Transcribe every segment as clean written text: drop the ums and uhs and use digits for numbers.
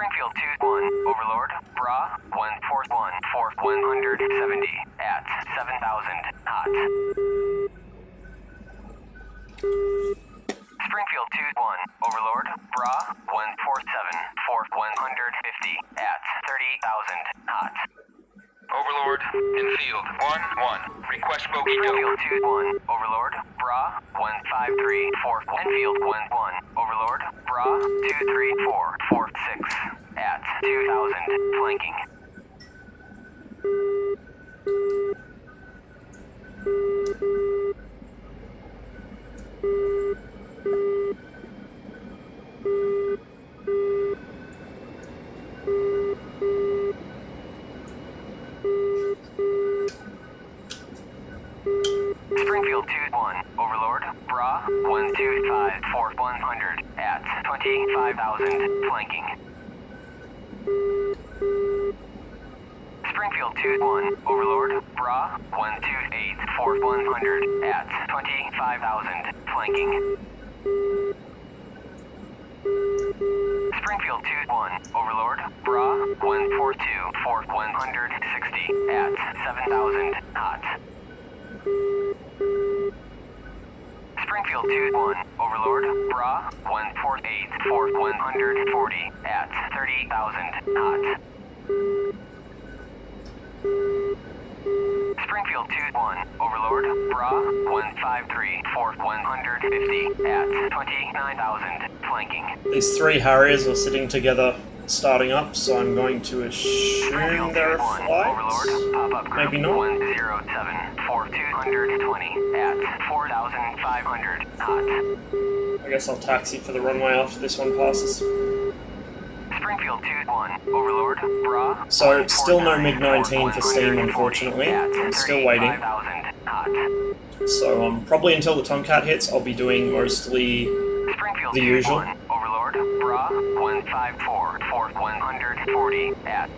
Springfield 2-1, Overlord, Bra, 141, 170, at 7,000, hot. Springfield 2-1, Overlord, Bra, 147, 150, at 30,000, hot. Overlord, in field, 1-1, request bogey dope. Springfield 2-1, Overlord, Bra, 153, 4, Enfield 1-1, Overlord, Bra, 234, 46, at 2,000, flanking. Springfield 2-1, Overlord, Bra, 125, 100, at 25,000, flanking. Springfield 2-1, Overlord, Bra, 128, 100, at 25,000, flanking. Springfield 2-1, Overlord, Bra, 142, 160, at 7,000, hot. Springfield 2-1, Overlord, Bra, 148, 140, at 30,000, hot. Springfield 2-1, Overlord, Bra, 153, 150, at 29,000, flanking. These three Harriers are sitting together starting up, so I'm going to assume they're a flight. Maybe not. 107, 220, at 4,500, hot. I guess I'll taxi for the runway after this one passes. Springfield 2-1, Overlord, Bra. So, still no MiG-19 for steam, unfortunately. I'm still waiting. So, probably until the Tomcat hits, I'll be doing mostly the usual. Overlord, Bra, 154, 140, at.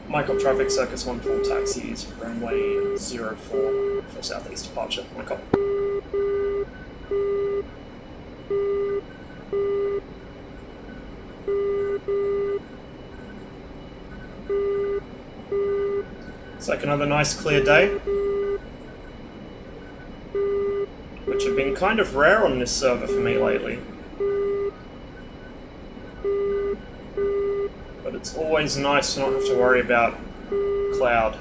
Michael, traffic circus 1 full taxis, runway 04 for southeast departure. Michael. It's like another nice clear day, which have been kind of rare on this server for me lately. But it's always nice to not have to worry about cloud.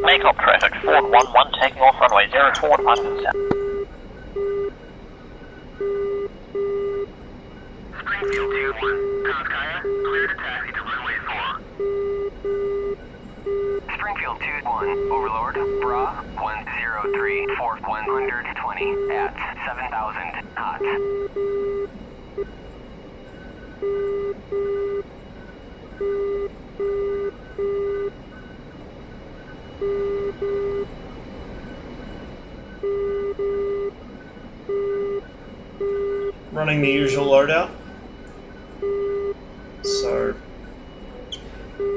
Make up traffic, Ford 1-1 taking off runway 0 toward London South. Springfield 2-1, Kaya, clear to taxi to runway 4. Springfield 2-1, Overlord, Bra, 103, 120, at 7,000, hot. Running the usual loadout. So,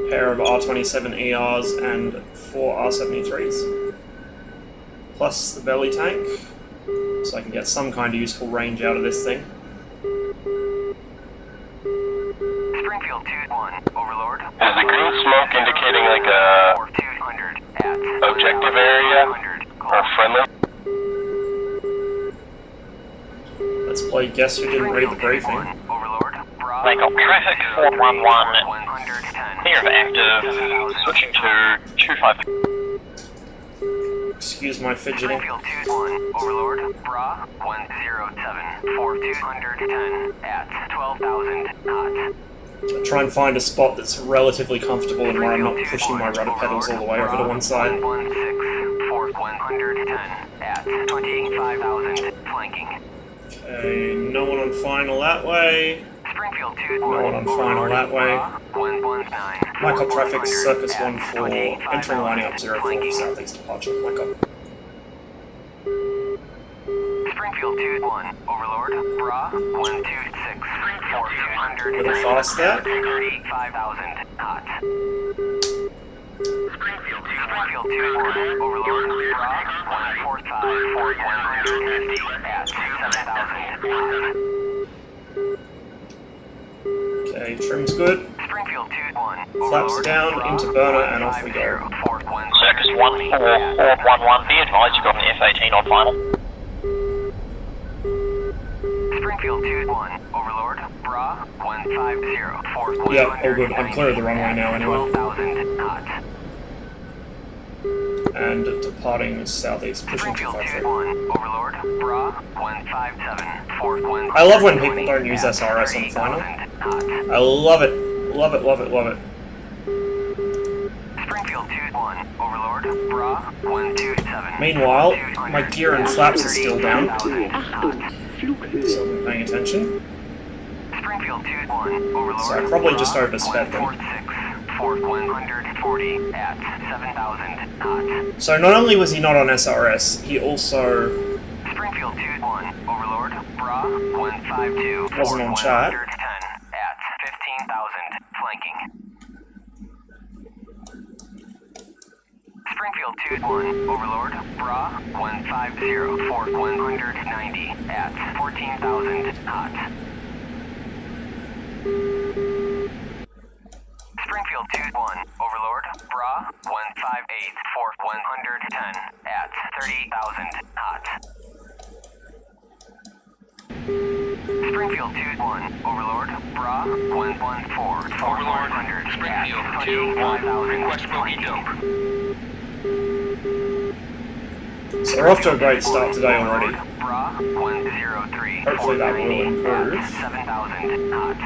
pair of R27 ERs and 4 R73s. Plus the belly tank, so I can get some kind of useful range out of this thing. Springfield 2-1, Overlord. Is the green smoke indicating like a objective area or friendly? Let's play Guess Who Didn't Read the Briefing. Make up traffic, Ford 1-1, clear of active, switching to 25. Excuse my fidgeting. Springfield 2-1, Overlord, Bra 107, 4210 at 12,000 knots. Try and find a spot that's relatively comfortable and where I'm not pushing my rudder pedals all the way over to one side. 116, 110 at 25,000 flanking. Okay, no one on final that way. Springfield 2-1, No one on final that way. 119. Mic up traffic, Circus 1-4, entering lining up 0-4 for southeast departure. Mic up. Springfield 2-1, Overlord, Bra 126, 4200. Bit of fast there. 35,000 knots. Springfield 2-1, Overlord, Bra 145, 4150 at 7,000 knots. Okay, trim's good. Springfield 2-1, Flaps down into burner and off we go. Circus 14411, be advised you've got an F-18 on final. Springfield 2-1, Overlord, Bra 150, 4100. Yeah, all good. I'm clear of the runway now anyway. 12,000 knots. And departing southeast, pushing Springfield 253. 2-1, Overlord, Bra 157, 4100. I love when people don't use SRS on final. I love it. Love it, love it, love it. Springfield 2-1, Overlord, Bra 127. Meanwhile, my gear and flaps are still down, 30,000 knots. so I'm paying attention. Springfield 2-1, Overlord. So I probably just oversped them. 146, 140 at 7,000 knots. So not only was he not on SRS, he also Springfield 2-1, Overlord, Bra 152, wasn't on chat. 110 at 15,000 flanking. Springfield 2-1, Overlord, Bra 150, 190 at 14,000 knots. Springfield 2-1, Overlord, Bra 158, 110 at 30,000 knots. Springfield 2-1, Overlord, Bra 114, 100 Springfield at 2-1, 25,000 request bogey dope. So we're off to a great start today already. Bra 103, Hopefully that will improve. 7,000 knots.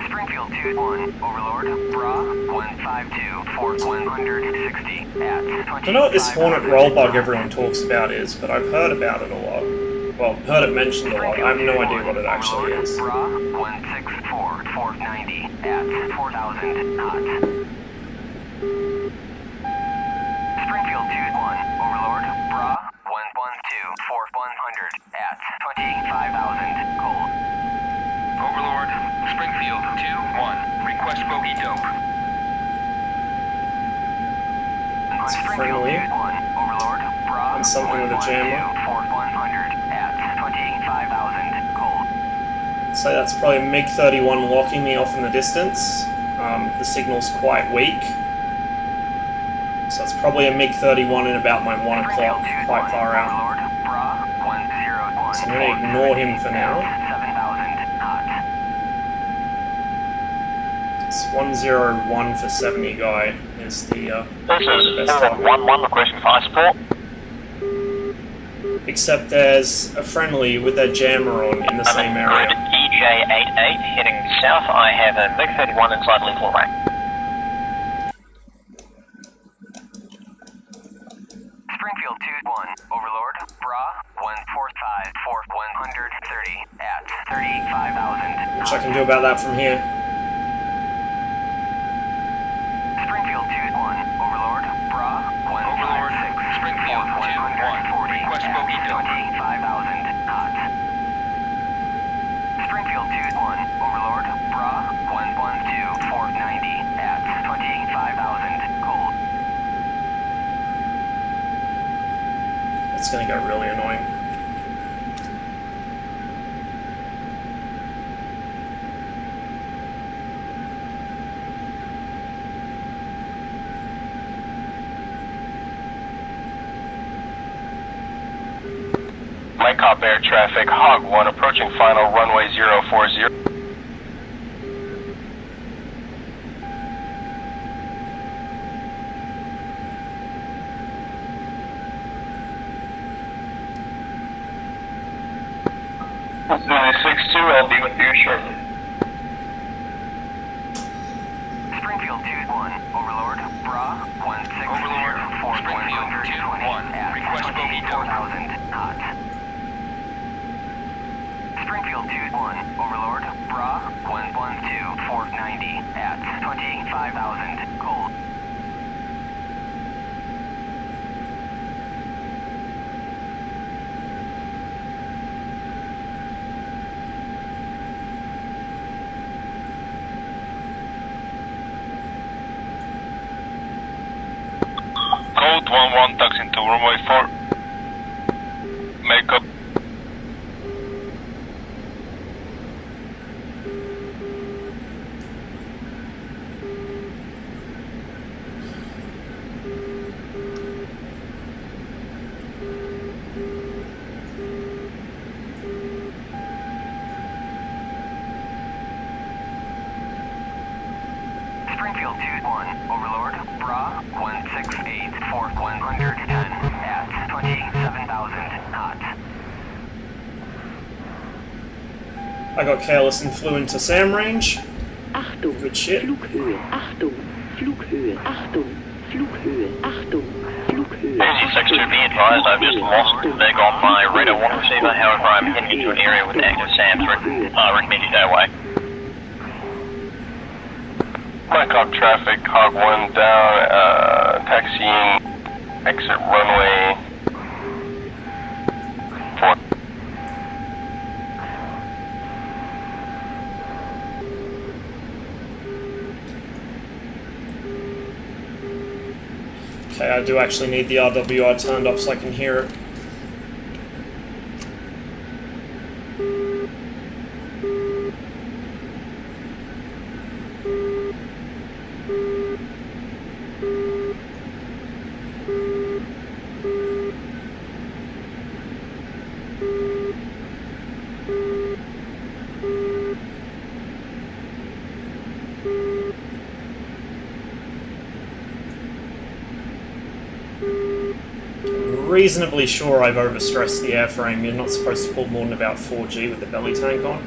Springfield 2-1, Overlord, Bra 152, 160 at 20. I don't know what this Hornet roll bug everyone talks about is, but I've heard about it a lot. Well, heard it mentioned a lot. I have no idea what it actually is. Bra 164, 490 at 4,000 knots. Springfield 2-1, Overlord, Bra 112, 100 at 25,000 cold. Overlord, Springfield 2-1, request bogey dope. It's Springfield friendly. 2-1, Overlord, Bra And something with a jammer. 100 at 25,000 cold. So that's probably a MiG-31 locking me off in the distance. The signal's quite weak. So it's probably a MiG-31 in about my 1 o'clock, quite far out. Overlord, Bra 101. So I'm going to ignore him for now. 7,000 knots. It's 101 for 70 guy is the This is best time. 11 requesting fire support. Except there's a friendly with their jammer on in the same Good area. EJ88 heading south. I have a MiG-31 inside lethal range. Springfield 2-1, Overlord, Bra 145, 130 at 35,000. Which I can do about that from here. Springfield 2-1, Overlord, Bra 156, Springfield 2-1, 140 request at bogey dope. 25,000 knots. Springfield 2-1, Overlord, Bra 112, 490 at 25,000 cold. It's going to go really annoying. Mycop air traffic, Hog 1 approaching final runway 040. Zulu 6-2, I'll be with you shortly. Springfield 2-1, Overlord, Bra, 160, Overlord, Springfield 2-1, at request bogey dope. 24,000 hot. Springfield 2-1, Overlord, Bra, 112, 490, at 25,000 cold. Code 11 tucks into runway 4. Make up. Springfield 2-1, Overlord, Bra, 168, 110, at 27,000 hot. I got careless and flew into SAM range. Achtung, Good shit. Flughöhe, Achtung, Flughöhe, Achtung, Flughöhe, Achtung, Flughöhe. Easy 6-2, be advised, I've just lost leg on my radar 1 receiver, however I'm heading into an area with active SAMs, recommend you stay away. Blackhawk traffic, Hog 1 down, taxiing, exit runway 4. Okay, I do actually need the RWR turned up so I can hear it. Reasonably sure I've overstressed the airframe. You're not supposed to pull more than about 4G with the belly tank on,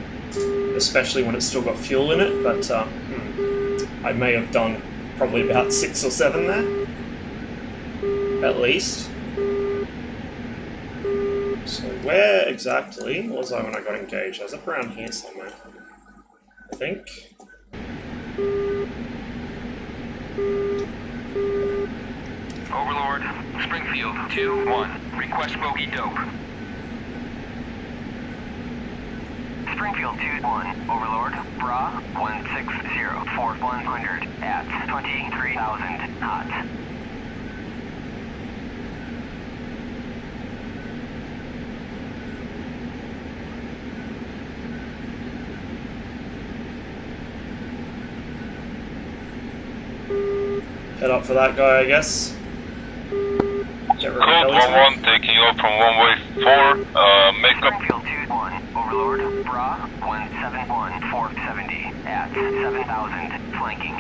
especially when it's still got fuel in it, but I may have done probably about 6 or 7 there, at least. So where exactly was I when I got engaged? I was up around here somewhere, I think. Overlord, Springfield 2-1, request bogey dope. Springfield 2-1, Overlord, Bra, 160, 100, at 23,000 hot. Head up for that guy, I guess. Get rid of Code belly tank. 11 taking off from runway 4, make up. Springfield 2-1, Overlord, Bra, 171, 470, at 7,000 flanking.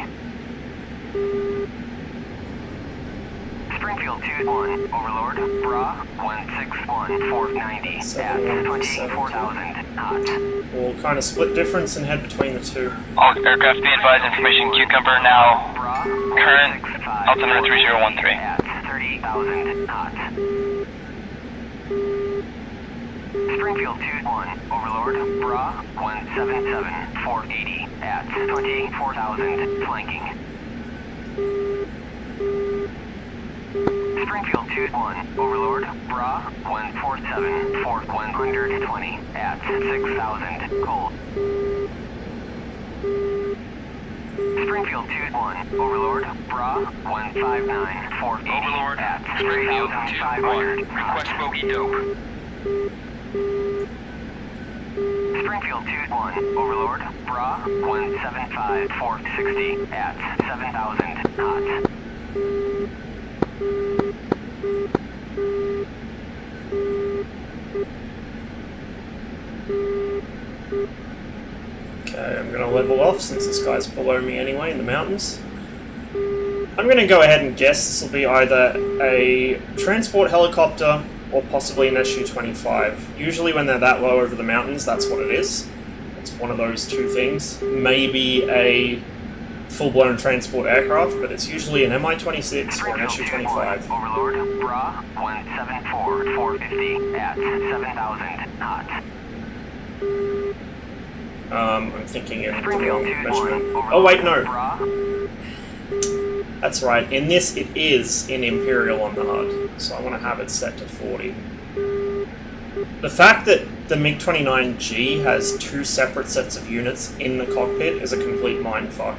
Springfield 2-1, Overlord, Bra, 161, 490, at 24,000 hot. We'll kind of split difference and head between the two. All aircraft be advised, information Cucumber now. Bra, Current 165, altimeter 3013. at 30,000 hot. Springfield 2-1, Overlord, Bra, 177, 480, at 24,000 flanking. Springfield 2-1, Overlord, Bra, 147, 120, at 6,000 cold. Springfield 2-1, Overlord, Bra, 159, 480, Overlord, at Springfield 3,500 2-1, request bogey dope. Springfield 2-1, Overlord, Bra, 175, 460, at 7,000 hot. Okay, I'm going to level off since this guy's below me anyway in the mountains. I'm going to go ahead and guess this will be either a transport helicopter, or possibly an SU-25. Usually when they're that low over the mountains, that's what it is. It's one of those two things. Maybe a full-blown transport aircraft, but it's usually an Mi-26 or an SU-25. Overlord, Bra, 174, 450 at 7,000 knots. I'm thinking in the Springfield wrong 2-1, measurement. Overlord, Oh wait, no. Bra. That's right. In this, it is in Imperial on the HUD, so I want to have it set to 40. The fact that the MiG-29G has two separate sets of units in the cockpit is a complete mindfuck.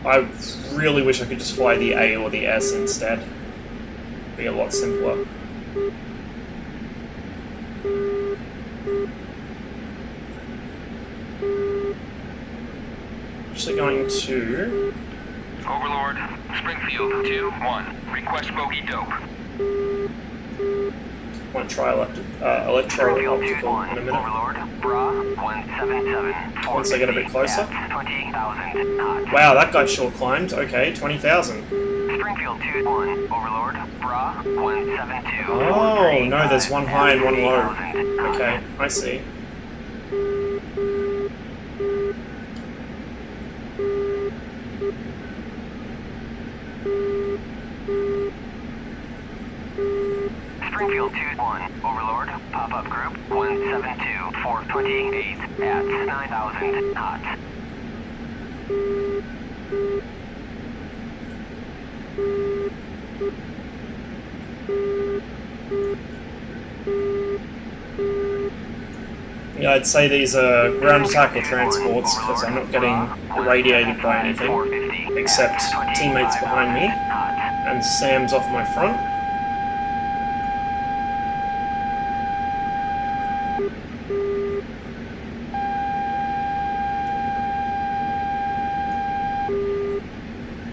I really wish I could just fly the A or the S instead. It'd be a lot simpler. Actually going to... Overlord, Springfield 2-1. Request bogey dope. Want to try electro-optical in a minute. Overlord, Bra, 177, Once I get a bit closer. 20,000 knots. Wow, that guy sure climbed. Okay, 20,000. Springfield 2-1, Overlord, Bra, 172. Oh, no, there's one high and one low. 30,000 knots. Okay, I see. Springfield 2-1, Overlord, pop-up group, 172, 428 at 9,000 knots. Yeah, I'd say these are ground attack or transports, because I'm not getting irradiated by anything, except teammates behind me, and Sam's off my front.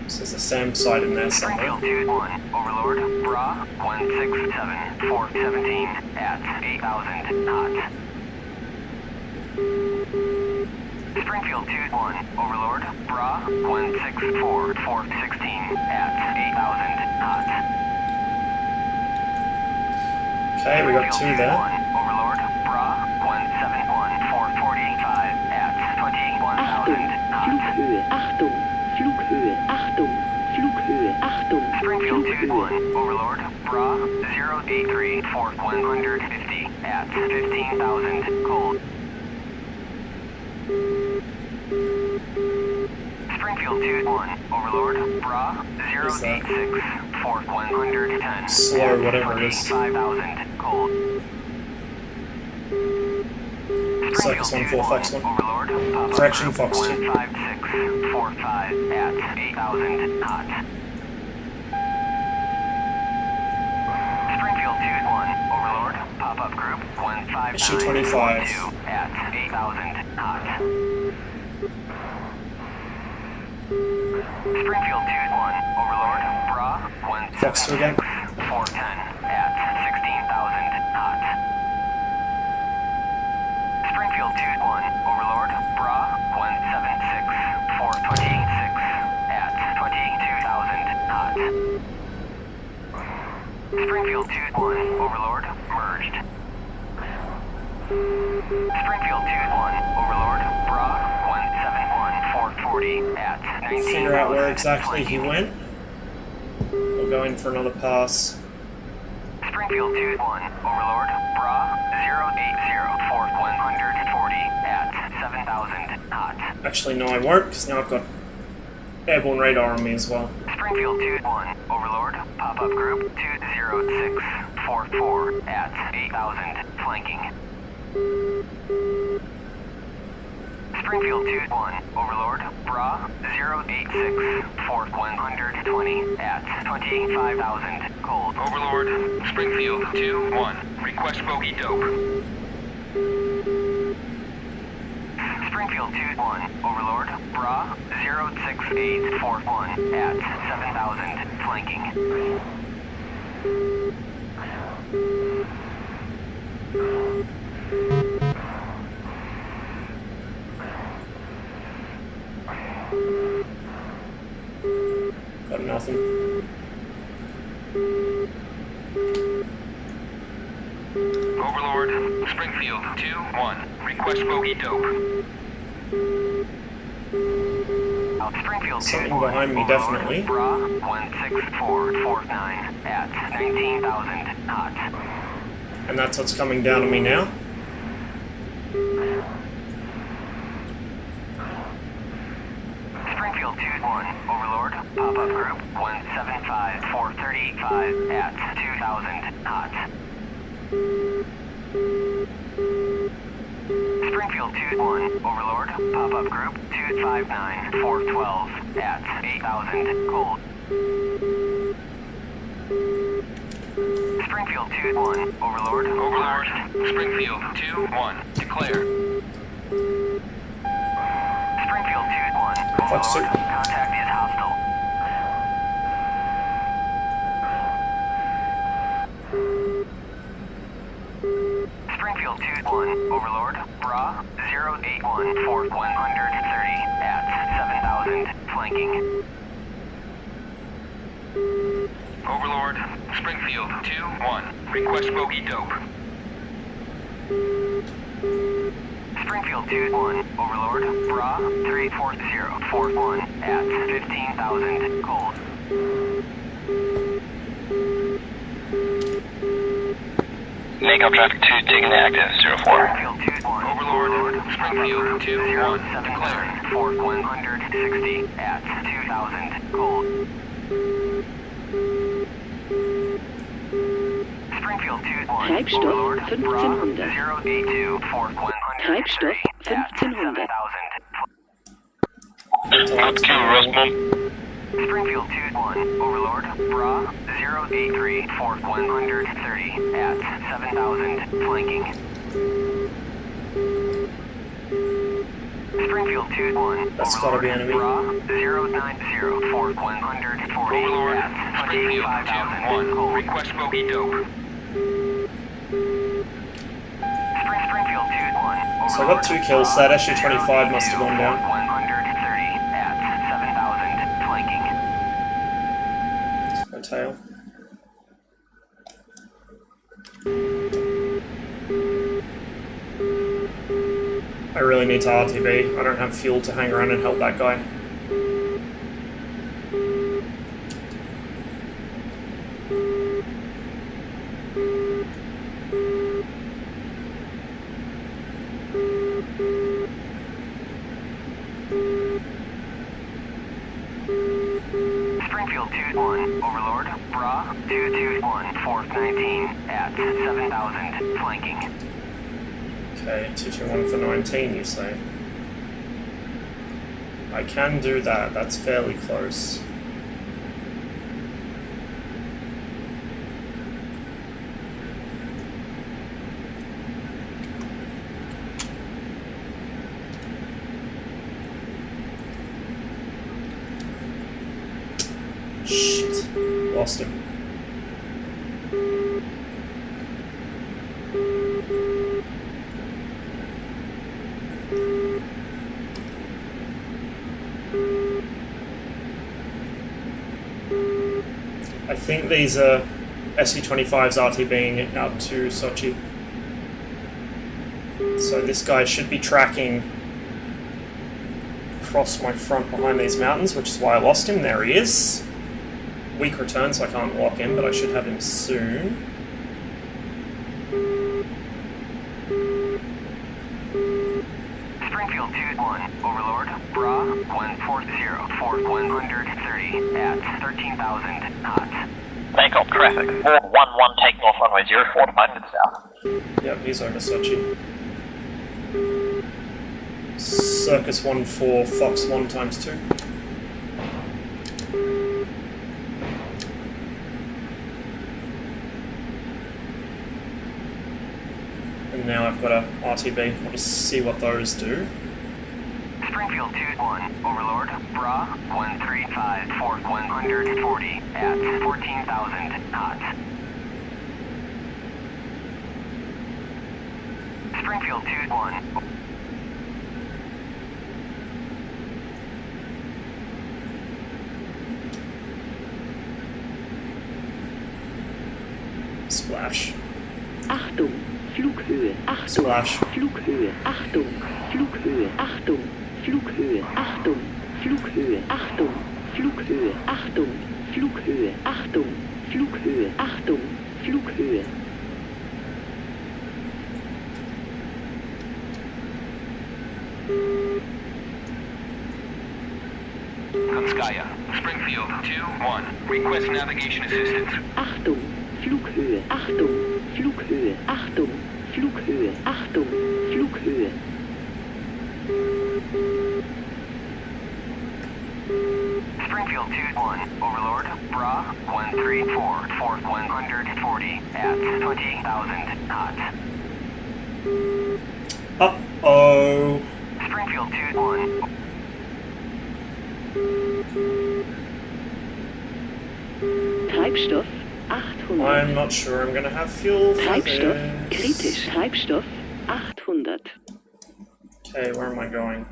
So there's a Sam side in there somewhere. Springfield 2-1, Overlord, Bra, 167, 417 at 8,000 knots. Springfield 2-1, Overlord, Bra, 164, 416 at 8,000 knots. Okay, we got two there. Overlord, Bra, 171, 445 at 21,000 knots. Flughöhe, Achtung, Flughöhe, Achtung, Flughöhe, Achtung, Springfield Flughöhe. 2-1, Overlord, Bra, 083, 150 at 15,000 cold. Springfield 2-1, Overlord, Bra, 086, 110 Slow, whatever it is. 25,000 cold. Circus 1-4, Fox 1. Overlord, pop-up Correction, group, Fox 2. 15645 at 8,000 knots. Springfield 2-1, Overlord, pop-up group, 15942 at 8,000 knots. Springfield 2-1, Overlord, Bra, 176, 410 at 16,000 knots. Springfield 2-1, Overlord, Bra, 176, 426 at 22,000 knots. Springfield 2-1, Overlord, merged. Springfield 2-1, Overlord, Bra, 171, 440 at 19,000. Figure out where exactly he went. We'll go in for another pass. Springfield 2-1, Overlord, Bra, 080 for 140 at 7,000 knots. Actually, no, I won't, because now I've got airborne radar on me as well. Springfield 2-1, Overlord, pop-up group 20644 at 8,000 flanking. Springfield 2-1, Overlord, Bra, 086 for 120 at 25,000 cold. Overlord, Springfield 2-1. Request bogey dope. Springfield 2-1, Overlord, Bra, 06841 at 7,000 flanking. Got nothing. Overlord, Springfield 2-1. Request bogey dope. Springfield Something behind me, definitely. Bra 16449 at 19,000 hot. And that's what's coming down on me now. Springfield 2-1, Overlord, pop-up group 175-435 at 2,000 hot. Springfield 2-1, Overlord, pop-up group 259-412 at 8,000 cold. Springfield 2-1, Overlord. Overlord, Springfield 2-1. Declare. Springfield 2-1, Fuck, sir. Overlord. Contact is hostile. Springfield 2-1, Overlord. Bra 081 for 130 at 7,000 flanking. Overlord, Springfield 2-1. Request bogey dope. Springfield 2-1, Overlord. Bra 34041 at 15,000 cold. NACO traffic 2 taking the active 04. Springfield 2-1, Overlord, Springfield 2-1. Declare. 077 for 160 at 2,000 cold. Springfield 2-1, Treibstoff Overlord. Bra 1500. 082 for 130 Treibstoff at 1500. 7,000. Up to Rosemont. Springfield 2-1, Overlord. Bra 083 for 130 at 7,000 flanking. Springfield 2-1, That's gotta be enemy. Bra 090 for 140 Overlord, at Springfield 25,000 2-1. cold. Request bogey dope. Springfield 2-1, So I got 2 kills, so that SU-25 must have gone down. 130 at 7,000 flanking. My tail. I really need to RTB. I don't have fuel to hang around and help that guy. Springfield 2-1, Overlord. Bra 221 for 19 at 7,000 flanking. Okay, 221 for 19, you say? I can do that, that's fairly close. Shit, lost him. I think these are SU-25s RTBing out to Sochi. So this guy should be tracking across my front behind these mountains, which is why I lost him. There he is. Weak return, so I can't lock him, but I should have him soon. Springfield 2-1, Overlord. Bra 140 for 130 at 13,000 knots. Take off traffic. 411 taking off runway 04 to Minded South. Yep, he's over Sochi. Circus 1-4, Fox 1 times 2. And now I've got a RTB. I'll just see what those do. Springfield 2-1, Overlord. Bra 135 for 140 at 14,000 knots. Springfield 2-1. Splash. Achtung, Flughöhe, Achtung, Splash. Flughöhe, Achtung, Flughöhe, Achtung, Flughöhe, Achtung, Flughöhe, Achtung, Flughöhe, Achtung, Flughöhe, Achtung, Flughöhe, Achtung, Flughöhe. Komskaya. Springfield 2-1. Request navigation assistance. Achtung, Flughöhe, Achtung, Flughöhe, Achtung, Flughöhe, Achtung, Flughöhe. Springfield 2-1. Overlord. Bra 134 for 140 at 20,000 knots. Uh-oh. Springfield 2-1. Treibstoff 800. I'm not sure I'm gonna have fuel for Treibstoff this. kritisch. Treibstoff 800. Okay, where am I going?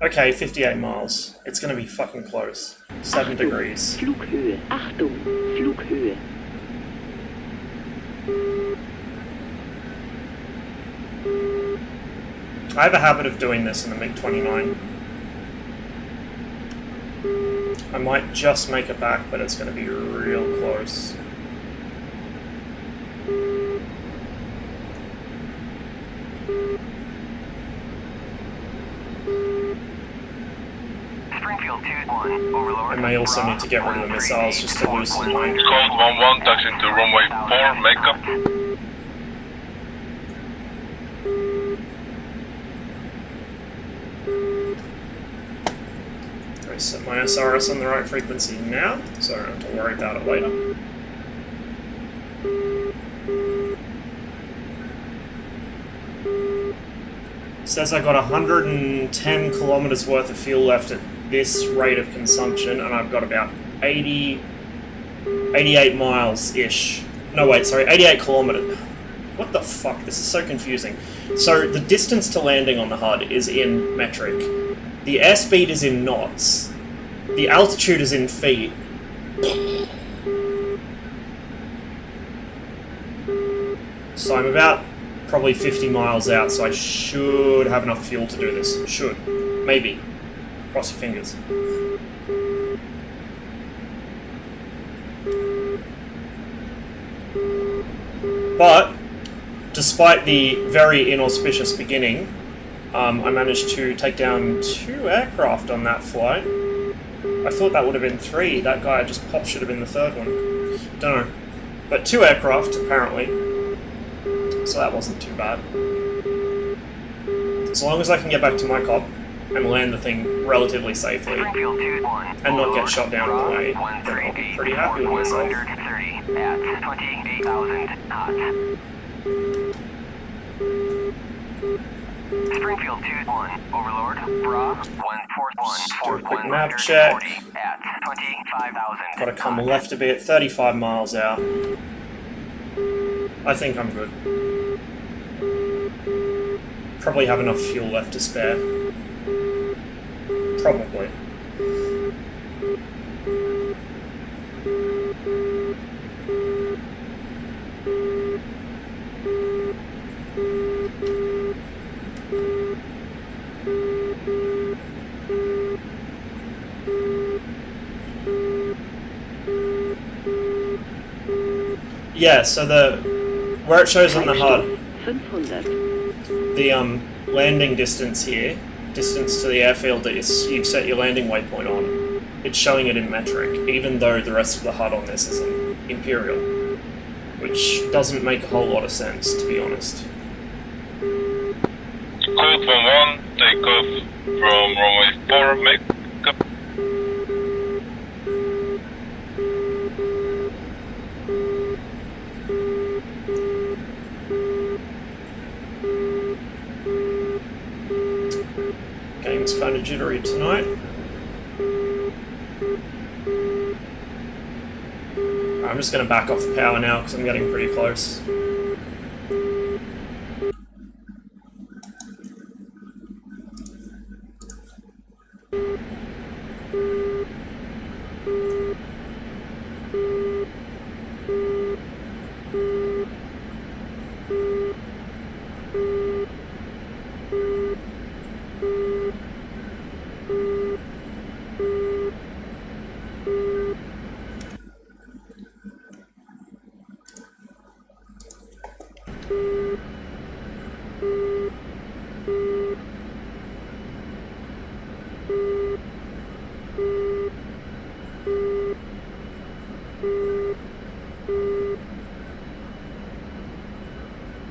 Okay, 58 miles. It's gonna be fucking close. 7 degrees. Flughöhe, Achtung, Flughöhe. I have a habit of doing this in the MiG-29. I might just make it back, but it's going to be real close. Springfield 2-1. Overlord. I may also need to get rid of the missiles just to lose some range. Code 1-1, taxi to runway 4, makeup. Set my SRS on the right frequency now, so I don't have to worry about it later. Says I got 110 kilometers worth of fuel left at this rate of consumption, and I've got about 88 miles-ish. No, wait, sorry, 88 kilometers. What the fuck? This is so confusing. So the distance to landing on the HUD is in metric. The airspeed is in knots. The altitude is in feet. So I'm about probably 50 miles out, so I should have enough fuel to do this. Should. Maybe. Cross your fingers. But, despite the very inauspicious beginning, I managed to take down 2 aircraft on that flight. I thought that would have been 3. That guy just popped should have been the 3rd one. Don't know. But 2 aircraft, apparently. So that wasn't too bad. As long as I can get back to my cop and land the thing relatively safely and not get shot down on the way, then I'll be pretty happy with myself. 130 at 28,000 knots. Springfield 2-1. Overlord. Bra 141 Do a for quick nav check. 140 at 25,000. Gotta come left a bit, 35 miles out. I think I'm good. Probably have enough fuel left to spare. Probably. Yeah, so where it shows on the HUD, 500. the landing distance here, distance to the airfield that you've set your landing waypoint on, it's showing it in metric, even though the rest of the HUD on this is in imperial, which doesn't make a whole lot of sense, to be honest. Code 1-1, take off from runway 4, makeup. Game's kind of jittery tonight. I'm just going to back off the power now because I'm getting pretty close.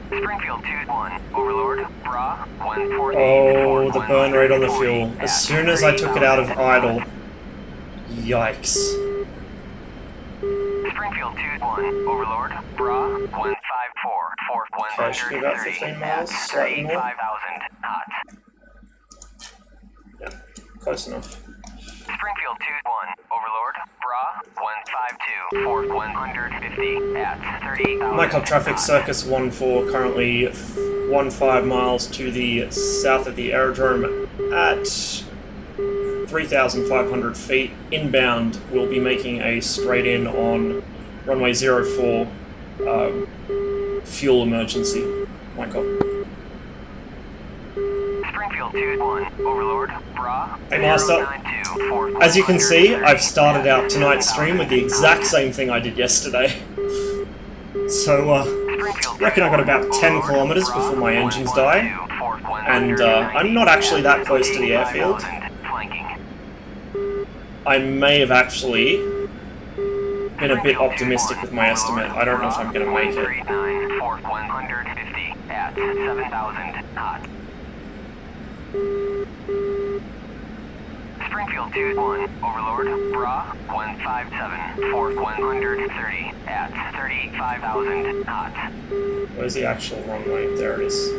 Springfield 2-1, Overlord, Bra, 148. Oh, the burn rate on the fuel. As soon as I took it out of idle. Yikes. Springfield 2-1, Overlord, Bra, 154, fourth Okay, should be about 15 miles, slightly more. 35,000 hot. Yeah, close enough. Springfield 2-1, Overlord, Bra, 152, fourth 150 at 30,000. Mycop traffic, Circus 1-4, currently 15 miles to the south of the aerodrome at 3,500 feet. Inbound, we'll be making a straight in on runway 04, fuel emergency. Mycop. Springfield 2-1, Overlord, Bra, Hey Master, 092, fourth as you can see, 130 I've started at out tonight's stream with the exact same thing I did yesterday. So, reckon I got about 10 kilometers before my engines die, and I'm not actually that close to the airfield. I may have actually been a bit optimistic with my estimate. I don't know if I'm going to make it. 150 at 7,000 hot. Springfield 2-1, Overlord, Bra, 157, fourth 130 at 35,000 hot. Where's the actual runway? There it is.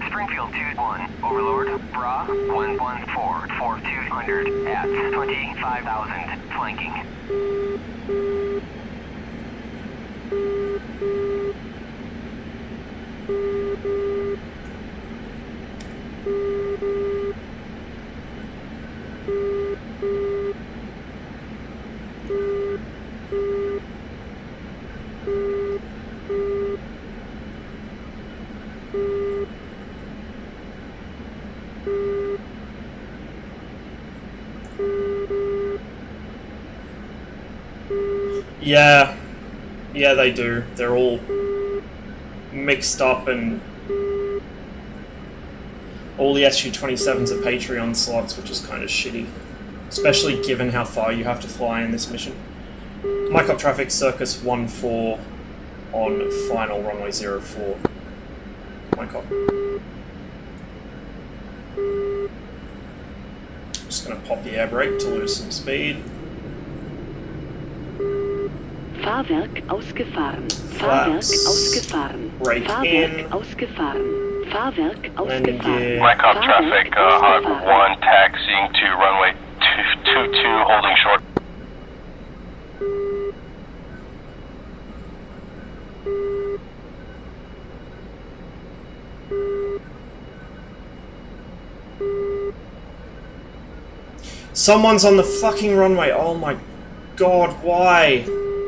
Springfield 2-1, Overlord, Bra, 114, fourth 200 at 25,000 flanking. Yeah, they do. They're all mixed up, and all the SU-27s are Patreon slots, which is kind of shitty. Especially given how far you have to fly in this mission. Mycop traffic, Circus 1-4 on final runway 04. Mycop. Just gonna pop the air brake to lose some speed. Fahrwerk ausgefahren. Fahrwerk ausgefahren. Brake Fahrwerk in. ausgefahren. Fahrwerk Landing ausgefahren. gear. Mycop traffic, Hawk 1 taxiing to runway 22, holding short. Someone's on the fucking runway. Oh my god, why?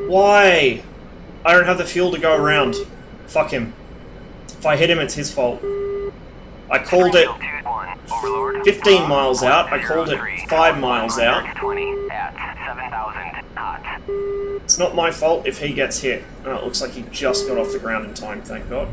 Why? I don't have the fuel to go around. Fuck him. If I hit him, it's his fault. I called it 15 miles out. I called it 5 miles out. It's not my fault if he gets hit. Oh, it looks like he just got off the ground in time, thank God.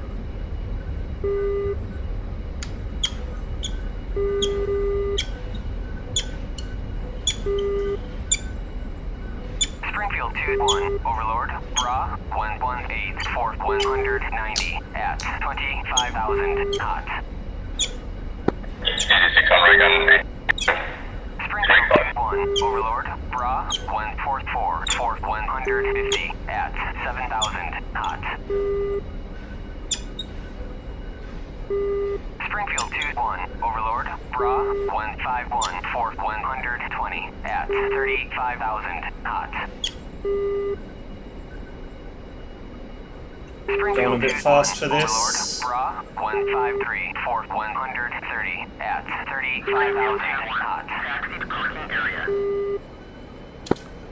Springfield 2-1, Overlord, Bra, 118, fourth 190 at 25,000 hot. 86 on rig on Springfield 2-1, Overlord, Bra, 144, fourth 150 at 7,000 hot. Springfield 2-1, Overlord, Bra, 151, fourth 120 at 35,000 hot. Going a bit fast for this. Bra, 153, fourth 130 at 35,000 hot.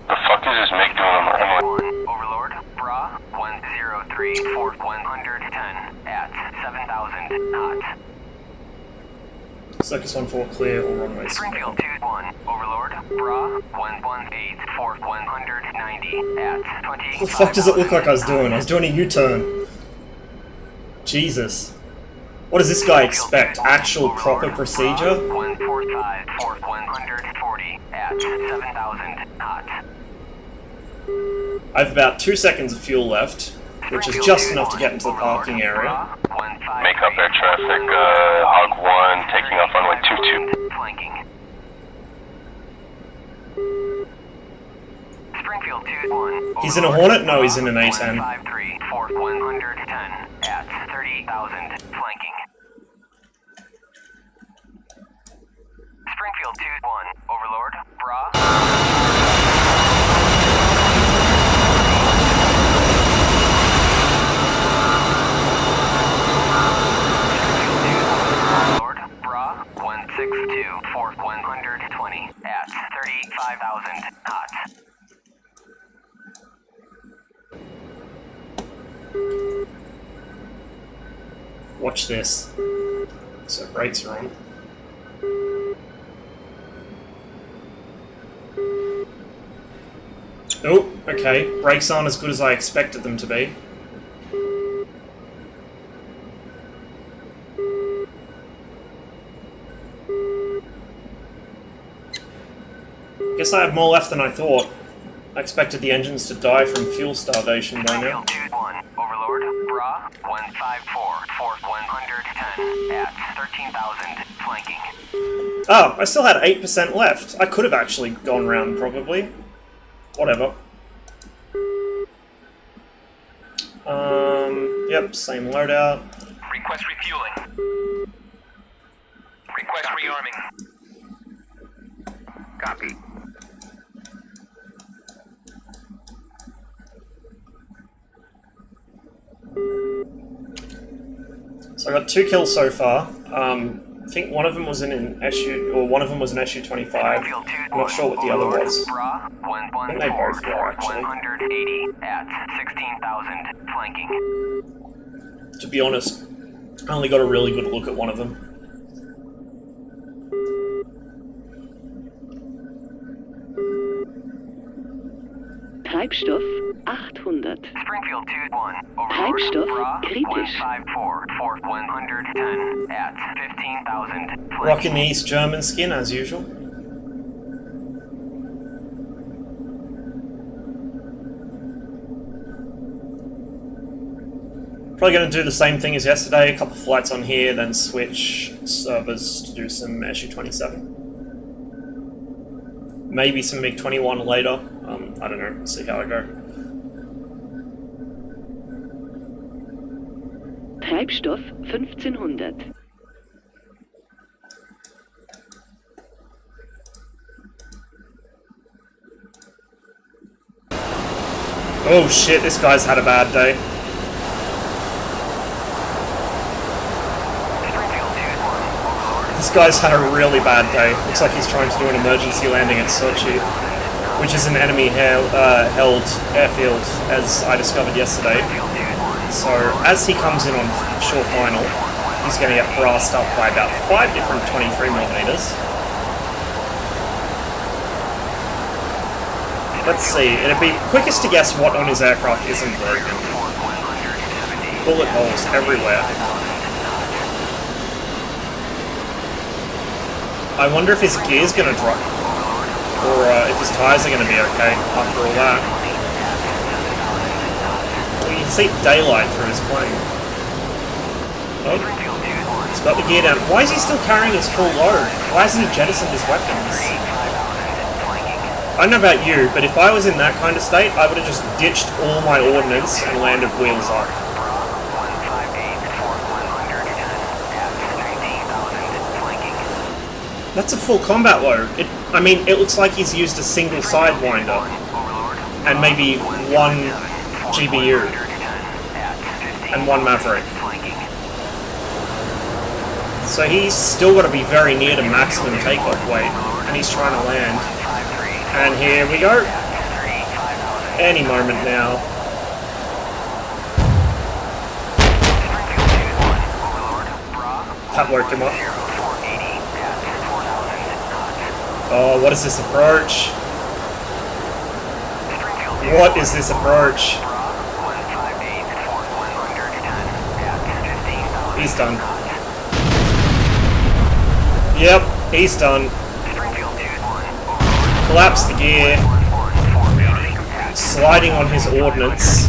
The fuck is this make doing on the runway? Overlord, Bra, 103, fourth 110 at 7,000 hot. Circus 1-4 clear, all runways. Springfield 2-1, Overlord, Bra, 118, fourth 190 at 25,000. What the fuck does it look like I was doing? I was doing a U-turn. Jesus. What does this guy expect? Actual proper procedure? 145 for 140 at 7,000 hot. I have about 2 seconds of fuel left, which is just enough to get into the parking area. Make up air traffic, Hog 1, taking off runway 22. Flanking. Springfield 2-1. He's in a Hornet? No, he's in an A10. 153 for 110 at 30,000 flanking. Springfield 2-1. Overlord. Bra. Overlord. Bra. 162 for 120 at 35,000 hot. Watch this. So brakes are on. Oh, okay. Brakes aren't as good as I expected them to be. Guess I have more left than I thought. I expected the engines to die from fuel starvation by now. Springfield 2-1. Overlord. Bra. 154 for 110 at 13,000 flanking. Oh, I still had 8% left. I could have actually gone round, probably. Whatever. Yep, same loadout. Request refueling. Request rearming. Copy. So I got 2 kills so far. I think one of them was in an SU, or one of them was an SU-25. I'm not sure what the other was. Bra. I think they both were, actually. 180 at 16,000 flanking. To be honest, I only got a really good look at one of them. Treibstoff 800. Springfield 2-1. Treibstoff Bra. kritisch. 154 for 110 at 15,000 flanking. Rocking the East German skin, as usual. Probably going to do the same thing as yesterday, a couple flights on here, then switch servers to do some SU-27. Maybe some MiG-21 later. I don't know, we'll see how I go. Treibstoff 1500. Oh shit, this guy's had a bad day. This guy's had a really bad day. Looks like he's trying to do an emergency landing at Sochi, which is an enemy held airfield, as I discovered yesterday. So as he comes in on short final, he's going to get brassed up by about 5 different 23mm. Let's see, it'd be quickest to guess what on his aircraft isn't broken. Bullet holes everywhere. I wonder if his gear's going to drop, or if his tyres are going to be okay after all that. Well, you can see daylight through his plane. Oh, he's got the gear down. Why is he still carrying his full load? Why hasn't he jettisoned his weapons? I don't know about you, but if I was in that kind of state, I would have just ditched all my ordnance and landed wheels up. That's a full combat load. I mean, it looks like he's used a single sidewinder and maybe 1 GBU and 1 Maverick. So he's still got to be very near to maximum takeoff weight, and he's trying to land. And here we go. Any moment now. That woke him up. Oh, what is this approach? What is this approach? He's done. Yep, he's done. Collapse the gear. Sliding on his ordnance.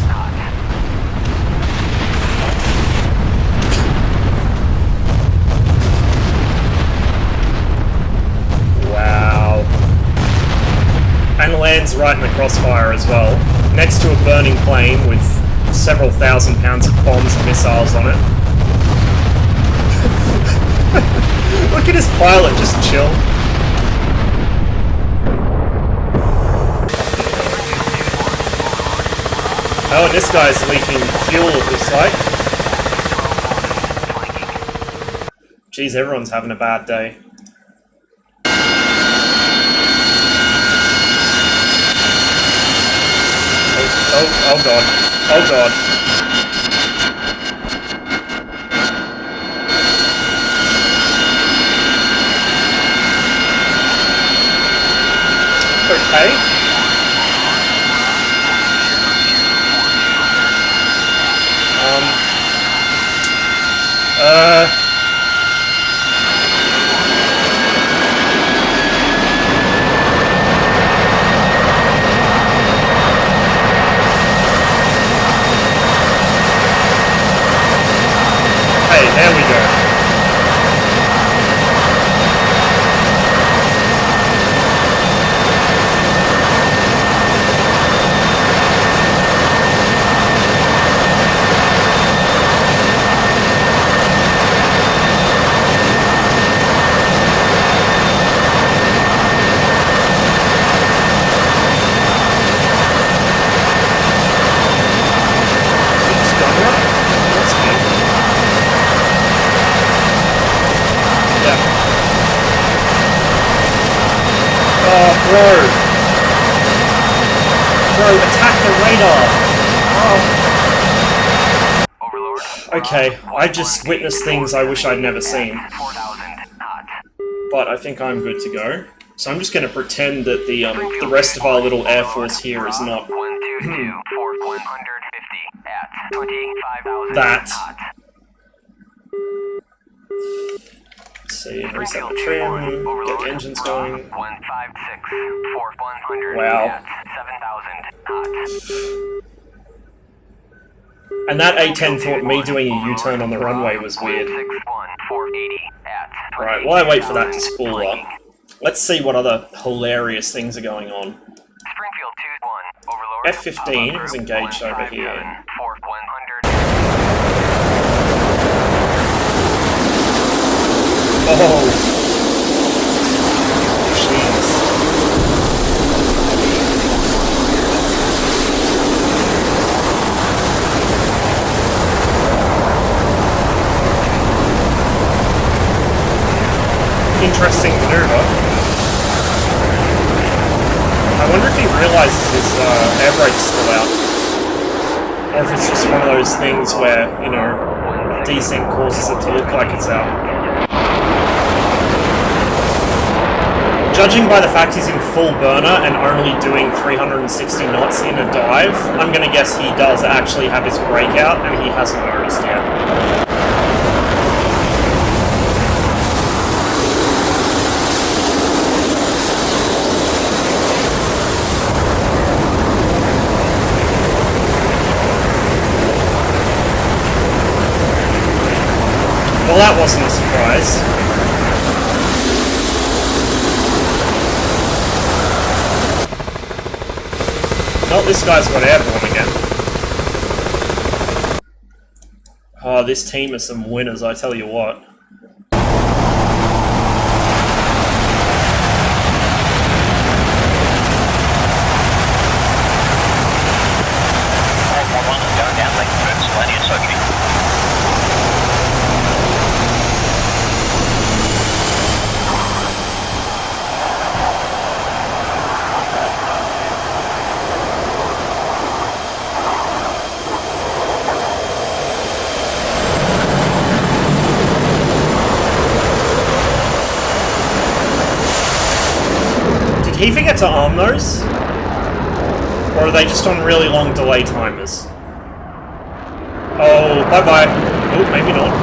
Wow. And lands right in the crossfire as well, next to a burning plane with several thousand pounds of bombs and missiles on it. Look at his pilot just chill. Oh, and this guy's leaking fuel, it looks like. Jeez, everyone's having a bad day. Oh god. Oh god. Okay. Hey, there we go. Bro, attack the radar! Oh. Okay, I just witnessed things I wish I'd never seen. But I think I'm good to go. So I'm just going to pretend that the rest of our little air force here is not that. Let's see, reset the trim, get the engines going. Wow. And that A-10 thought me doing a U-turn on the runway was weird. Right, while I wait for that to spool up, let's see what other hilarious things are going on. F-15 is engaged over here. Oh! Jeez. Interesting maneuver. I wonder if he realizes his air brake's still out. Or if it's just one of those things where, you know, desync causes it to look like it's out. Judging by the fact he's in full burner and only doing 360 knots in a dive, I'm gonna guess he does actually have his brake out and he hasn't noticed yet. Well, that wasn't a surprise. Oh, this guy's got airborne again. Oh, this team is some winners, I tell you what. Did he forget to arm those? Or are they just on really long delay timers? Oh, bye-bye. Oh, maybe not.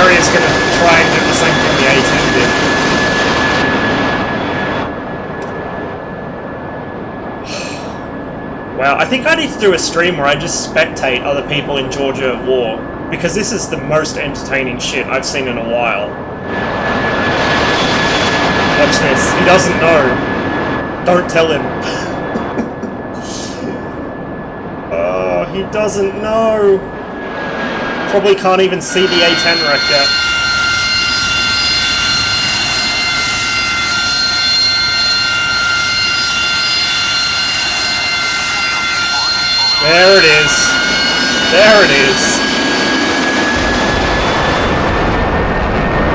area is going to try and do the same thing the A10 did. Wow, I think I need to do a stream where I just spectate other people in Georgia at war, because this is the most entertaining shit I've seen in a while. Watch this. He doesn't know. Don't tell him. Oh, he doesn't know. Probably can't even see the A10 wreck yet. There it is. There it is.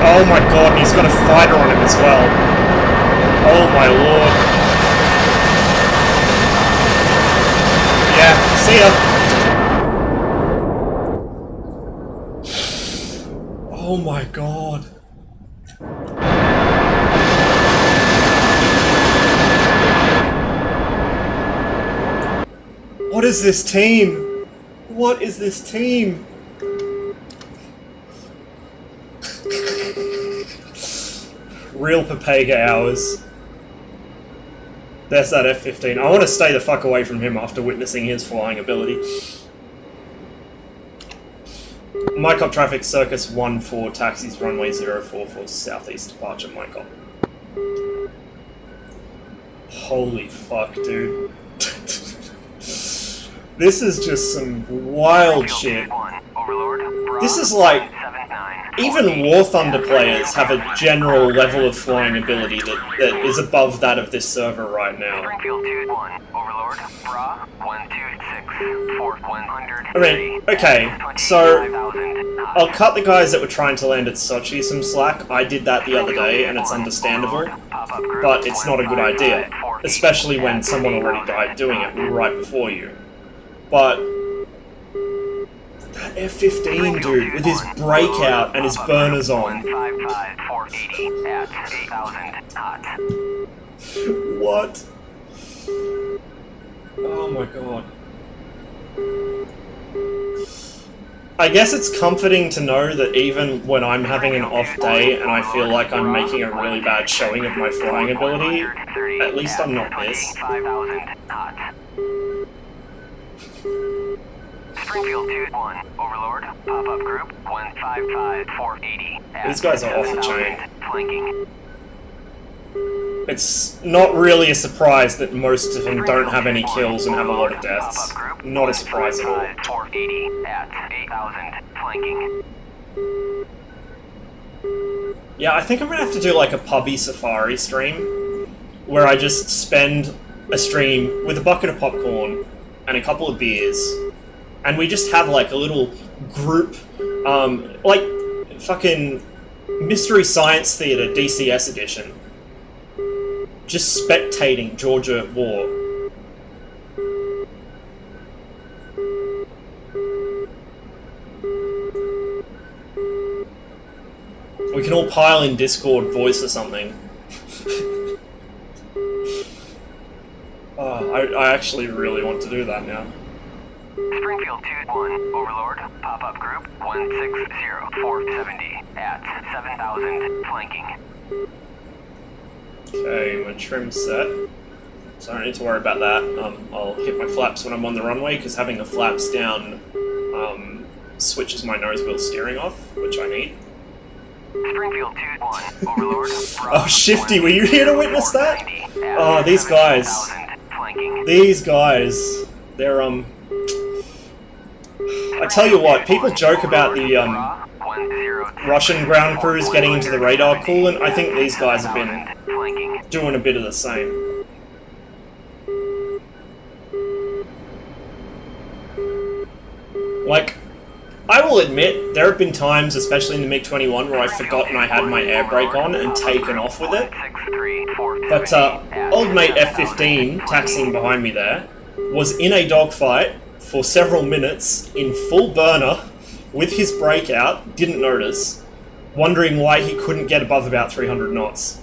Oh my god, and he's got a fighter on him as well. Oh my lord. Yeah, see ya. Oh my god. What is this team? What is this team? Real Papega hours. There's that F-15. I want to stay the fuck away from him after witnessing his flying ability. Mycop traffic, Circus 14, taxis, runway 044, southeast departure, Mycop. Holy fuck, dude. This is just some wild shit. This is like... Even War Thunder players have a general level of flying ability that is above that of this server right now. I mean, okay, so I'll cut the guys that were trying to land at Sochi some slack. I did that the other day, and it's understandable, but it's not a good idea, especially when someone already died doing it right before you. But that F-15 dude, with his breakout and his burners on. What? Oh my god. I guess it's comforting to know that even when I'm having an off day and I feel like I'm making a really bad showing of my flying ability, at least I'm not this. Springfield 2-1, Overlord, pop-up group 155480. These guys are off the chain. Flanking. It's not really a surprise that most of them don't have any kills and have a lot of deaths. Not a surprise at all. 480 at 8000, flanking. Yeah, I think I'm gonna have to do like a Pubbie Safari stream, where I just spend a stream with a bucket of popcorn and a couple of beers, and we just have like a little group, like fucking Mystery Science Theater DCS edition. Just spectating Georgia war. We can all pile in Discord voice or something. Oh, I actually really want to do that now. Springfield 2-1, Overlord, pop-up group 160470 at 7000, flanking. Okay, my trim's set. So I don't need to worry about that. I'll hit my flaps when I'm on the runway, because having the flaps down switches my nose wheel steering off, which I need. Springfield 2-1, Overlord. Oh, Shifty, were you here to witness that? Oh, these guys. These guys. They're, I tell you what, people joke about the, Russian ground crews getting into the radar coolant. I think these guys have been doing a bit of the same. Like, I will admit, there have been times, especially in the MiG-21, where I've forgotten I had my air brake on and taken off with it. But, old mate F-15, taxiing behind me there, was in a dogfight for several minutes, in full burner, with his brake out, didn't notice, wondering why he couldn't get above about 300 knots.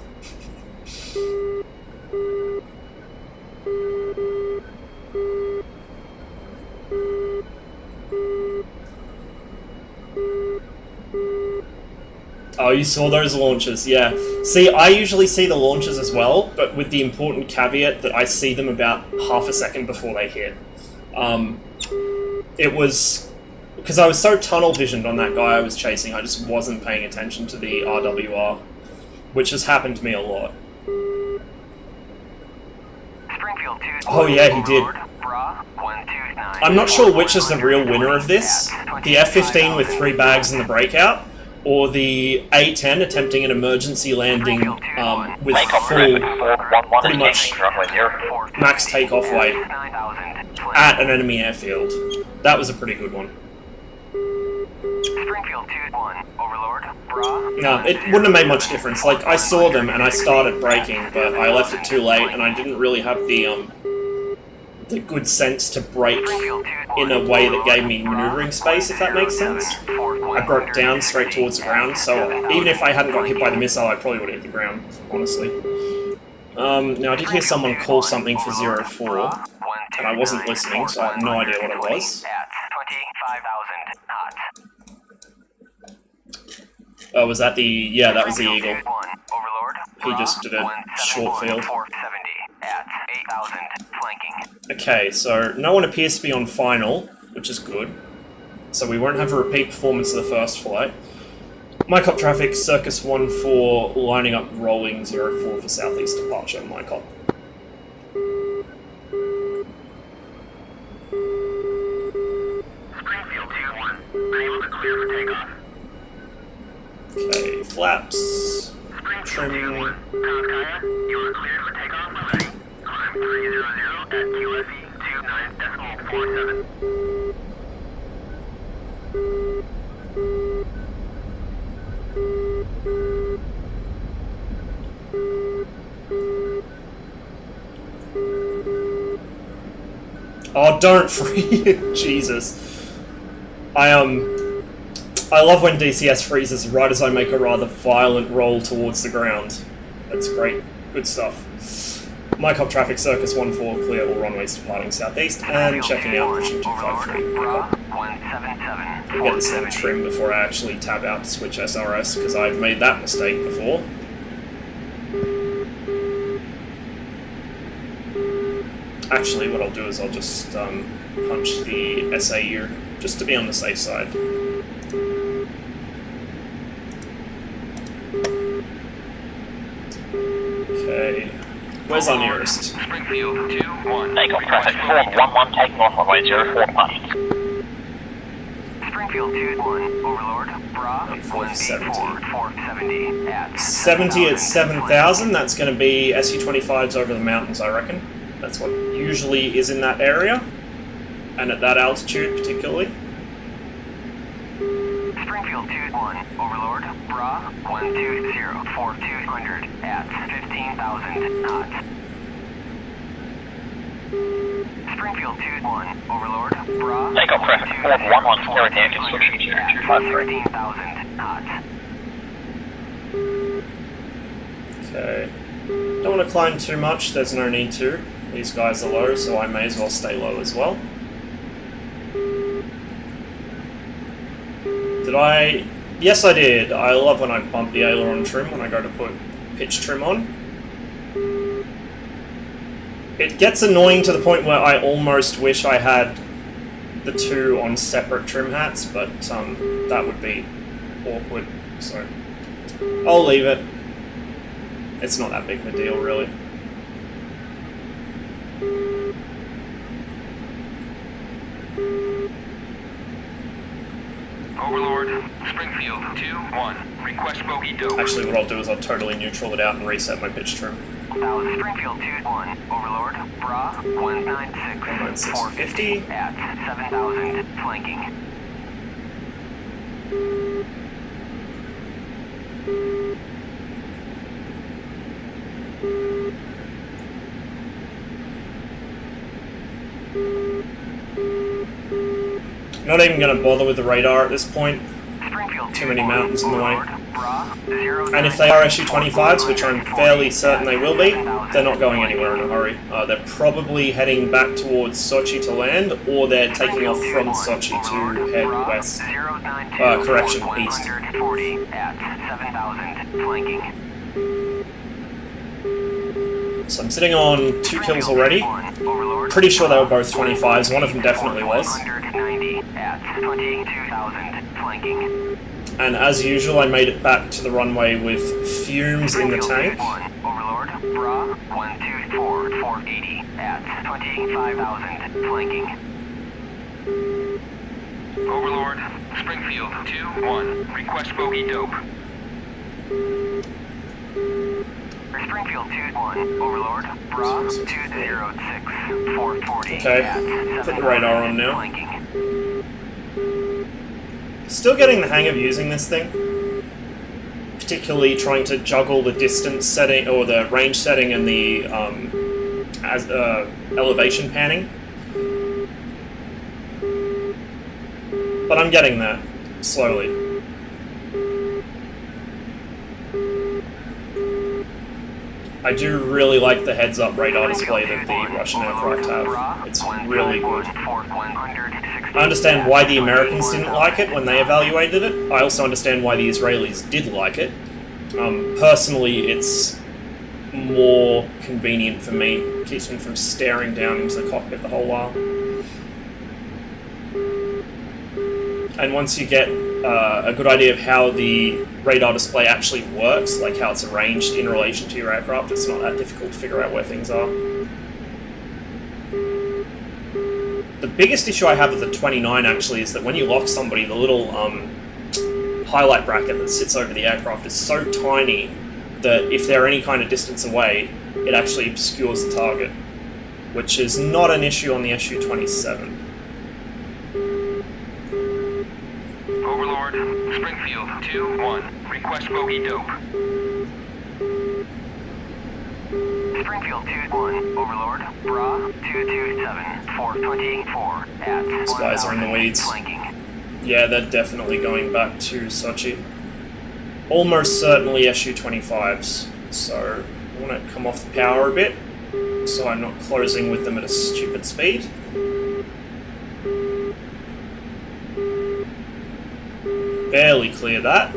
Oh, you saw those launches, yeah. See, I usually see the launches as well, but with the important caveat that I see them about half a second before they hit. It was... because I was so tunnel visioned on that guy I was chasing, I just wasn't paying attention to the RWR, which has happened to me a lot. Springfield 2. Oh yeah, he did. Bra 129. I'm not sure which is the real winner of this, the F-15 with 3 bags in the breakout, or the A-10 attempting an emergency landing with full, pretty much max takeoff weight at an enemy airfield. That was a pretty good one. Springfield 2-1. Overlord. Bra. No, it wouldn't have made much difference. Like, I saw them and I started braking, but I left it too late and I didn't really have the good sense to brake in a way that gave me maneuvering space, if that makes sense. I broke down straight towards the ground, so even if I hadn't got hit by the missile, I probably would have hit the ground, honestly. Now, I did hear someone call something for 04, and I wasn't listening, so I have no idea what it was. Oh, was that the... yeah, that was the Eagle. He just did a short field. Okay, so no one appears to be on final, which is good. So we won't have a repeat performance of the first flight. Mycop traffic, Circus 1-4, lining up rolling 04 for southeast departure, Mycop. Springfield 2-1. Unable to clear for takeoff. Okay, flaps. Trim. You are cleared for takeoff when ready. Climb 300 at QFE 29.47. Oh, don't free! Jesus. I love when DCS freezes right as I make a rather violent roll towards the ground. That's great. Good stuff. Mycop traffic, Circus 1-4, clear all runways departing southeast, and checking out pushing 253. I'll get this thing trimmed before I actually tab out to switch SRS, because I've made that mistake before. Actually, what I'll do is I'll just punch the SAU, just to be on the safe side. Okay, where's our nearest? Springfield 2-1. Takeoff traffic 411 taking off runway 04 departing. Springfield 2-1. Overlord. Bra 470. 470 at 70 at 7,000, that's going to be SU-25s over the mountains, I reckon. That's what usually is in that area, and at that altitude particularly. Springfield 2-1. Overlord. Bra 120 for 200 at 15,000 knots. Springfield 2-1. Overlord. Bra Takeoff traffic 411 clearing the engine switching to 253. 16,000 knots. Okay. Don't want to climb too much, there's no need to. These guys are low, so I may as well stay low as well. Did I... yes, I did. I love when I bump the aileron trim when I go to put pitch trim on. It gets annoying to the point where I almost wish I had the two on separate trim hats, but that would be awkward, so I'll leave it. It's not that big of a deal, really. Overlord. Springfield 2-1. Request bogey dope. Actually, what I'll do is I'll totally neutral it out and reset my pitch trim. Springfield 2-1. Overlord. Bra 196 450 at 7,000 flanking. Not even going to bother with the radar at this point. Too many mountains in the way. And if they are SU-25s, which I'm fairly certain they will be, they're not going anywhere in a hurry. They're probably heading back towards Sochi to land, or they're taking off from Sochi to head west. Correction, east. So I'm sitting on 2 kills already. Pretty sure they were both 25s, one of them definitely was. And as usual, I made it back to the runway with fumes in the tank. Overlord, Bra, 124, 480 at 25,000, flanking. Overlord, Springfield, 2-1. Request bogey dope. Springfield 2-1, Overlord, Bra, 206, 440 Okay, at put the radar on now. flanking. Still getting the hang of using this thing. Particularly trying to juggle the distance setting, or the range setting, and the elevation panning. But I'm getting there, slowly. I do really like the heads-up radar display that the Russian aircraft have. It's really good. I understand why the Americans didn't like it when they evaluated it. I also understand why the Israelis did like it. Personally, it's more convenient for me. It keeps me from staring down into the cockpit the whole while. And once you get a good idea of how the radar display actually works, like how it's arranged in relation to your aircraft, it's not that difficult to figure out where things are. The biggest issue I have with the 29 actually is that when you lock somebody, the little highlight bracket that sits over the aircraft is so tiny that if they're any kind of distance away, it actually obscures the target, which is not an issue on the SU-27. Overlord, Springfield, 2-1. Request bogey dope. Springfield 2-1, Overlord, Bra, 227, 424 at These guys are in the weeds. flanking. Yeah, they're definitely going back to Sochi. Almost certainly SU-25s, so I want to come off the power a bit, so I'm not closing with them at a stupid speed. Barely clear that.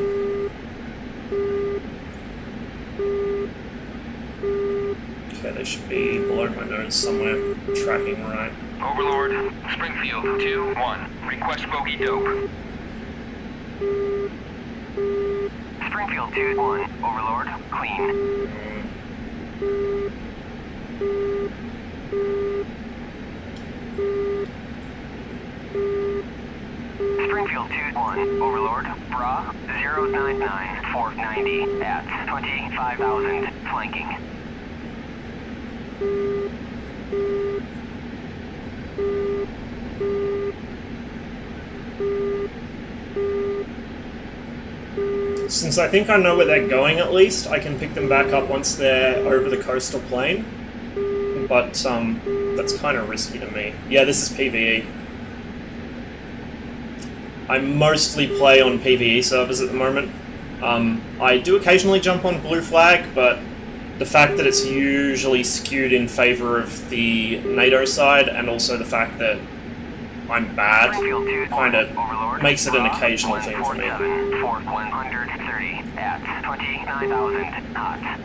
Okay, they should be below my nose somewhere, tracking right. Overlord, Springfield, 2-1. Request bogey dope. Springfield 2-1, Overlord, clean. Springfield 2-1, Overlord, Bra, 099, 490 at 25,000, flanking. Since I think I know where they're going at least, I can pick them back up once they're over the coastal plain. But, that's kind of risky to me. Yeah, this is PvE. I mostly play on PvE servers at the moment. I do occasionally jump on Blue Flag, but the fact that it's usually skewed in favor of the NATO side, and also the fact that I'm bad, kind of makes it an occasional thing for me. 130 at 29,000 knots.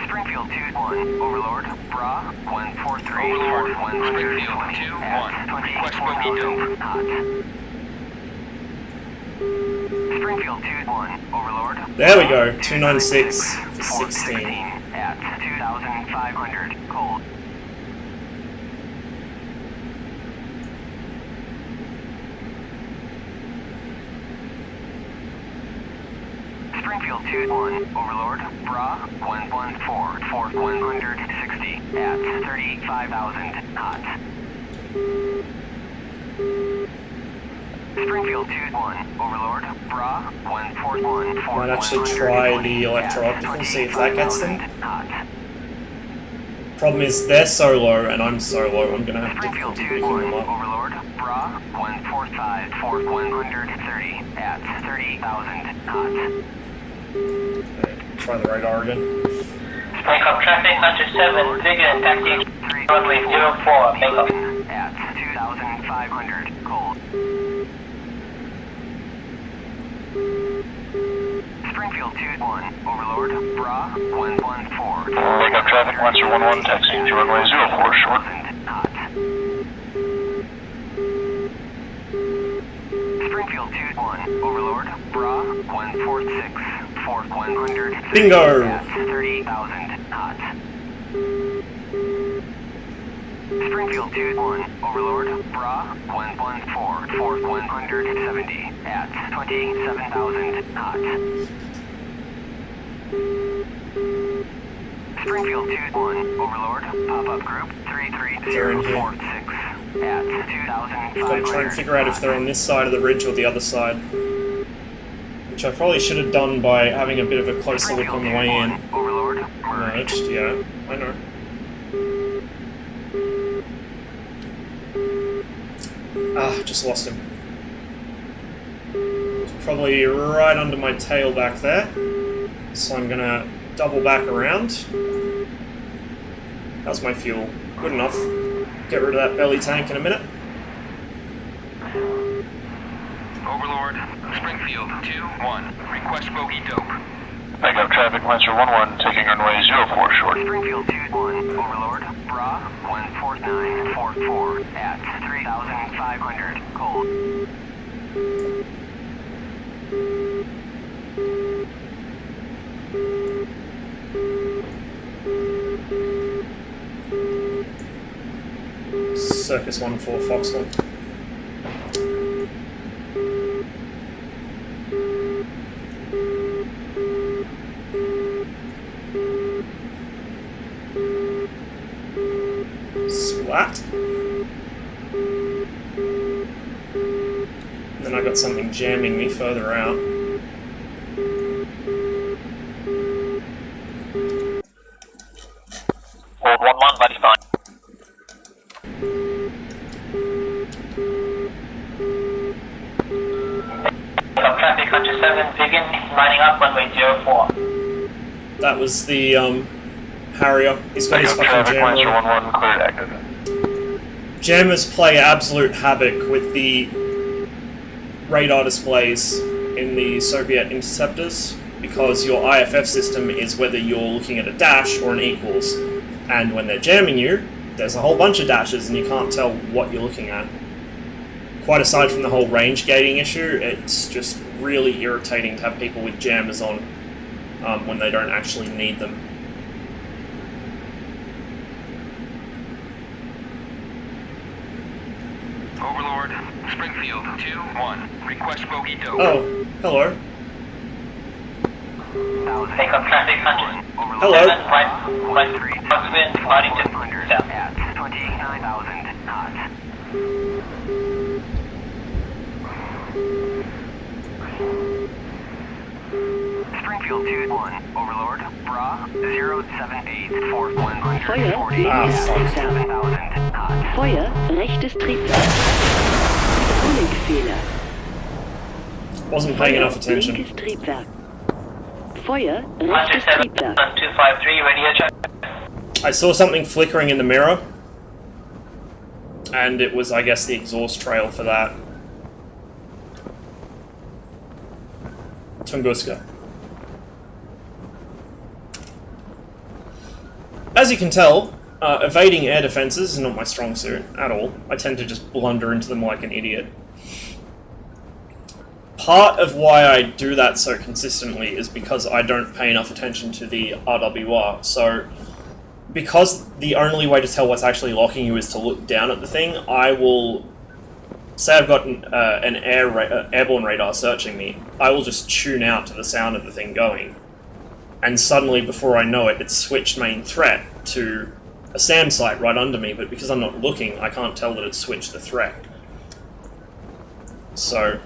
Springfield 2-1, Overlord, Bra, 143, Overlord, 100, Springfield, 2-1. at Request bogey dope. 24,000 knots. Springfield 2-1, Overlord. There we go, 296 for 16. 416 at 2,500, cold. Springfield 2-1, Overlord, Bra, 114, 160 at 35,000 knots. Springfield 2-1, Overlord, Bra, 141, Might actually try the electro-optical, see if that gets them. Problem is, they're solo and I'm solo. I'm gonna have Springfield difficulty 2-1, picking them up. Overlord, Bra, 145 for 130 at 30,000 knots. Okay, try the radar again. Makeup traffic 107, Vigor taxi runway 04, makeup. At 2,500, cold. Springfield 2-1, Overlord, Bra, 114. Makeup traffic, Lancer 11, taxiing to runway 04, short. Springfield 2-1, Overlord, Bra, 146 for 100. Bingo! At 30,000 knots. Springfield 2-1, Overlord, Bra, 114 for 170 at 27,000 knots. Springfield 2-1, Overlord, pop-up group 33046 at 2,500. Gotta try and figure out if they're on this side of the ridge or the other side. Which I probably should have done by having a bit of a closer look on the way in. Overlord, merged. Merged, yeah, I know. Ah, just lost him. Probably right under my tail back there. So I'm gonna double back around. How's my fuel? Good enough. Get rid of that belly tank in a minute. Overlord, Springfield 2-1. Request bogey dope. Makeup traffic, Lancer 11, taking runway 04, short. Springfield 2-1, Overlord, Bra, 14944 at 3,500, cold. Circus 14 Foxhole. Splat. And then I got something jamming me further out. Hold 1-1, buddy, fine. Makeup traffic 107, Vigor lining up runway 04. That was the Harrier. He's got his Makeup fucking traffic, Lancer jammer. 11, cleared active. Jammers play absolute havoc with the radar displays in the Soviet interceptors because your IFF system is whether you're looking at a dash or an equals, and when they're jamming you, there's a whole bunch of dashes and you can't tell what you're looking at. Quite aside from the whole range gating issue, it's just really irritating to have people with jammers on when they don't actually need them. Overlord, Springfield 2-1. Request bogey dope. Oh, hello. Makeup traffic 100. Hello. Right, crosswind, departing to south. At 29,000 knots. Springfield 2-1, Overlord, Bra, 078 for 140 Feuer, Ah, linkes fuck. Triebwerk. 7,000 knots. Feuer, rechtes Triebwerk. Wiederholungsfehler. Wasn't paying enough Feuer, attention. linkes Triebwerk. Feuer, rechtes 127, Triebwerk. 253, radio check. I saw something flickering in the mirror, and it was, I guess, the exhaust trail for that. Tunguska. As you can tell, evading air defenses is not my strong suit at all. I tend to just blunder into them like an idiot. Part of why I do that so consistently is because I don't pay enough attention to the RWR. So, because the only way to tell what's actually locking you is to look down at the thing, I will... Say I've got an airborne radar searching me, I will just tune out to the sound of the thing going. And suddenly, before I know it, it's switched main threat to a SAM site right under me, but because I'm not looking, I can't tell that it's switched the threat. So,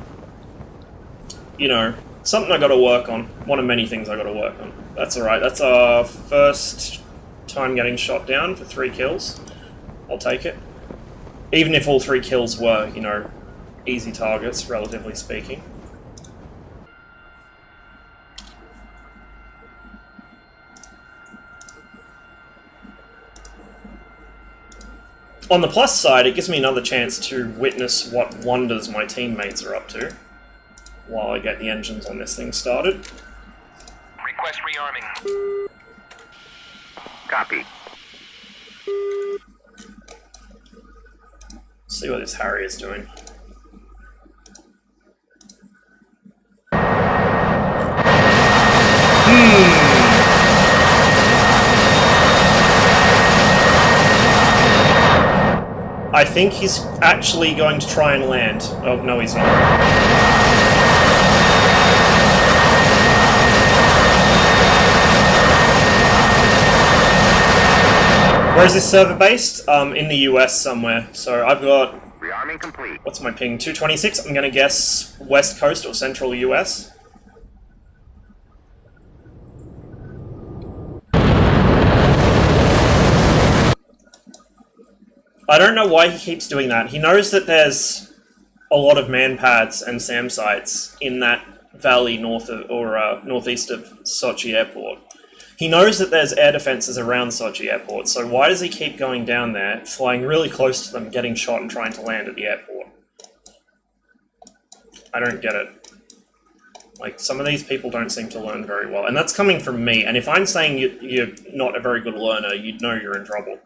you know, something I gotta work on. One of many things I gotta work on. That's alright, that's our first time getting shot down for 3 kills. I'll take it. Even if all 3 kills were, you know, easy targets, relatively speaking. On the plus side, it gives me another chance to witness what wonders my teammates are up to while I get the engines on this thing started. Request rearming. Copy. See what this Harry is doing. I think he's actually going to try and land. Oh, no, he's not. Where is this server based? In the US somewhere. So I've got... Rearming complete. What's my ping? 226? I'm going to guess West Coast or Central US. I don't know why he keeps doing that. He knows that there's a lot of man pads and SAM sites in that valley north of, or northeast of Sochi Airport. He knows that there's air defenses around Sochi Airport, so why does he keep going down there, flying really close to them, getting shot and trying to land at the airport? I don't get it. Like, some of these people don't seem to learn very well, and that's coming from me, and if I'm saying you're not a very good learner, you'd know you're in trouble.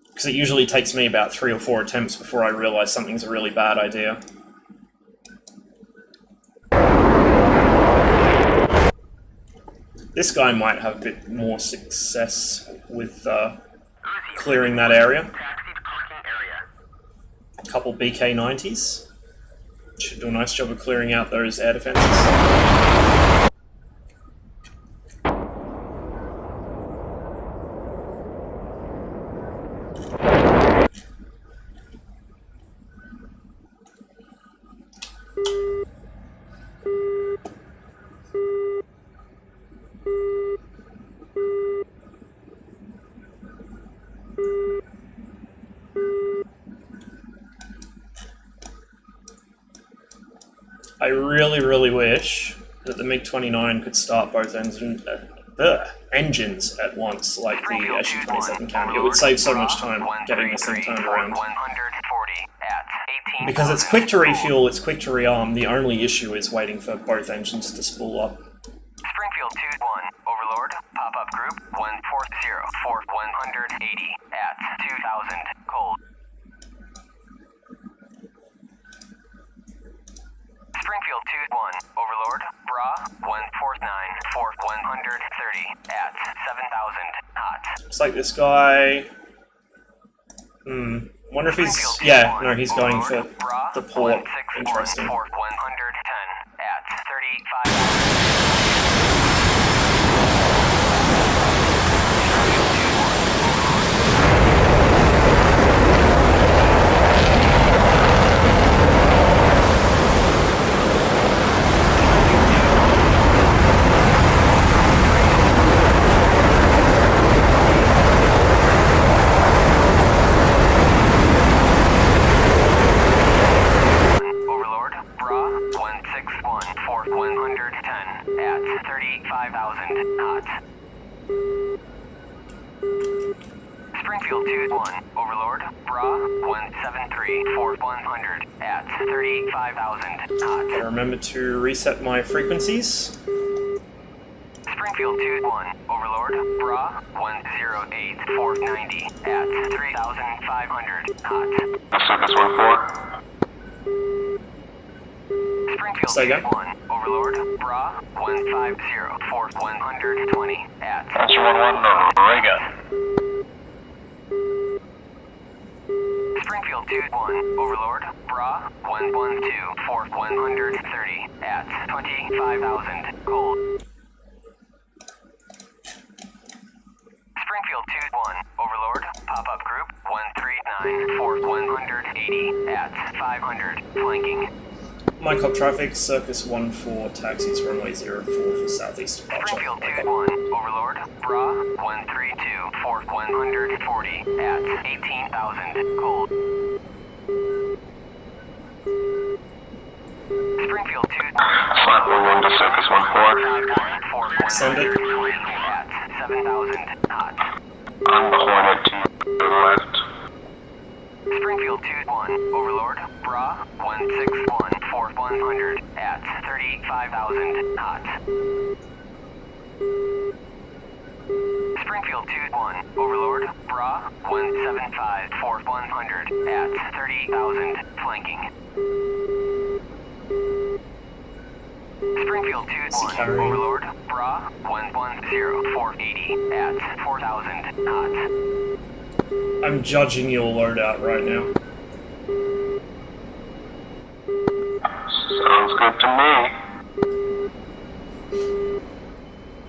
Because it usually takes me about 3 or 4 attempts before I realise something's a really bad idea. This guy might have a bit more success with clearing that area. A couple BK-90s. Should do a nice job of clearing out those air defences. I really wish that the MiG-29 could start both engines at once, like the SU-27 can. It would save so much time getting this thing turned around. Because it's quick to refuel, it's quick to rearm, the only issue is waiting for both engines to spool up. Springfield 2-1, Overlord, pop-up group 140 for 180 at 2000, cold. Springfield 2-1, Overlord, Bra 149 for 130 at 7,000, hot. Looks like this guy... Wonder if he's... Yeah, no, he's going for the port. Interesting. For 110 at 35,000. Springfield 2-1, Overlord, Bra 173 for 100 at 35,000, hot. I remember to reset my frequencies. Springfield 2-1, Overlord, Bra 108 for 90 at 3,500, hot. Circus 1-4. Springfield Say again? 2-1, Overlord, Bra 150 for 120 at... That's 1-1, Rega. Springfield 2-1, Overlord, Bra 112 for 130 at 25,000, cold. Springfield 2-1, Overlord, pop-up group 139 for 180 at 500, flanking. Mycop traffic, Circus 1-4, taxis, runway 04 for southeast departure. Springfield 2-1, Overlord, Bra, 132, 140 at 18,000, cold. Springfield 2-1, Flat 11 to Circus 1-4. Send it. at 7,000, hot. On the Hornet to the left. Springfield 2-1, Overlord, Bra, 161, 100 at 35,000, hot. Springfield 2-1, Overlord, Bra, 175, 100 at 30,000, flanking. Springfield 2-1, Overlord, Bra, 110, 480 at 4,000, hot. I'm judging your loadout right now. Sounds good to me.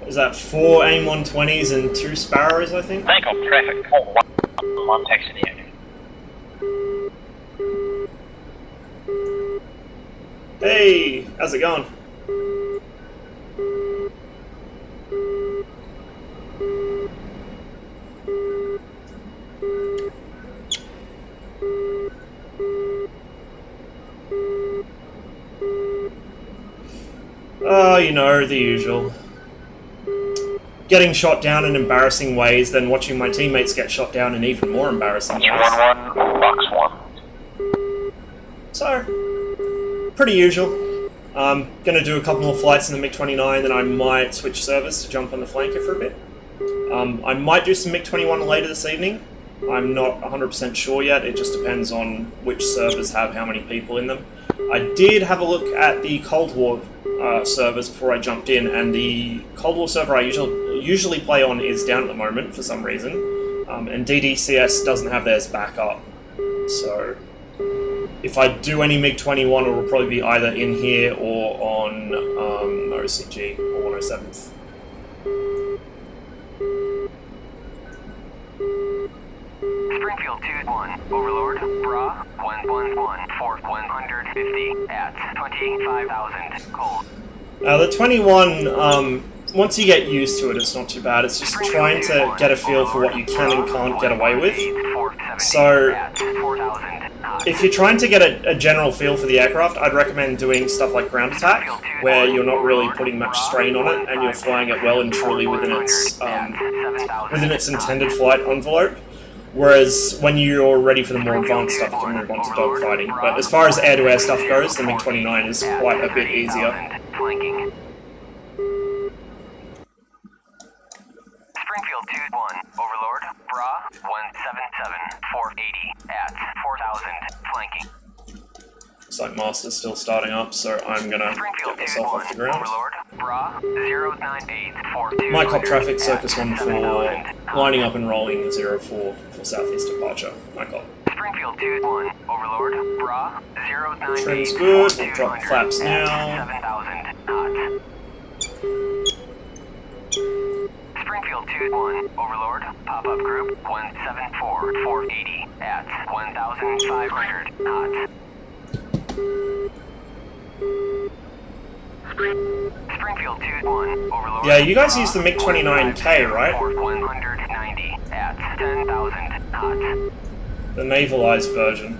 Is that 4 AIM 120s and 2 Sparrows, I think? Bank on traffic, call 1 taxi the area. Hey, how's it going? Oh, you know, the usual. Getting shot down in embarrassing ways, then watching my teammates get shot down in even more embarrassing ways. 1-1, box 1. So, pretty usual. I'm gonna do a couple more flights in the MiG-29, then I might switch service to jump on the flanker for a bit. I might do some MiG-21 later this evening. I'm not 100% sure yet, it just depends on which servers have how many people in them. I did have a look at the Cold War servers before I jumped in, and the Cold War server I usually play on is down at the moment for some reason, and DCS doesn't have theirs back up. So if I do any MiG-21, it will probably be either in here or on OCG or 107th. Springfield 2-1, Overlord, Bra, 111, 150 at 25,000, cold. The 21, once you get used to it, it's not too bad. It's just trying to get a feel for what you can and can't get away with. So, if you're trying to get a general feel for the aircraft, I'd recommend doing stuff like ground attack, where you're not really putting much strain on it, and you're flying it well and truly within its intended flight envelope. Whereas when you're ready for the more advanced stuff, you can move on to dogfighting. But as far as air-to-air stuff goes, the MiG-29 is quite a bit easier. Springfield 2-1, Overlord, Bra, 177, 480 at 4,000, flanking. Looks like Master's still starting up, so I'm gonna get myself off the ground. Overlord, Bra, 098, 42. Mycop traffic, Circus 1-4, lining up and rolling 04 for southeast departure. Mycop. Springfield 2-1, Overlord, Bra, 098. Trim's good, we'll drop flaps now. 7,000, hot. Springfield 2-1, Overlord, pop-up group, 174, 480 at 1,500, hot. Springfield 2-1, Overlord. Yeah, you guys use the MiG-29K, right? 190 at 10,000, hot. The navalized version.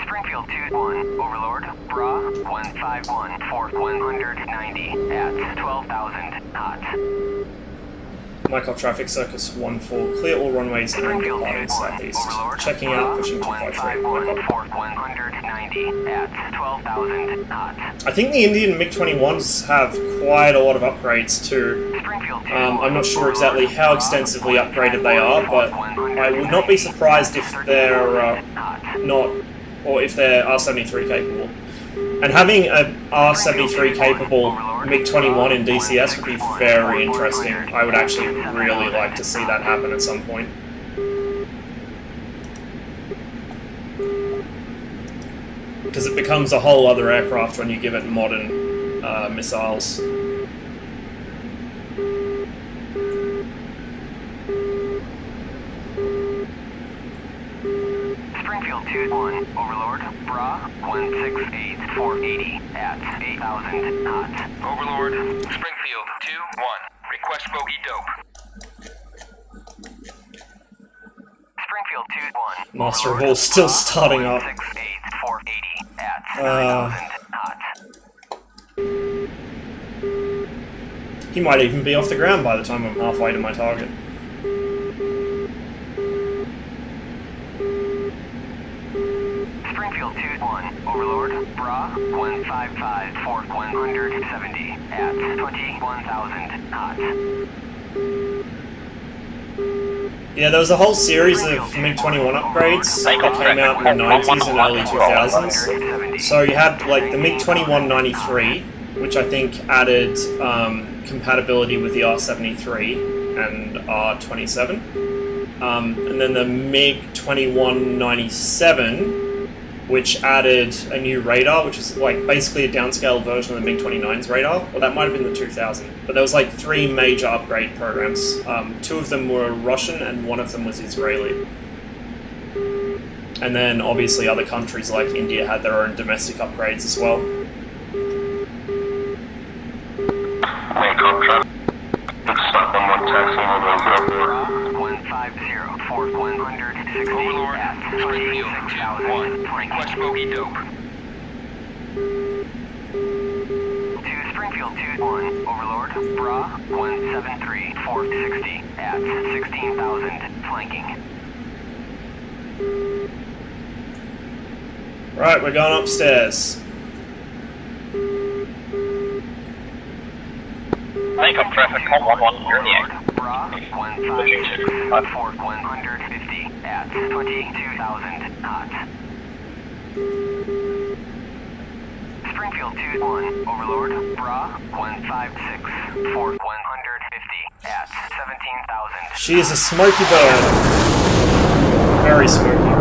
Springfield 2-1, Overlord, Bra, 151, 190 at 12,000, hot. Mycop traffic, Circus 1-4, clear all runways and departing southeast. Checking out, pushing 253. Mycop. 190 at 12,000 knots. I think the Indian MiG-21s have quite a lot of upgrades too. I'm not sure exactly how extensively upgraded they are, but I would not be surprised if they're not, or if they're R-73 capable. And having a R-73 capable MiG-21 in DCS would be very interesting. I would actually really like to see that happen at some point. Because it becomes a whole other aircraft when you give it modern missiles. Springfield 2-1, Overlord, Bra, 168, 480, at 8,000 knots. Overlord, Springfield 2-1, request bogey dope. Springfield 2-1. Master of All still starting up. 168, 480, at 9,000 knots. He might even be off the ground by the time I'm halfway to my target. Springfield 2-1, Overlord, Bra, 155, 170, at 21,000 knots. Yeah, there was a whole series of MiG-21 upgrades that came out in the 90s and early 2000s. So you had like the MiG-21 93, which I think added compatibility with the R-73 and R-27. And then the MiG-21 97, which added a new radar, which is like basically a downscaled version of the MiG-29's radar. Well, that might have been the 2000. But there was like 3 major upgrade programs. 2 of them were Russian and 1 of them was Israeli. And then obviously other countries like India had their own domestic upgrades as well. Looks like 1-1 taxi on the 150, 160, Overlord, at Springfield 26,000. 2-1, request bogey dope. To Springfield 2-1, Overlord, Bra, 173, 460, at 16,000, flanking. Right, we're going upstairs. Make up traffic, call 1-1, you're in the air. Bra, 156, 150, at 22,000 knots. Springfield 2-1, Overlord, Bra, 156, 150, at 17,000. She is a smoky bird. Very smoky.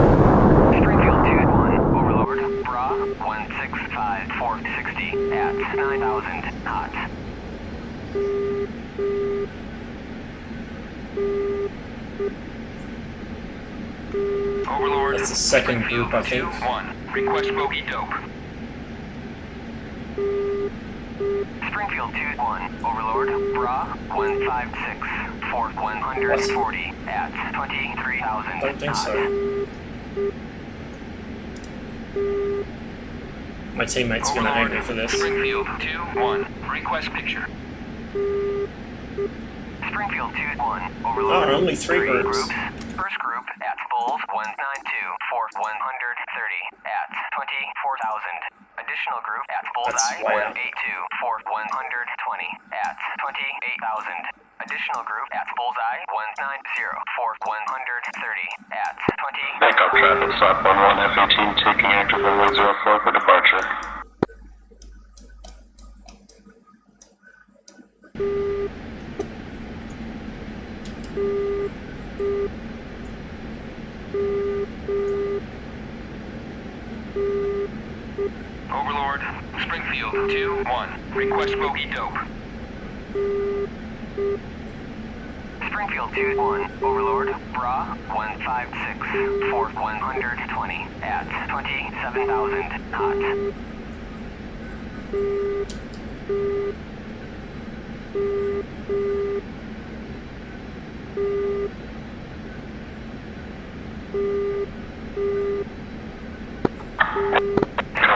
Springfield 2-1, Overlord, Bra, 165, 460, at 9,000 knots. Overlord, That's the second group, I think. 2-1, request bogey dope. Springfield 2-1, Overlord, Bra, 156, 140, at 23,000 Don't think knots. so. My teammate's gonna hate me for this. Springfield 2-1, request picture. Springfield 2-1, Overlord, Oh, only 3 groups. First group at Bulls 192 for 130 at 24,000. Additional group at Bullseye That's way up. 182 for 120 at 28,000. Additional group at Bullseye 190 for 130 at 20. Make up traffic, stop 1-1, F-18, taking active runway 04 for departure. Overlord, Springfield 2-1, request bogey dope. Springfield 2-1, Overlord, Bra 156 for 120 at 27,000 knots.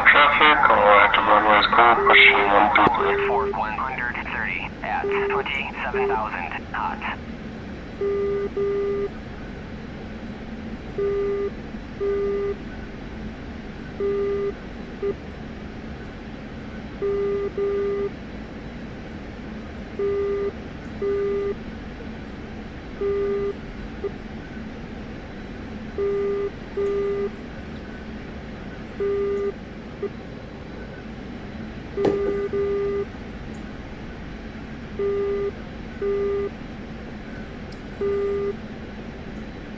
Traffic, all active runways clear, pushing 133. For 130 at 27,000 knots.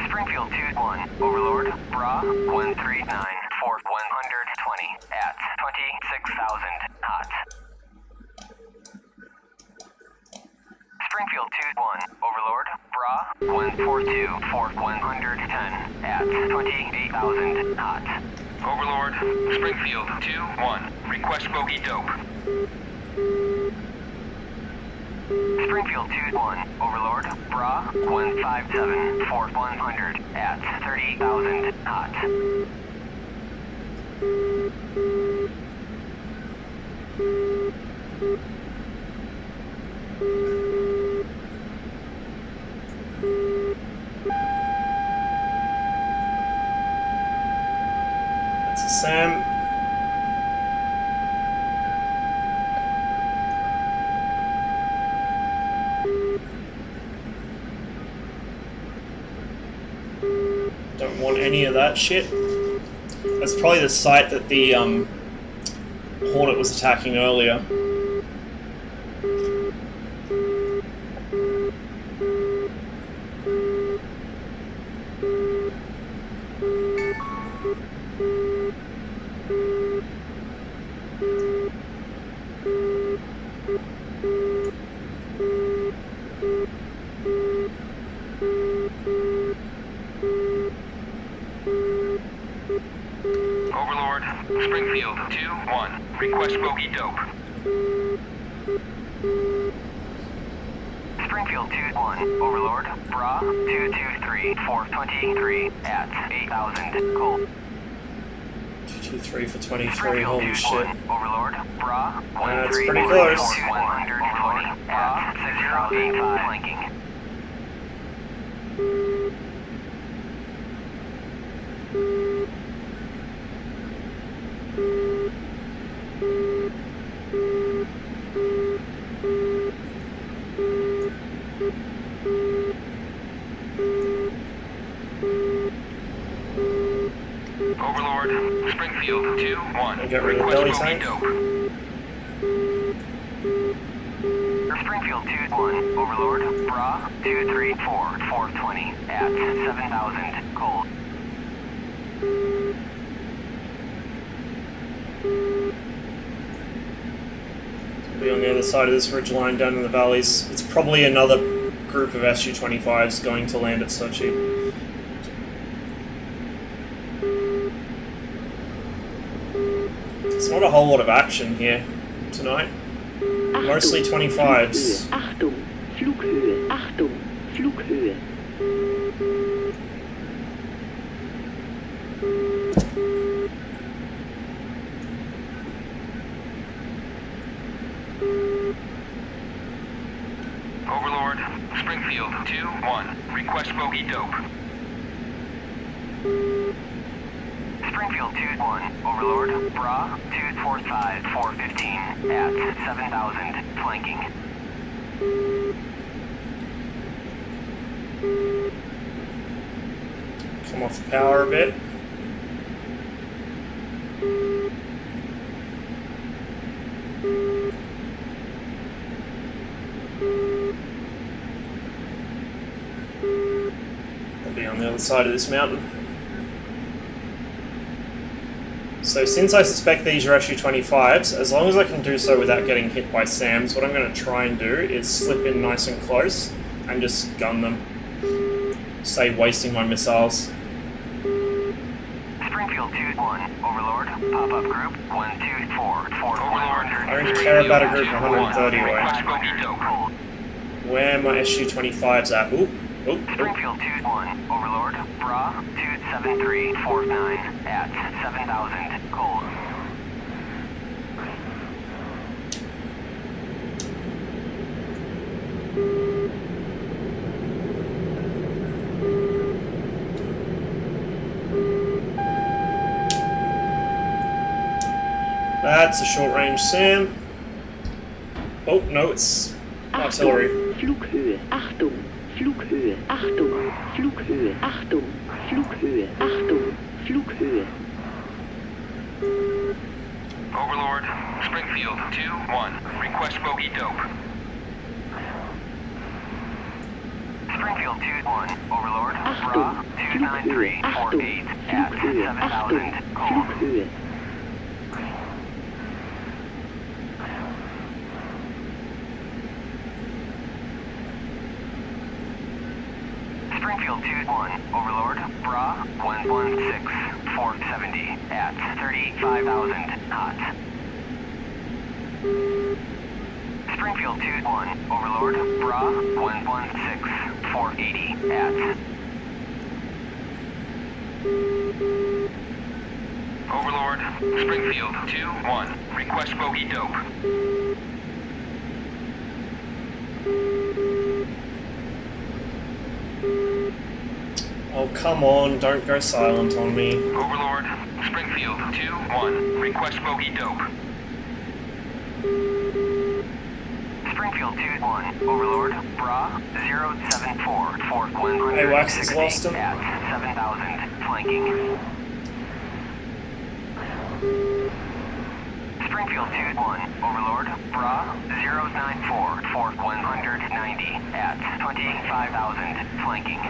Springfield 2-1, Overlord, Bra 139 for 120 at 26,000 knots. Springfield 2-1, Overlord, Bra 142 for 110 at 28,000 hot. Overlord, Springfield 2-1. Request bogey dope. Springfield 2-1, Overlord, Bra 157 for 100 at 30,000 hot. That's a Sam. Don't want any of that shit. That's probably the site that the Hornet was attacking earlier. Overlord, Springfield 2-1. Request bogey dope. Springfield 2-1, Overlord, Bra 223 for 23 at 8,000 cold. 223 for 23, Springfield holy 2-1, shit. Overlord, Bra That's 13 pretty for close. 120 at 6,085 flanking. Overlord, Springfield 2-1. Get rid of the Request belly bogey tank. dope. Springfield 2-1, Overlord, Bra 234 420 at 7,000 cold. Be on the other side of this ridge line down in the valleys. It's probably another group of SU-25s going to land at Sochi. It's not a whole lot of action here tonight. Mostly 25s. Achtung, Flughöhe, Achtung, Flughöhe. Overlord, Springfield 2-1. Request bogey dope. Springfield 2-1, Overlord, Bra 245 415 at 7,000 flanking. Come off the power a bit. I'll be on the other side of this mountain. So since I suspect these are SU-25s, as long as I can do so without getting hit by SAMs, what I'm going to try and do is slip in nice and close and just gun them. Save wasting my missiles. Springfield 2-1, Overlord, pop-up group 124 for 100. I don't care about a group of 130 Request away. bogey dope. Cold. Where are my SU-25s at? Ooh, ooh, ooh. Springfield 2-1, Overlord, Bra 273 49 at 7,000 cold. That's a short-range SAM. Oh, no, it's artillery. Flughöhe, Achtung, Flughöhe, Achtung, Flughöhe, Achtung, Flughöhe, Achtung, Flughöhe. Overlord, Springfield 2-1. Request bogey dope. Springfield 2-1, Overlord, Bra Achtung, 293 Achtung, 48 at Flughöhe, 7,000 Achtung, cold. Flughöhe. Springfield 2-1, Overlord, Bra 116, 470 at 35,000 knots. Springfield 2-1, Overlord, Bra 116, 480 at. Overlord, Springfield 2-1, request bogey dope. Oh, come on, don't go silent on me. Overlord, Springfield 2-1, request bogey dope. Springfield 2-1, Overlord, Bra 074, 4160 Hey, Wax has lost him. at 7,000, flanking. Springfield 2-1, Overlord, Bra 094, 4190 at 25,000, flanking.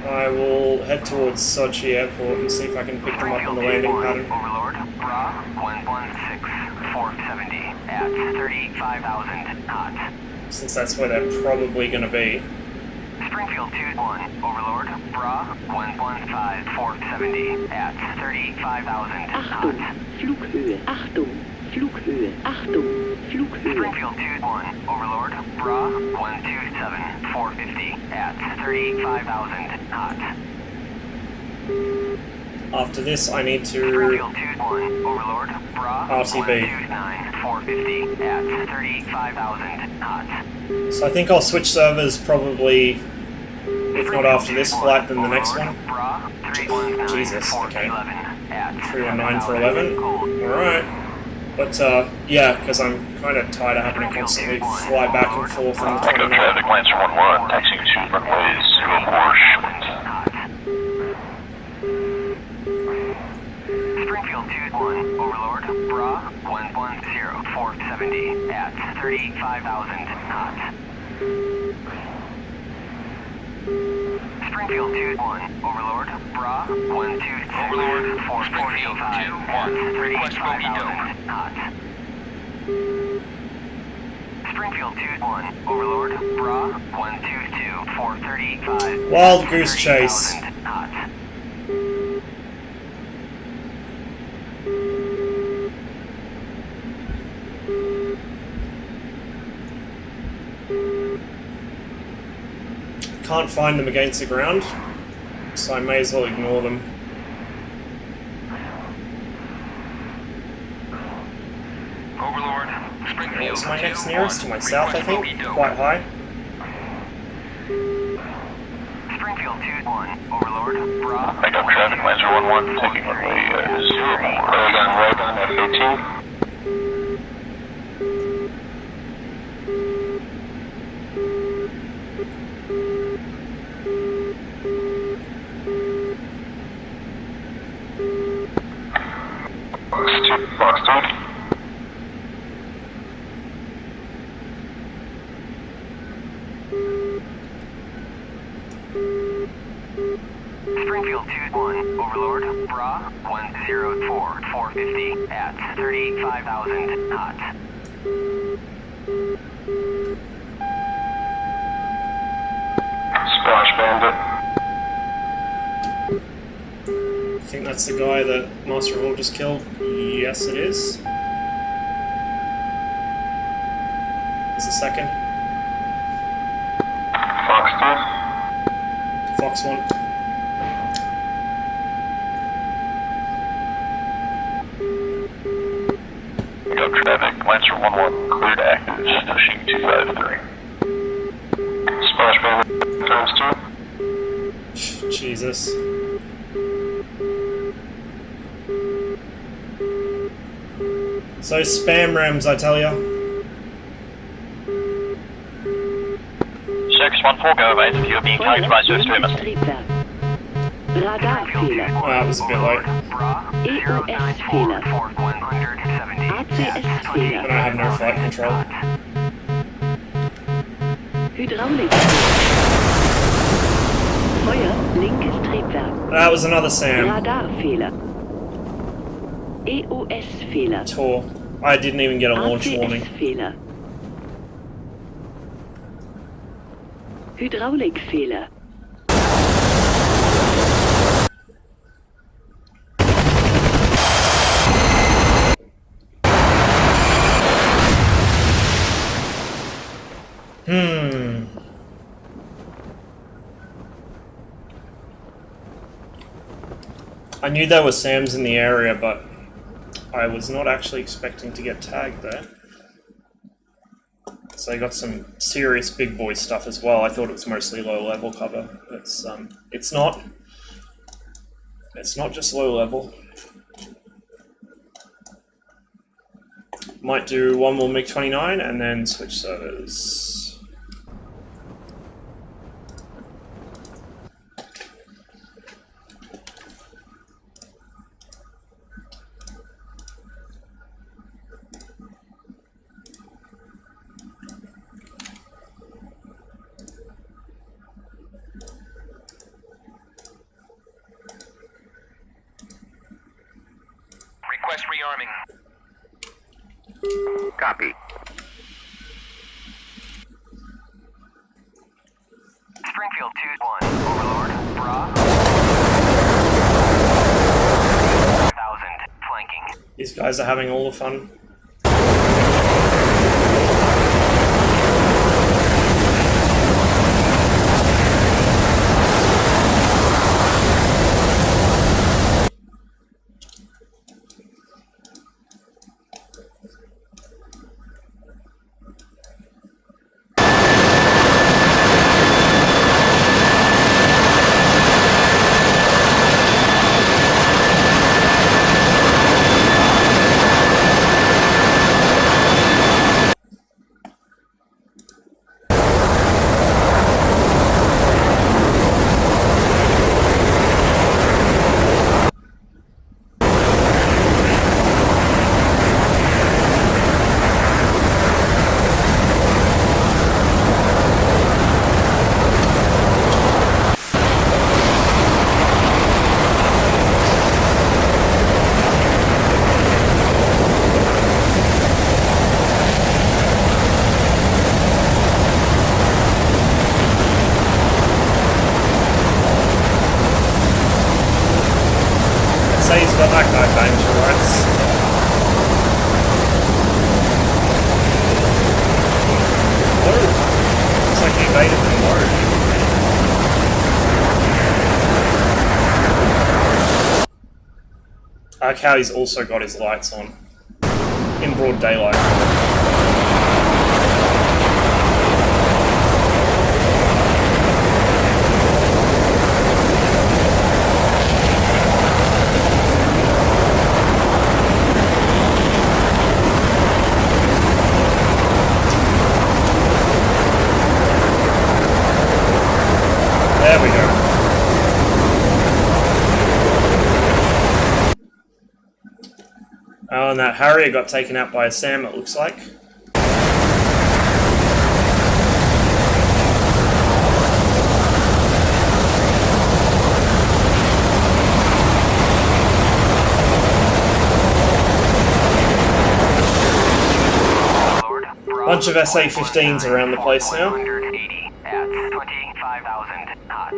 I will head towards Sochi Airport and see if I can pick them up on the landing pattern. Overlord, Bra 116, 470 at 35,000 knots. Since that's where they're probably going to be. Springfield 2-1, Overlord, Bra 115, 470 at 35,000 Achtung, knots. Flughöhe, Achtung, Flughöhe, Achtung, Flughöhe. Springfield 2-1, Overlord, Bra 127, 450 at 35,000 knots. After this, I need to Springfield 2-1, Overlord, Bra RTB. 129, 450 at 35,000 knots. So I think I'll switch servers probably, if not after this flight, then the next one. Bra 319, Jesus, okay. 411 at 319 for 11. Alright. But, yeah, because I'm kind of tired of having to constantly fly back and forth on the Echo 29. traffic, Lancer 1-1, taxiing to runways 04 Springfield 2-1, Overlord, Bra 110, 470 at 35,000 knots. Springfield 2-1, Overlord, Bra 126, Overlord, 445 at 35,000 knots. Springfield 2-1, Overlord, Bra 122, 435 Wild goose chase. 30,000 knots. Can't find them against the ground, so I may as well ignore them. Overlord, Springfield What's my next 2-1, nearest? To my south, I request think. bogey dope. Quite high. Springfield 2-1, Overlord, Bra Echo traffic, Lancer 1-1, taking runway 04, Oregon F-18. Fox 2. Springfield 2-1, Overlord, Bra 104, 450 at 35,000 knots. Splash Bandit. I think that's the guy that Master of All just killed. Yes, it is. There's a second. Fox 2. Fox 1. Echo traffic, Lancer 1-1, cleared active, pushing 253. Splash Bandit times 2. Jesus. So spam rams, I tell ya. 614, go over, you're being targeted by Swift Streamers. Triebwerk. Radarfehler. Oh, that was a bit late. Bra 094, 170 at ACS-Fehler. But I have no flight control. Hydraulik. Feuer, linkes Triebwerk. That was another Sam. Radarfehler. EOS-Fehler. Tour. I didn't even get a launch warning. ACS-Fehler. Hydraulikfehler. knew there were SAMs in the area, but I was not actually expecting to get tagged there. So I got some serious big boy stuff as well. I thought it was mostly low level cover. It's not. It's not just low level. Might do one more MiG-29 and then switch servers. Request rearming. Copy. Springfield 2-1. Overlord. Bra. 5,000. Flanking. These guys are having all the fun. He's got that guy banged to rights. Oh, looks like he evaded the load. I like how he's also got his lights on in broad daylight. There we go. Oh, and that Harrier got taken out by a SAM, it looks like. Bunch of SA-15s around the place now. 180 at 25,000 hot.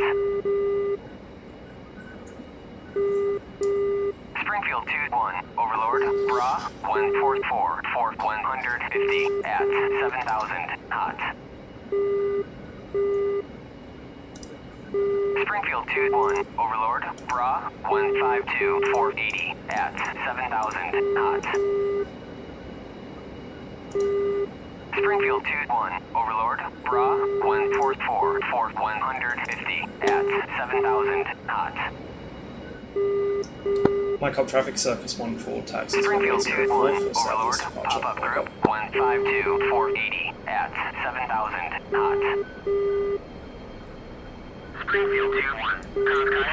Springfield 2-1, Overlord, Bra, 144, 150 at 7,000 hot. Springfield 2-1, Overlord, Bra, 152, 480 at 7,000 hot. Springfield 2-1, Overlord, Bra, 144, 150 at 7,000 hot. My cop traffic circus 1-4 taxis. Springfield 2-1, Overlord, pop-up group, 152, 480 at 7,000 hot. Springfield 2-1,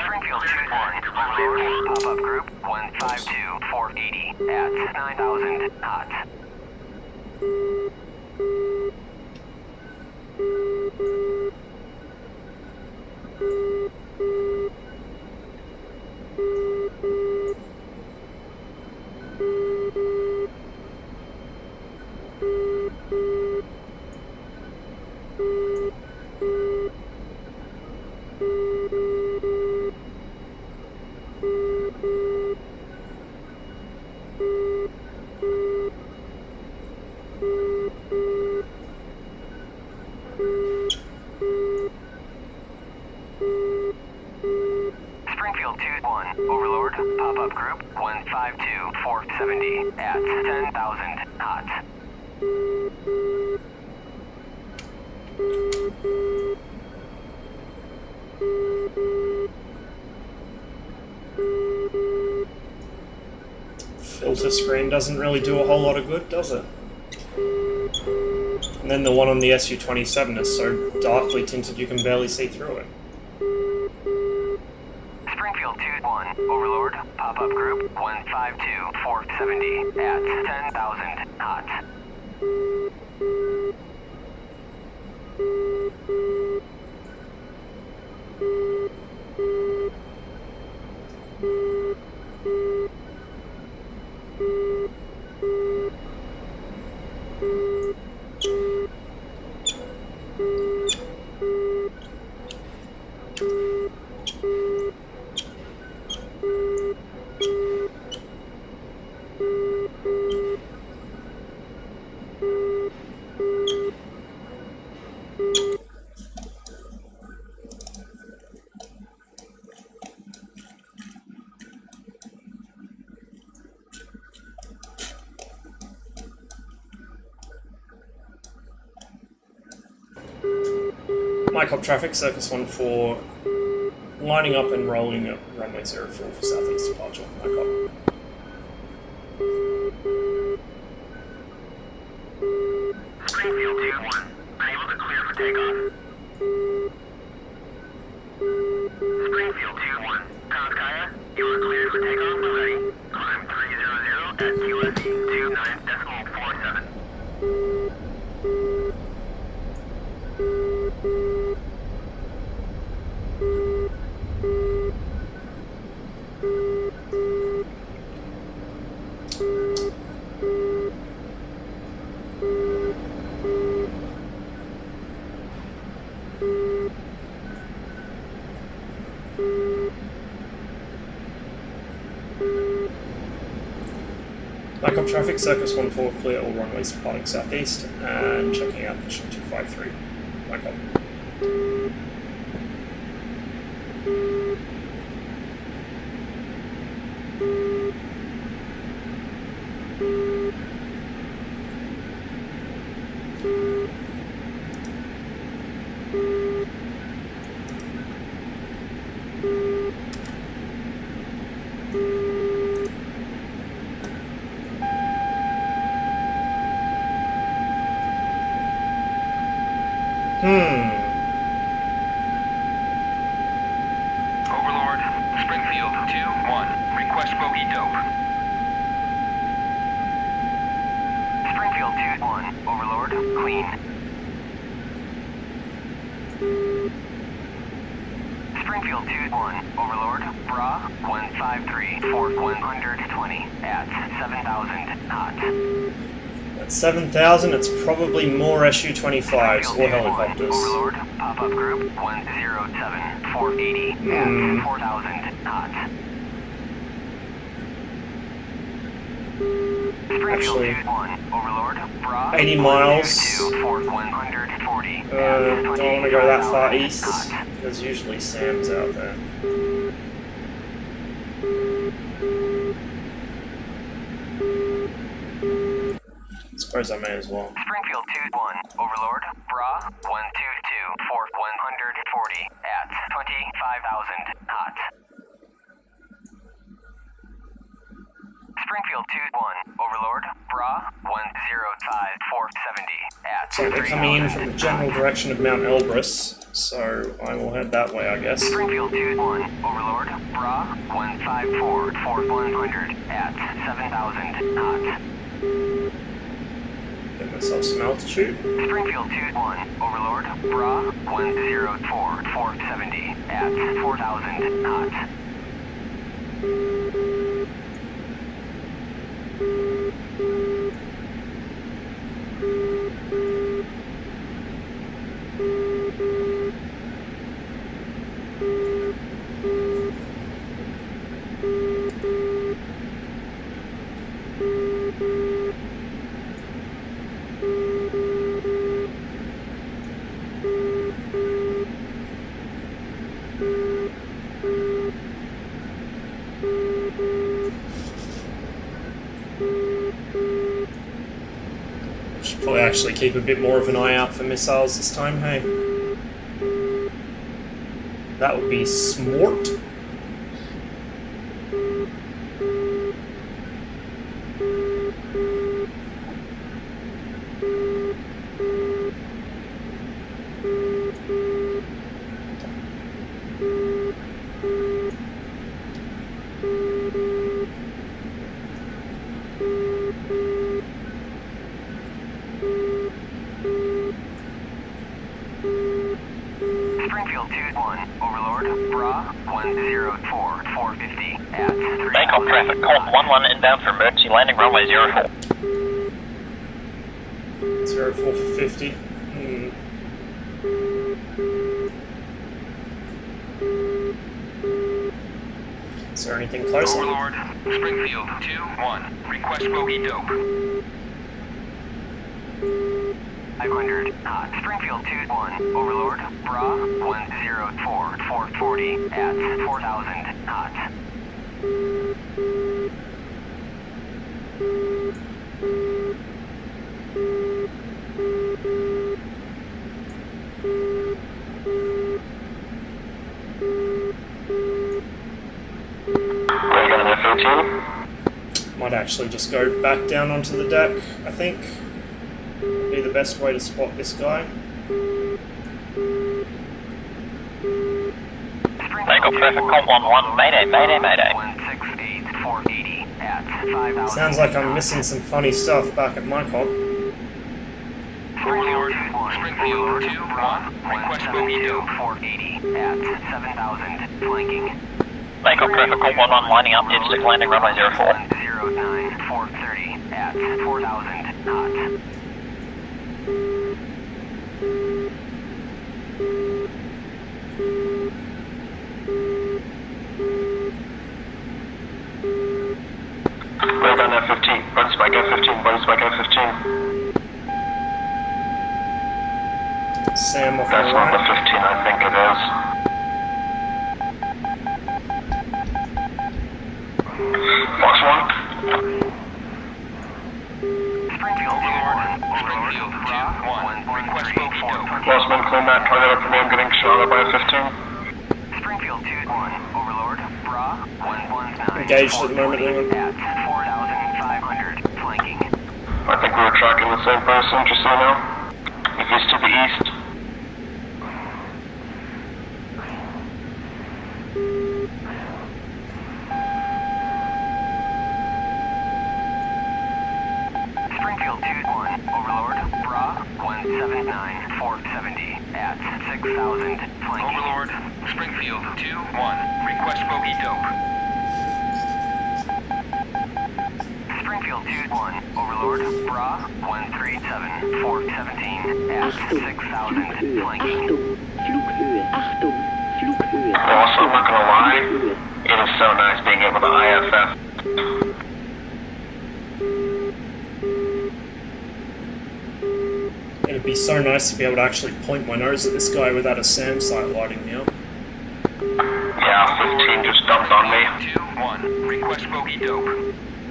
Springfield 2-1, Overlord, pop-up group, 152, 480 at 9,000 hot. Pop-up group 152-470 at 10,000 knots. Filter screen doesn't really do a whole lot of good, does it? And then the one on the SU-27 is so darkly tinted you can barely see through it. Springfield 2-1, Overlord, pop-up group 152-470 at 10,000 knots. Micop traffic, Circus 1-4, lining up and rolling at runway 04 for southeast departure. Micop. Springfield 2-1, unable to clear for takeoff. Springfield 2-1, Kaya, you are cleared for takeoff when ready. Climb 300 at QSE 29.47. Micop traffic, Circus 1-4, clear all runways departing southeast, and checking out position 253. Micop. Overlord, Springfield 2-1, request bogey dope. Springfield 2-1, Overlord, clean. Springfield 2-1, Overlord, Bra 153-120 at 7,000 knots. At 7,000, it's probably more SU-25s or helicopters. Overlord, pop-up group 107-480 at 4,000 knots. Actually, 2-1, Overlord, Bra 80 miles. 140 Don't want to go that far east. There's usually Sams out there. Suppose I may as well. Springfield 2-1, Overlord, Bra 122-140 at 25,000 knots. Springfield 2-1, Overlord, Bra 105-470 at So they're coming in from the general direction of Mount Elbrus, so I will head that way, I guess. Springfield 2-1, Overlord, Bra 154-100 at 7,000 knots. Get myself some altitude. Springfield 2-1, Overlord, Bra 104-470 at 4,000 knots. Should probably actually keep a bit more of an eye out for missiles this time, hey? That would be smart. Springfield 2-1, Overlord, Bra, 104, 450 at 3. Bangkok traffic, Colton 11 inbound for emergency landing runway 04. 04 for 50. Is there anything closer? Overlord, Springfield 2-1, request bogey dope. 500, hot. Springfield 2-1, Overlord, Bra, 104, 440 at 4,000, hot. Reagan F-18. Might actually just go back down onto the deck, I think. Be the best way to spot this guy. Bangkok traffic, Colton 11, mayday, mayday, mayday. 168, 480 at 5,000. Sounds like I'm missing some funny stuff back at my cop. Overlord, Springfield 2-1, request bogey dope. 480 at 7,000, flanking. Bangkok traffic, Colton 11 lining up, dipstick landing runway 04. 109, 430 at 4,000, hot. Reagan F-15. Burn spike F-15. Burn spike F-15. Sam off That's the not the right. 15, I think it is. Fox 1. Springfield 2-1, Springfield 2-1, request bogey dope. Lostman, clean that target up for me. I'm getting shot at by a 15. Springfield 2-1, Overlord, Bra, 119. Engaged at the moment, England. At 4,500, flanking. I think we were tracking the same person, just so you know. If he's to the east. Springfield 2-1, Overlord, Bra, 179, 470 at 6,000, flanking. Overlord, Springfield 2-1, request bogey dope. Springfield 2-1, Overlord, Bra, 137, 417 at Achtung, 6,000, Flughöhe, flanking. Achtung, Flughöhe, Achtung, Flughöhe. Also, I'm not gonna lie, it is so nice being able to IFF. It'd be so nice to be able to actually point my nose at this guy without a SAM sight lighting me up. Yeah, 15 just dumped on me. 2-1, request bogey dope.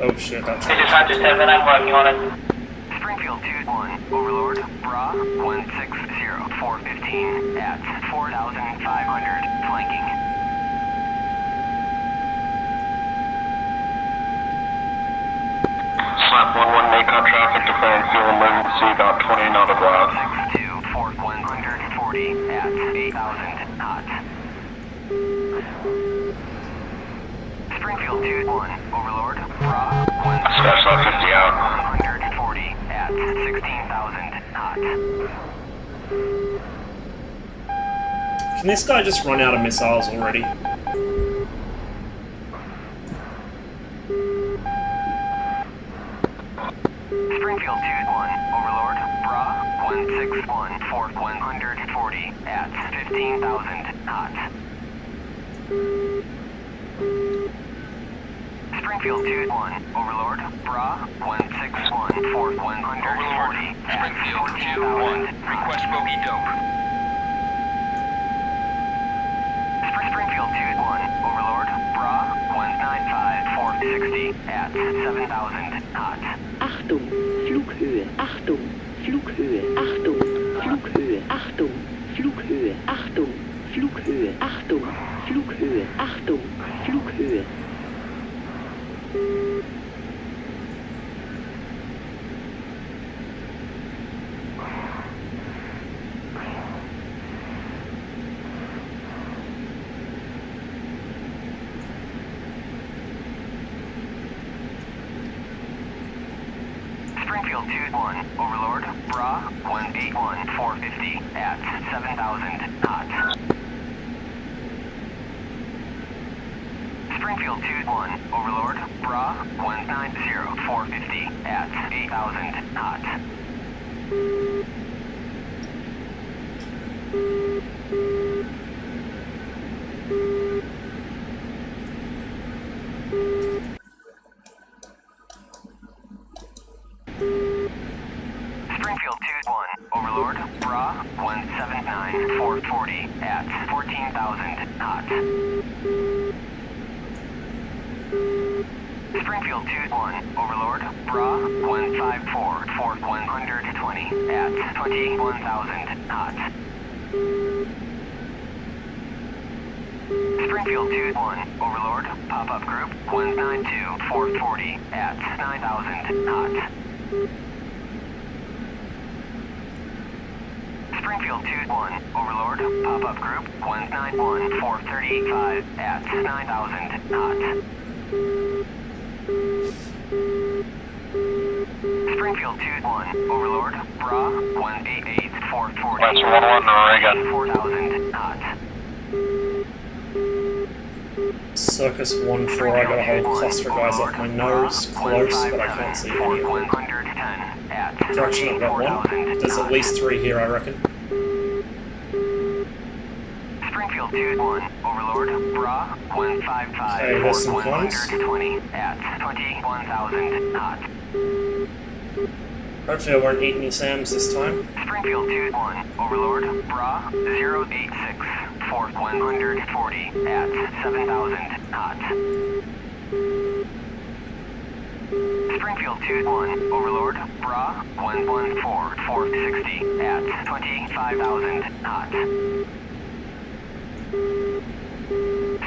Oh shit, that's This is Hunter 7, I'm working on it. Springfield 2-1, Overlord, Bra, 160, 415 at 4,500, flanking. Slap 1-1 Macon traffic, declaring fuel emergency, about 20 nautical out. 62, 140 at 8,000, hot. Springfield 2-1, Overlord, Bra, Special 50 out. 140 at 16,000, hot. Can this guy just run out of missiles already? Springfield 2-1, Overlord, Bra, 161, 140 at 15,000, hot. Springfield 2-1, Overlord, Bra, 161, 140 at 14,000, request bogey dope. Springfield 2-1, Overlord, Bra, 195, 460 at 7,000 knots. Achtung, Flughöhe, Achtung, Flughöhe, Achtung, Flughöhe, Achtung, Flughöhe, Achtung, Flughöhe, Achtung, Flughöhe, Achtung, Flughöhe. Springfield 2-1, Overlord, Bra, 181, 450 at 7,000 knots. Springfield 2-1, Overlord, Bra, 190, 450 at 8,000 knots. Springfield 2-1, Overlord, Bra, 179, 440 at 14,000 knots. Springfield 2-1, Overlord, Bra, 154, 120 at 21,000 knots. Springfield 2-1, Overlord, pop-up group, 192, 440 at 9,000 knots. Springfield 2-1, Overlord, pop-up group, 191, 435 at 9,000 knots. Springfield 2-1, Overlord, Bra, 188, 440 That's 1-1 Oregon. 4,000 knots. Circus 1-4, I got a whole cluster of guys off my nose, close, but I can't see any of them. 110 at Direction I've got one. There's at least 3 here, I reckon. Springfield 2-1, Overlord, Bra, 155, Okay, there's some clones. 120 at 21,000 knots. Hopefully I won't eat any Sams this time. Springfield 2-1, Overlord, Bra, 086, 140 at 7,000 knots. Springfield 2-1, Overlord, Bra, 114, 460 at 25,000 knots.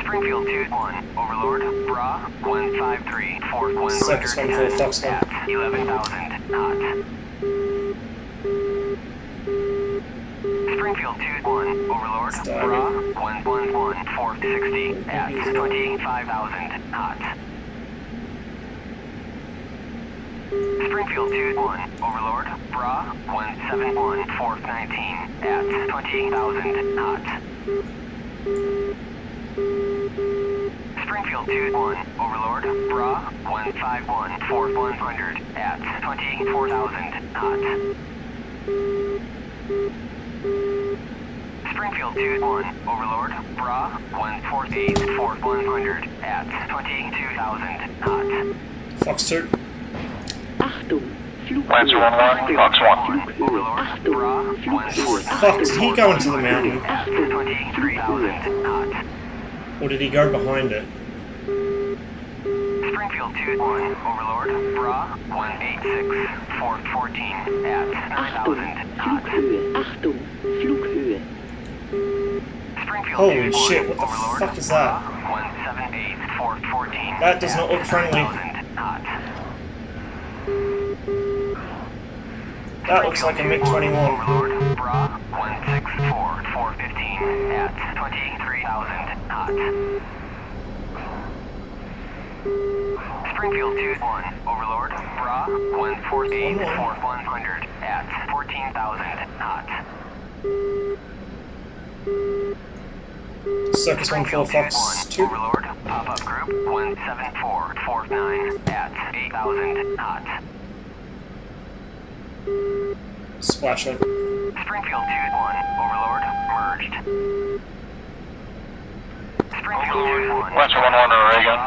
Springfield 2-1, Overlord, Bra, 153, 110 at 11,000 knots. Springfield 2-1, Overlord, Bra, 111, 460 at 25,000 knots. Springfield 2-1, Overlord, Bra, 171, 419 at 20,000 knots. Springfield 2-1, Overlord, Bra, 151, 100 at 24,000 knots. Springfield 2-1, Overlord, Bra, 148, 100 at 22,000 knots. Fox 2. Achtung, Lancer 1-1, Fox 1. Overlord, Bra, 148, Fuck, did he go into the mountain? at 23,000 knots. Or did he go behind it? Springfield 2-1, Overlord, Bra, 186, 414 at 9,000 knots. Flughöhe, Achtung, Flughöhe. Springfield Holy 2-1, shit, what the Overlord, fuck is that? Bra, 178, 414 That does not look at friendly. 9,000 knots. That looks like a MiG-21. Overlord, Bra, 164, 415 at 23,000 knots. Springfield 2-1, Overlord, Bra, 148, 100 at 14,000 knots. Circus 1-4, Fox 2. Overlord, pop-up group, 174, 49 at 8,000 knots. Splash one. Springfield 2-1, Overlord, merged. Springfield 2-1. Lancer 1-1 Oregon.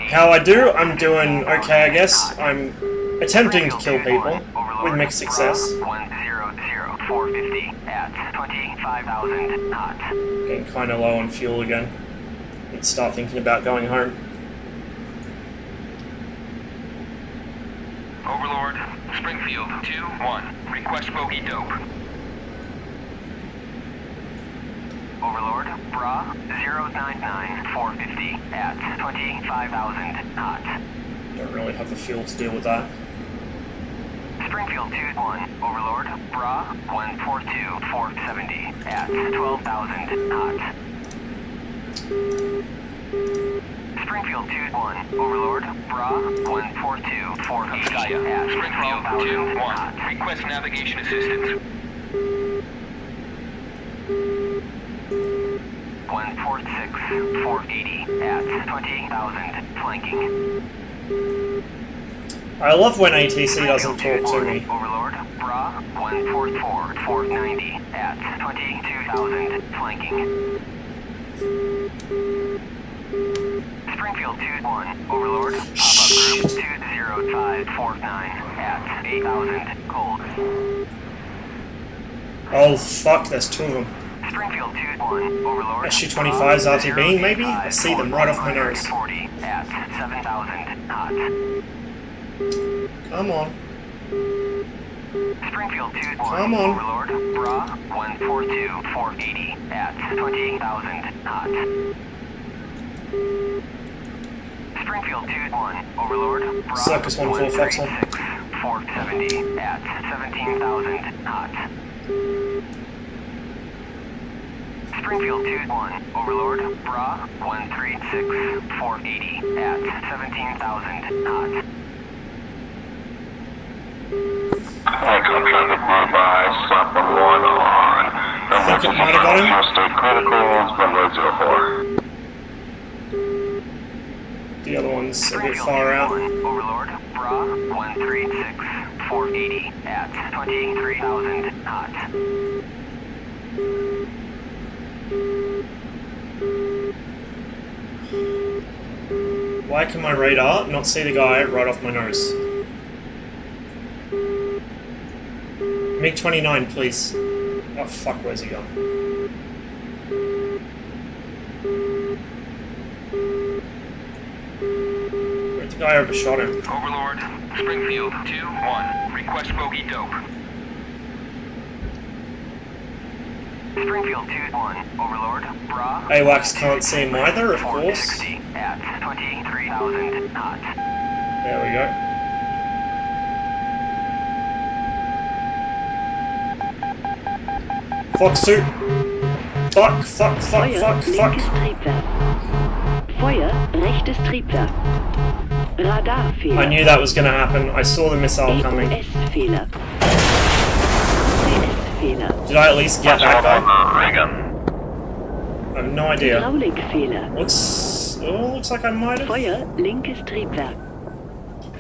How I do? I'm doing okay, I guess. I'm attempting to kill people with mixed success. 100, 450 at 25,000 knots. Getting kind of low on fuel again. Need to start thinking about going home. Overlord, Springfield 2-1. Request bogey dope. Overlord, Bra 099 450 at 25,000 knots. Don't really have the fuel to deal with that. Springfield 2-1. Overlord, Bra 142 470 at 12,000 knots. Springfield 2-1. Overlord, Bra 142 480 at Springfield 12,000 2-1. knots. Request navigation assistance. 146 480 at 20,000 flanking. I love when ATC doesn't talk to me. Overlord, Bra 144 490 at 22,000 flanking. Springfield 2-1. Overlord, pop-up group 20549 at 8,000 cold. Oh fuck, there's two of them. Springfield 2-1. Overlord. SU-25s RTB, maybe? I see them right off my nose. 40 at 7,000 knots. Come on. Springfield 2-1. Come on. Overlord. Bra 142 480 at 28,000 knots. Springfield 2-1. Overlord. Bra Circus 14 Foxhole. 470 at 17,000 knots. Springfield 2-1. Overlord. Bra 136 480 at 17,000 knots. Helicopter traffic by slap 1 on. I think it might have got him. State criticals, Bravo 04. The other one's a bit Springfield far out. 2-1. Overlord. Bra 136 480 at 23,000 knots. Why can my radar not see the guy right off my nose? MiG-29, please. Oh fuck, where's he gone? Where'd the guy overshot him? Overlord, Springfield 2-1. Request bogey dope. Springfield 2-1. Overlord. Bra. AWACS can't see him either, of course. 460 at 23,000 knots. There we go. Fox suit. Fuck, fuck, fuck, Feuer, fuck, fuck. linkes Triebwerk. Feuer, rechtes Triebwerk. Radarfehler. I knew that was going to happen. I saw the missile coming. EOS-Fehler. CS-Fehler. Did I at least get that guy? Reagan. I have no idea. Hydraulikfehler. Looks like I might have. Feuer, linkes Triebwerk.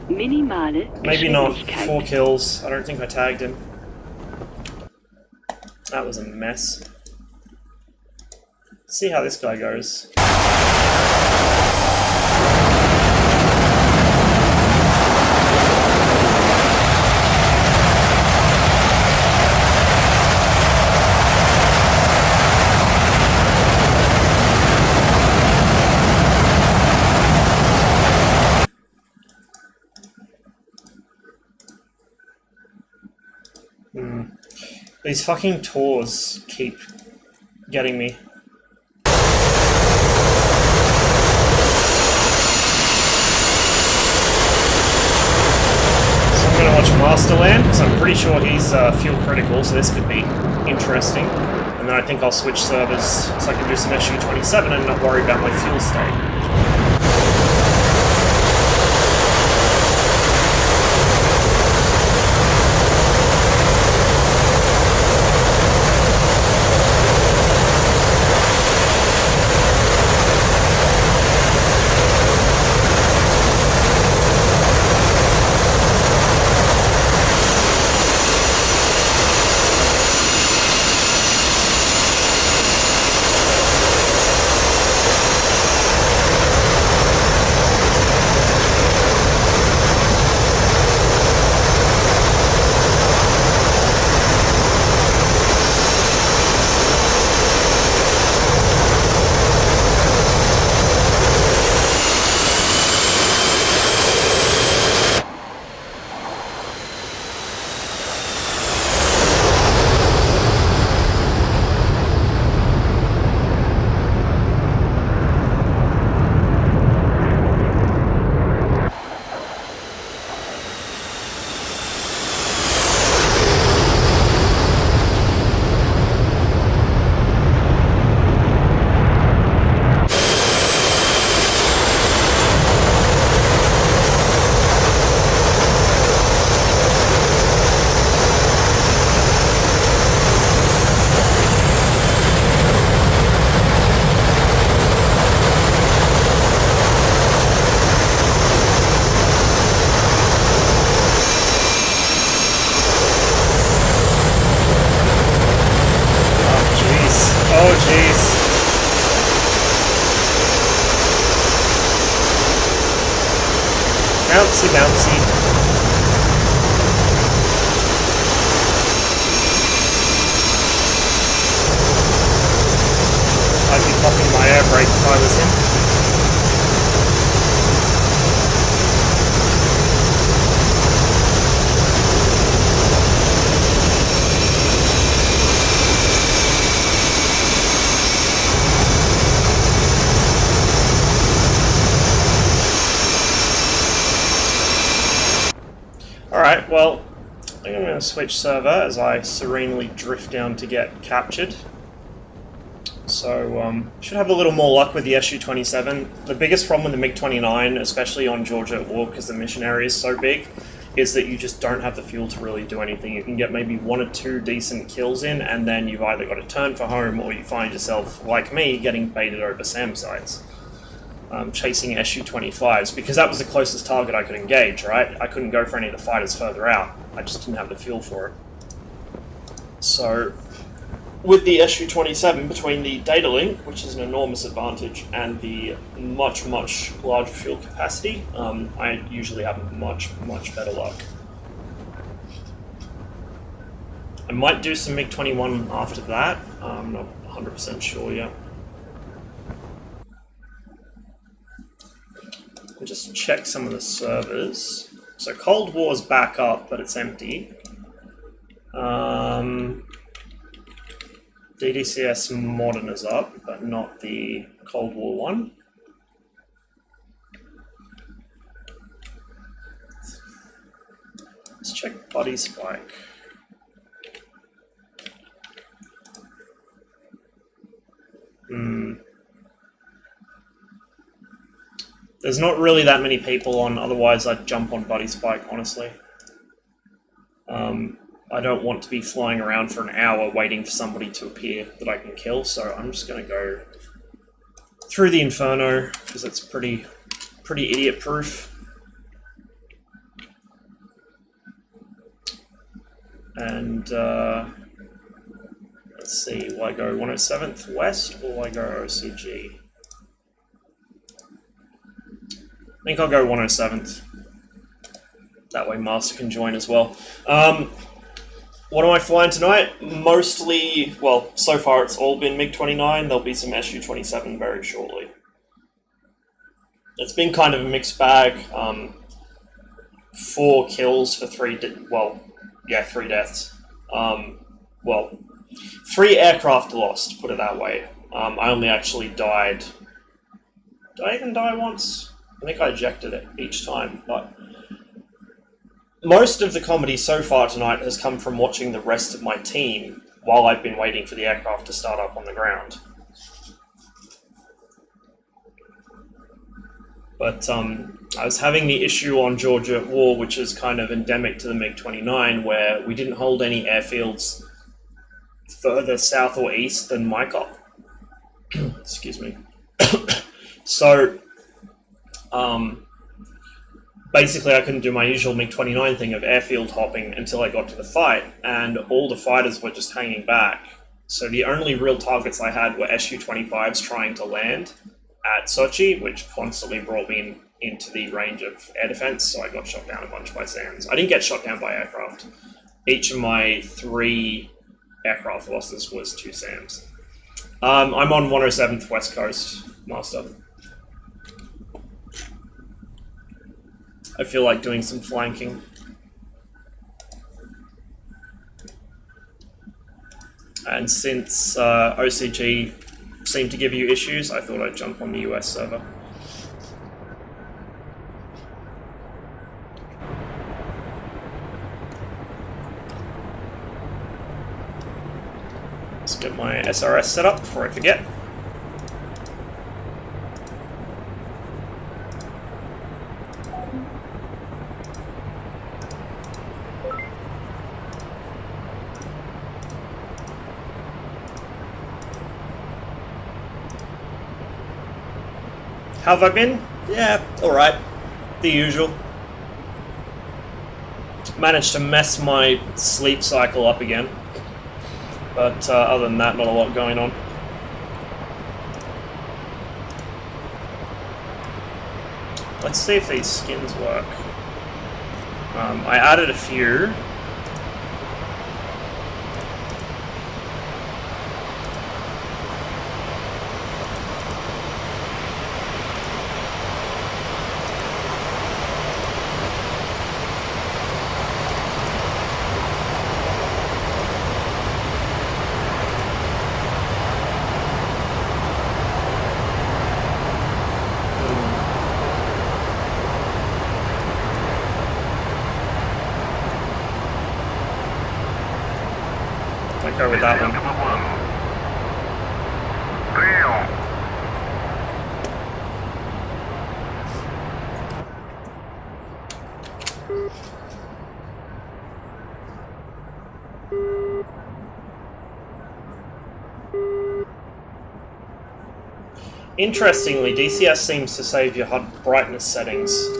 Minimale Maybe not. Geschwindigkeit. 4 kills. I don't think I tagged him. That was a mess. Let's see how this guy goes. These fucking tours keep getting me. So I'm going to watch Masterland, because I'm pretty sure he's fuel critical, so this could be interesting. And then I think I'll switch servers so I can do some SU-27 and not worry about my fuel state. bouncy bouncy. I'd be popping my air brake if I was him. Alright, well, I think I'm going to switch server as I serenely drift down to get captured. So, should have a little more luck with the Su-27. The biggest problem with the MiG-29, especially on Georgia at War, because the mission area is so big, is that you just don't have the fuel to really do anything. You can get maybe 1 or 2 decent kills in, and then you've either got to turn for home, or you find yourself, like me, getting baited over SAM sites. Chasing Su-25s, because that was the closest target I could engage, right? I couldn't go for any of the fighters further out. I just didn't have the fuel for it. So, with the Su-27, between the data link, which is an enormous advantage, and the much, much larger fuel capacity, I usually have much, much better luck. I might do some MiG-21 after that. I'm not 100% sure yet. I'll just check some of the servers. So Cold War's back up, but it's empty. DCS Modern is up, but not the Cold War one. Let's check Buddy Spike. There's not really that many people on, otherwise I'd jump on Buddy Spike, honestly. I don't want to be flying around for an hour waiting for somebody to appear that I can kill, so I'm just going to go through the Inferno, because it's pretty idiot-proof. And, let's see, will I go 107th West, or will I go OCG? I think I'll go 107th. That way Master can join as well. What am I flying tonight? Mostly, well, so far it's all been MiG-29. There'll be some Su-27 very shortly. It's been kind of a mixed bag. 4 kills for 3 deaths. 3 aircraft lost, put it that way. I only actually died... Did I even die once? I think I ejected it each time, but... Most of the comedy so far tonight has come from watching the rest of my team while I've been waiting for the aircraft to start up on the ground. But I was having the issue on Georgia at War, which is kind of endemic to the MiG-29, where we didn't hold any airfields further south or east than Mycop. Excuse me. So... basically I couldn't do my usual MiG-29 thing of airfield hopping until I got to the fight, and all the fighters were just hanging back. So the only real targets I had were Su-25s trying to land at Sochi, which constantly brought me into the range of air defense, so I got shot down a bunch by SAMs. I didn't get shot down by aircraft. Each of my 3 aircraft losses was 2 SAMs. I'm on 107th West Coast, Master. I feel like doing some flanking. And since OCG seemed to give you issues, I thought I'd jump on the US server. Let's get my SRS set up before I forget. How have I been? Yeah, alright. The usual. Managed to mess my sleep cycle up again. But other than that, not a lot going on. Let's see if these skins work. I added a few. Go with that one. Interestingly, DCS seems to save your HUD brightness settings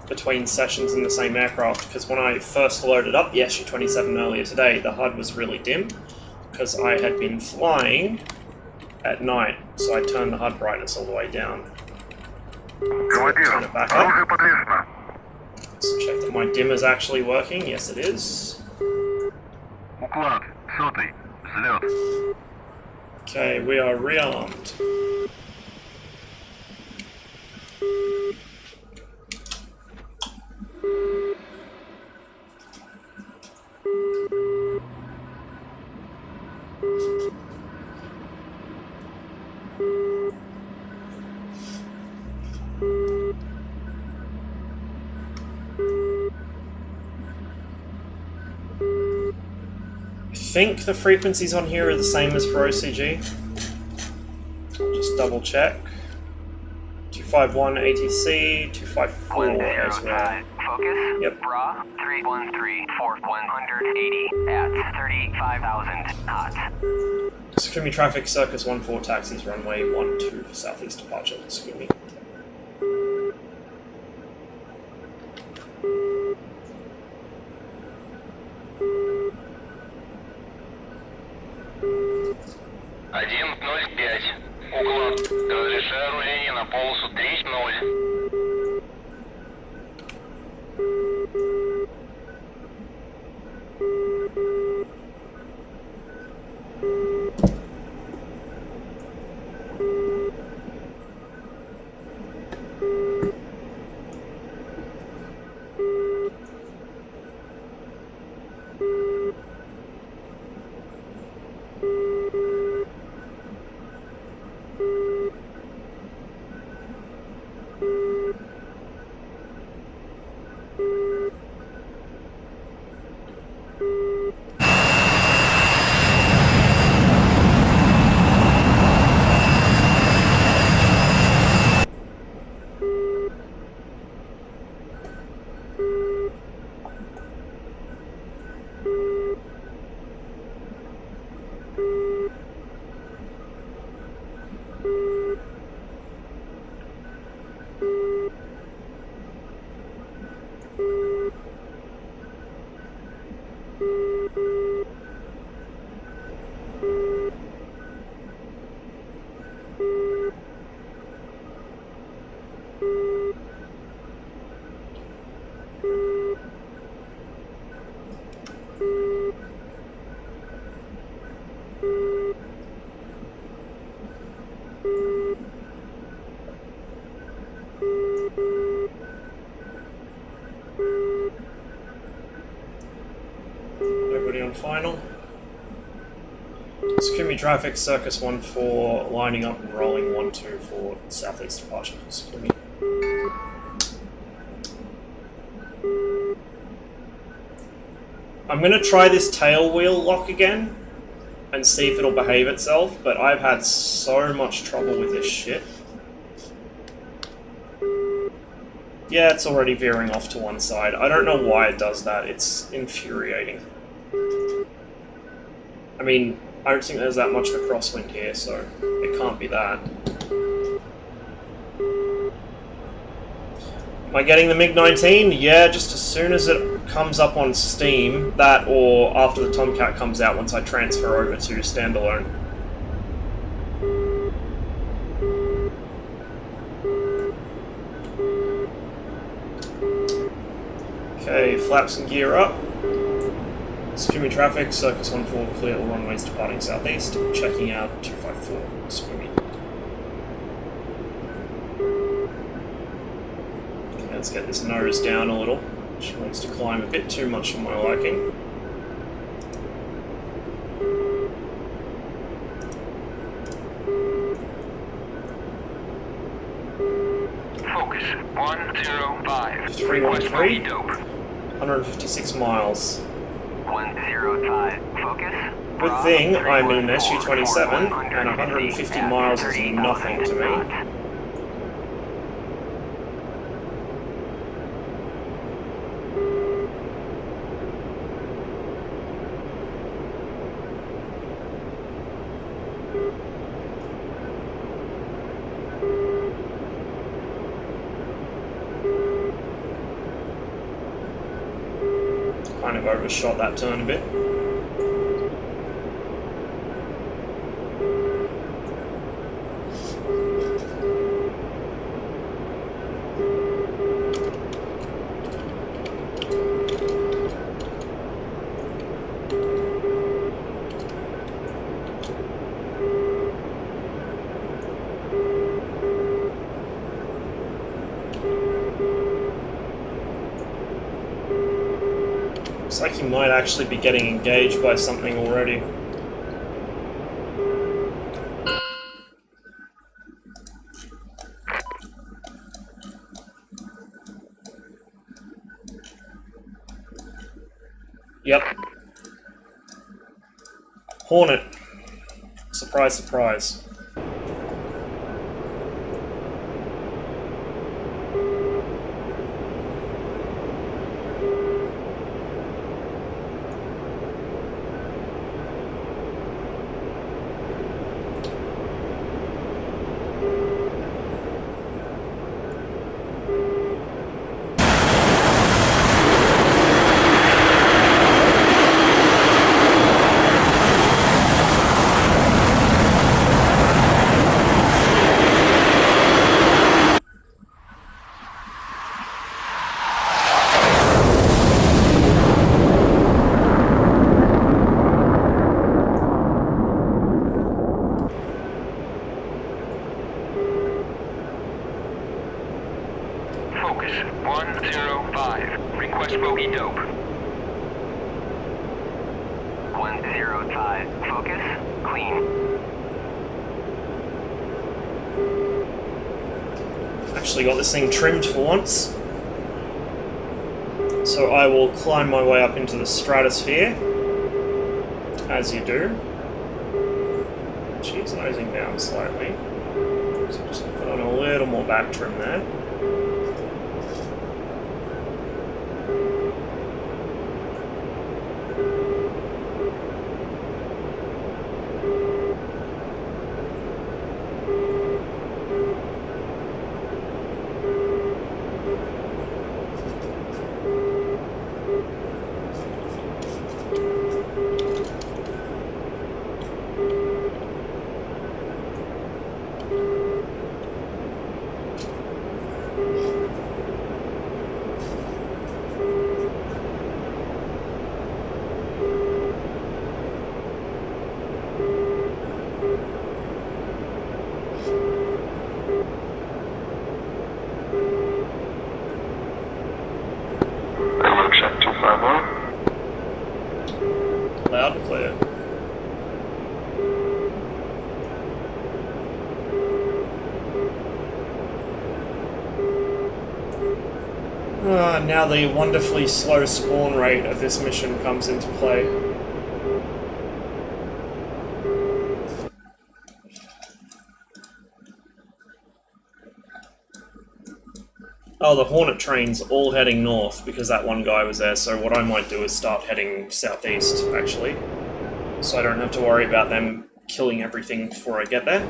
between sessions in the same aircraft, because when I first loaded up the SU-27 earlier today, the HUD was really dim because I had been flying at night, so I turned the HUD brightness all the way down. So turn it back up. Let's check that my dimmer is actually working. Yes, it is. Okay, we are rearmed. I think the frequencies on here are the same as for OCG. I'll just double check. 251 ATC, 254 as well. Focus. Yep. Bra 313 for 180 at 35,000 knots. Secure me traffic, Circus 14 taxis, runway 12 for southeast departure. Secure me. Уклад. Разрешаю руление на полосу 3-0. Final. Secure me traffic, Circus 14, lining up and rolling 12 for southeast departure. Secure me. I'm going to try this tail wheel lock again and see if it'll behave itself, but I've had so much trouble with this shit. Yeah, it's already veering off to one side. I don't know why it does that. It's infuriating. I mean, I don't think there's that much of a crosswind here, so it can't be that. Am I getting the MiG-19? Yeah, just as soon as it comes up on Steam, that or after the Tomcat comes out once I transfer over to standalone. Okay, flaps and gear up. Squimmy traffic, Circus 14 clear all runways departing southeast. Checking out 254 Squimmy. Okay, let's get this nose down a little. She wants to climb a bit too much for my liking. Focus 105. 313. 156 miles. 105. Focus. Good thing I'm in an SU-27 and 150 miles is nothing to me. Kind of overshot that turn a bit. Looks like he might actually be getting engaged by something already. Yep. Hornet. Surprise, surprise. Focus 105. Request bogey dope. 105. Focus. Clean. Actually got this thing trimmed for once. So I will climb my way up into the stratosphere, as you do. She's nosing down slightly. So just put on a little more back trim there. Loud and clear. Now the wonderfully slow spawn rate of this mission comes into play. Oh, the Hornet train's all heading north because that one guy was there, so what I might do is start heading southeast, actually. So I don't have to worry about them killing everything before I get there.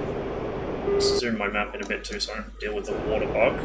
Just zoom my map in a bit too so I don't deal with the water bug.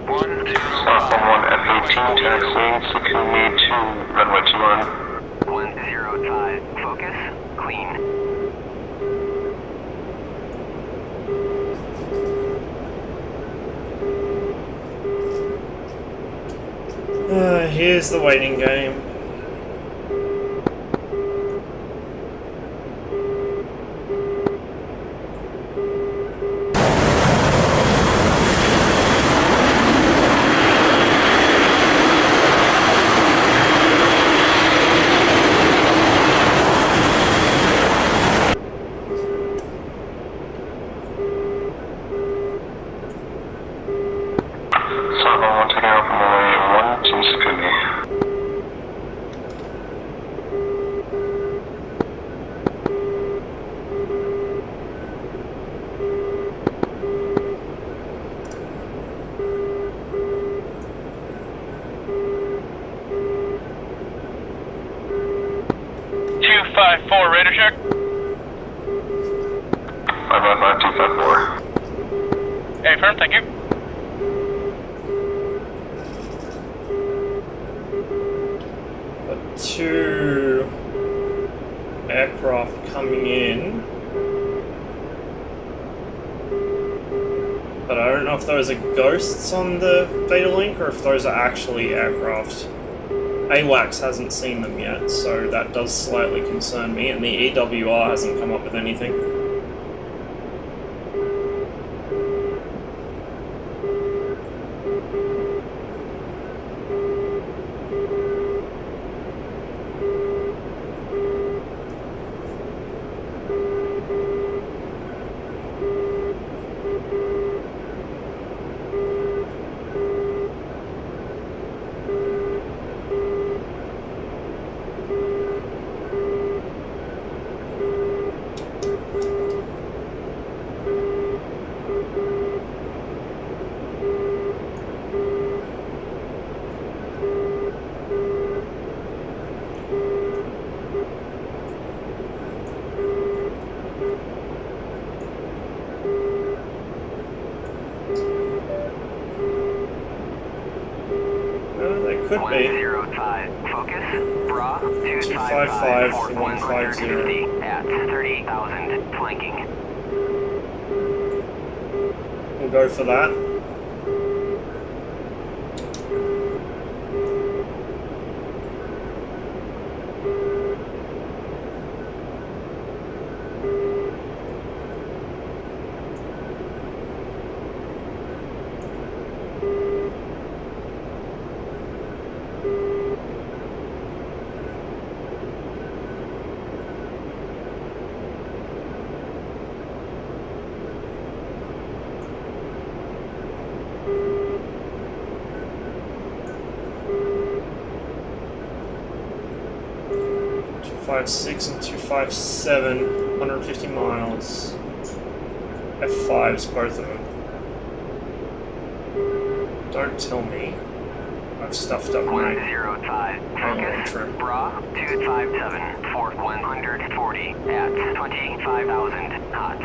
Southbound 1 F18 taxiing Sakumi to runway 21. 105, focus, clean. Here's the waiting game. Southbound 1 taking off from runway 1 to Sakumi. Radar check. 555-254. Hey, firm, thank you. Got 2 aircraft coming in. But I don't know if those are ghosts on the data link or if those are actually aircraft. AWACS hasn't seen them yet, so that does slightly concern me, and the EWR hasn't come up with anything. Could be. 105, focus, bra, 255 for 150 at 38,000, flanking. We'll go for that. .56 and 257, 150 miles. F5s, both of them. Don't tell me I've stuffed up my 105, focus, trim. bra, 257 for 140 at 25,000 knots.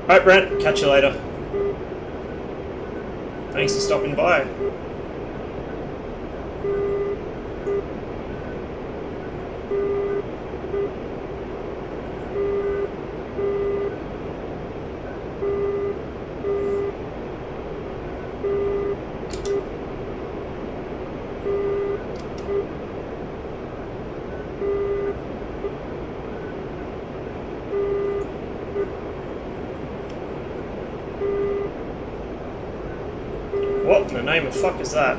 Alright, Brent, catch you later. Thanks for stopping by. What in the name of fuck is that?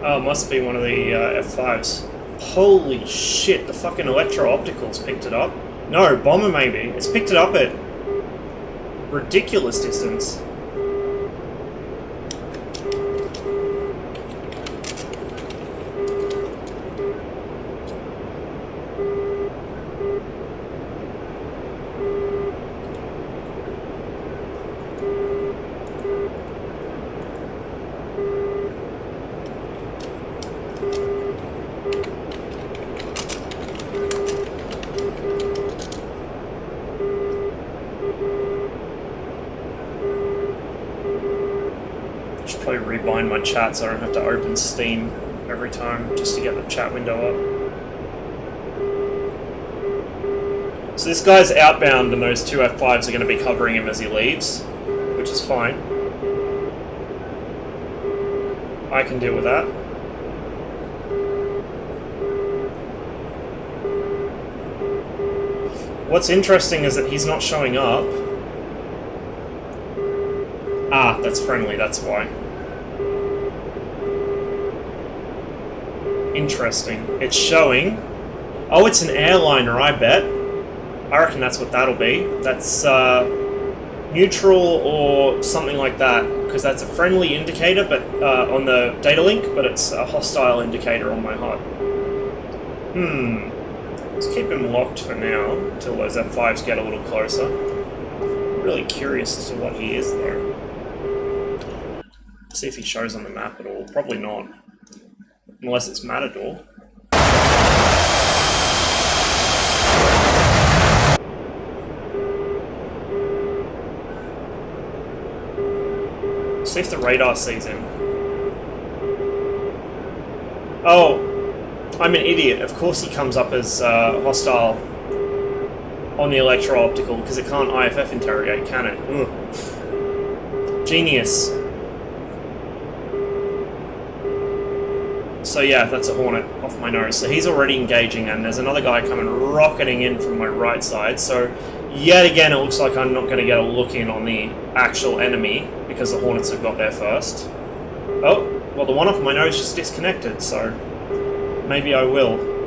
Oh, it must be one of the F5s. Holy shit, the fucking electro-opticals picked it up. No, bomber maybe. It's picked it up at ridiculous distance. Probably rebind my chat so I don't have to open Steam every time just to get the chat window up. So this guy's outbound and those two F5s are going to be covering him as he leaves, which is fine. I can deal with that. What's interesting is that he's not showing up. Ah, that's friendly, that's why. Interesting. It's showing... Oh, it's an airliner, I bet. I reckon that's what that'll be. That's neutral or something like that, because that's a friendly indicator but on the data link, but it's a hostile indicator on my HUD. Let's keep him locked for now, until those F5s get a little closer. I'm really curious as to what he is, though. See if he shows on the map at all. Probably not. Unless it's Matador. See if the radar sees him. Oh, I'm an idiot. Of course he comes up as hostile on the electro-optical, because it can't IFF interrogate, can it? Ugh. Genius. So yeah, that's a Hornet off my nose. So he's already engaging, and there's another guy coming rocketing in from my right side. So yet again, it looks like I'm not going to get a look in on the actual enemy because the Hornets have got there first. Oh, well the one off my nose just disconnected, so maybe I will.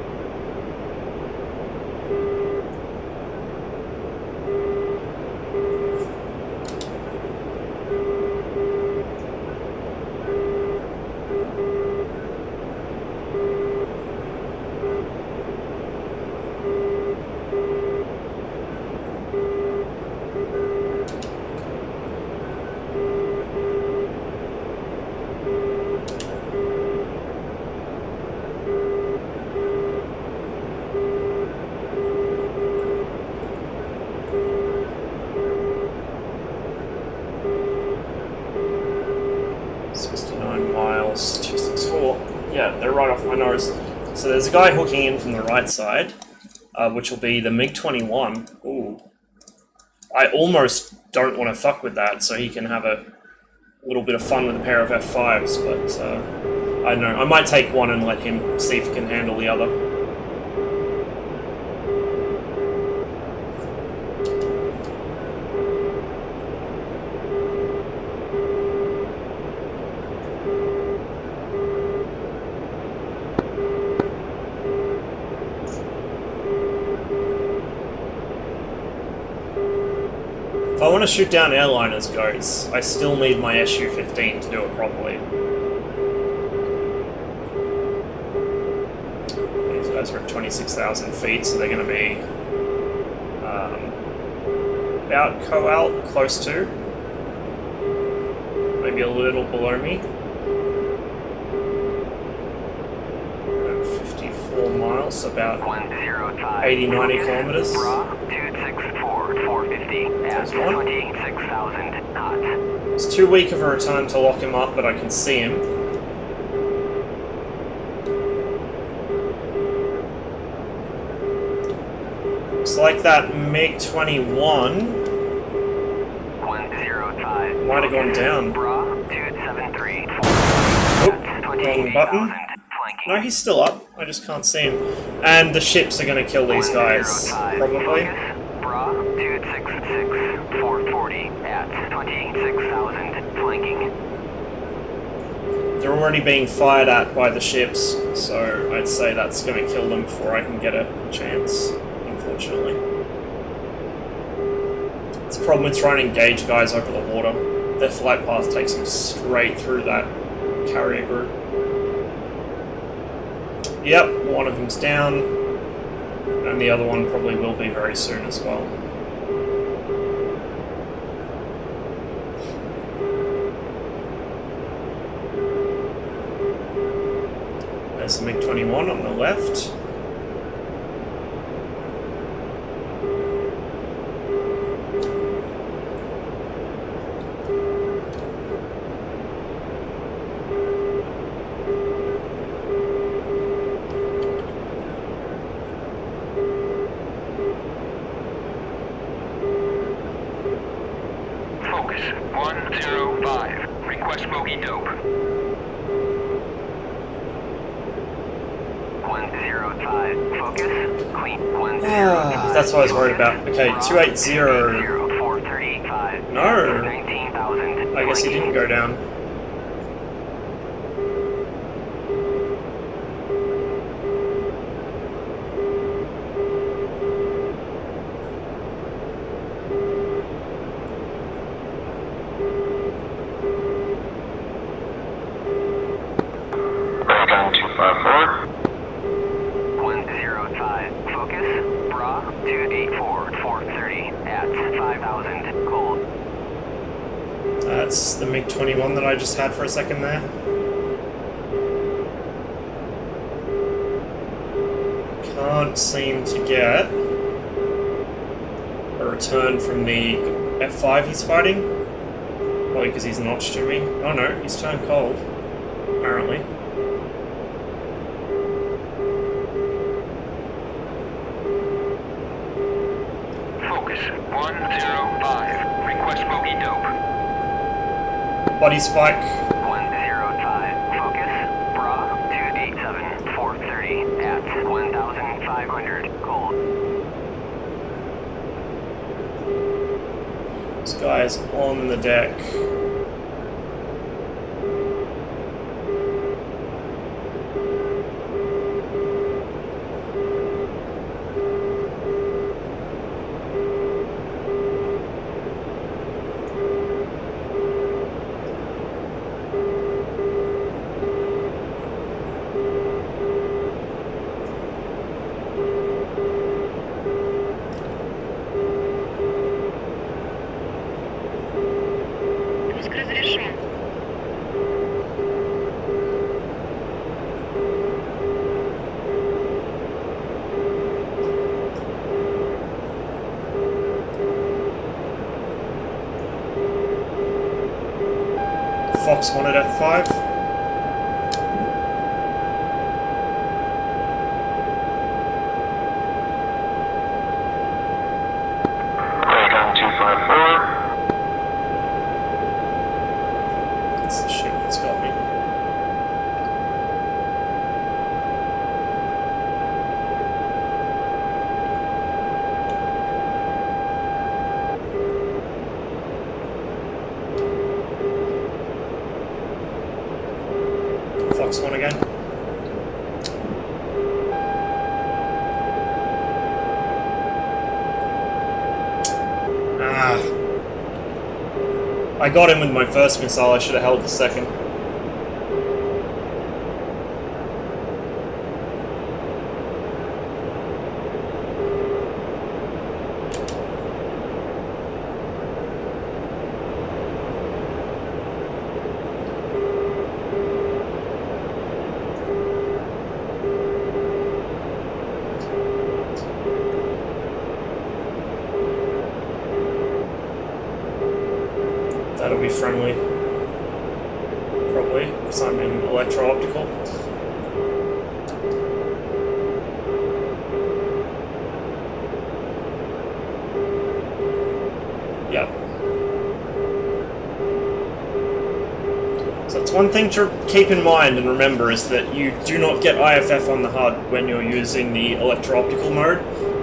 Yeah, they're right off my nose. So there's a guy hooking in from the right side, which will be the MiG-21. Ooh. I almost don't want to fuck with that, so he can have a little bit of fun with a pair of F5s, but I don't know. I might take one and let him see if he can handle the other. If I want to shoot down airliners, goats, I still need my Su-15 to do it properly. These guys are at 26,000 feet, so they're going to be about co-alt, close to. Maybe a little below me. 54 miles, about 80, 90 kilometers. There's one. It's too weak of a return to lock him up, but I can see him. It's like that MiG-21 might have gone down. Oh, wrong button. No, he's still up. I just can't see him. And the ships are going to kill these guys, probably. Bra 266 440 at 26,000 flanking. They're already being fired at by the ships, so I'd say that's going to kill them before I can get a chance, unfortunately. It's a problem with trying to engage guys over the water. Their flight path takes them straight through that carrier group. Yep, one of them's down, and the other one probably will be very soon as well. There's the MiG-21 on the left. Focus 105. Request bogey dope. 105. Focus. Clean. 105. That's what I was worried about. Okay, 280. 435. No. 19,000. I guess he didn't go down. Gun 254. 105. Focus. Bra 284 430 at 5,000 cold. That's the MiG-21 that I just had for a second there. Can't seem to get a return from the F5 he's fighting. Probably because he's notched to me. Oh no, he's turned cold, apparently. Focus 105. Request bogey dope. Body spike. 105. Focus. Bra 287 430 at 1,500 cold. This guy's on the deck. Пуск разрешен. Fox 1 at F5. Gun 254. That's the ship that's got me. Fox 1 again. I got him with my first missile, I should have held the second. That'll be friendly. Probably, because I'm in electro-optical. Yep. So it's one thing to keep in mind and remember is that you do not get IFF on the HUD when you're using the electro-optical mode.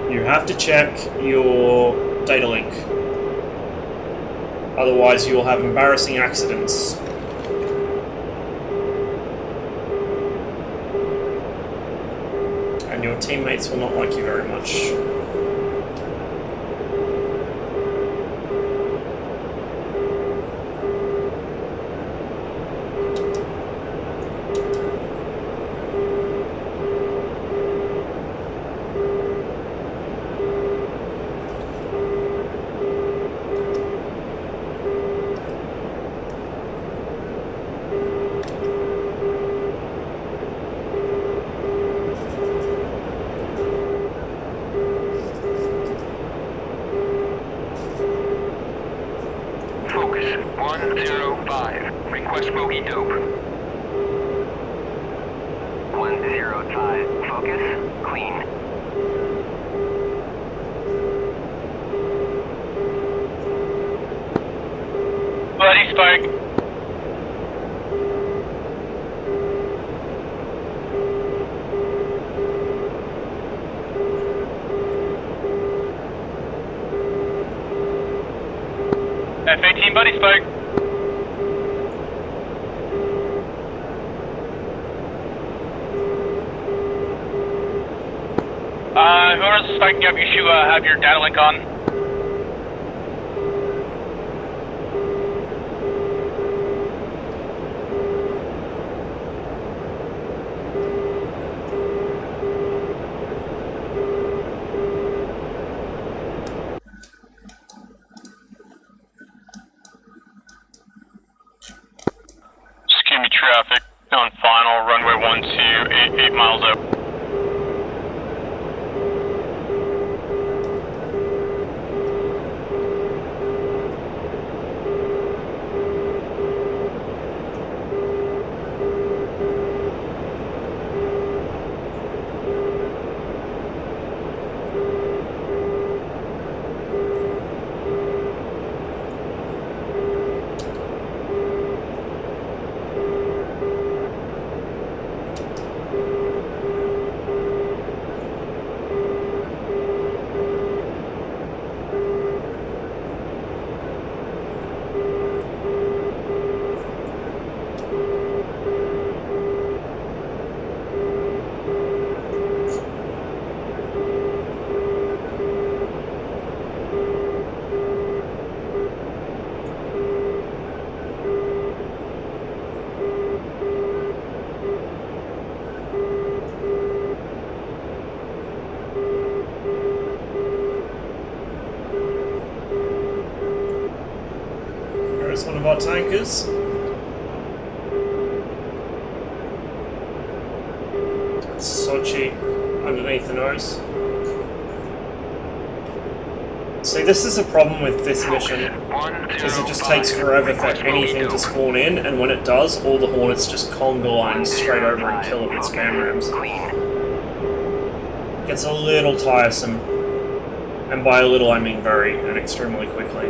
You have to check your data link. Otherwise you will have embarrassing accidents. And your teammates will not like you very much. Focus 105. Request bogey dope. 105. Focus. Clean. Bloody spike. F-18 buddy spike. Whoever's spiking up, you should have your data link on. Traffic on final, runway 12, 8 miles up. There's one of our tankers. Sochi underneath the nose. See, this is a problem with this mission, because it just takes forever for anything to spawn in, and when it does, all the Hornets just conga line straight over and kill it with spam rams. It gets a little tiresome, and by a little I mean very, and extremely quickly.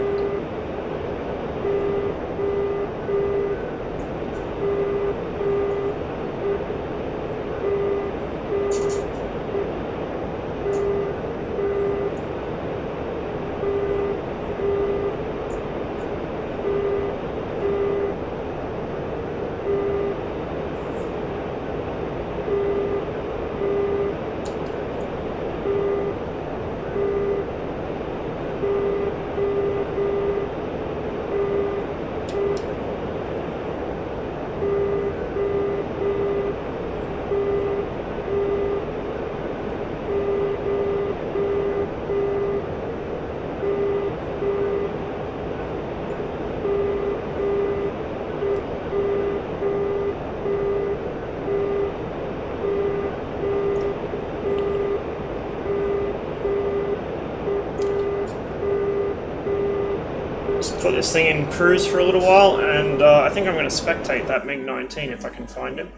Put this thing in cruise for a little while, and I think I'm going to spectate that MiG-19 if I can find him.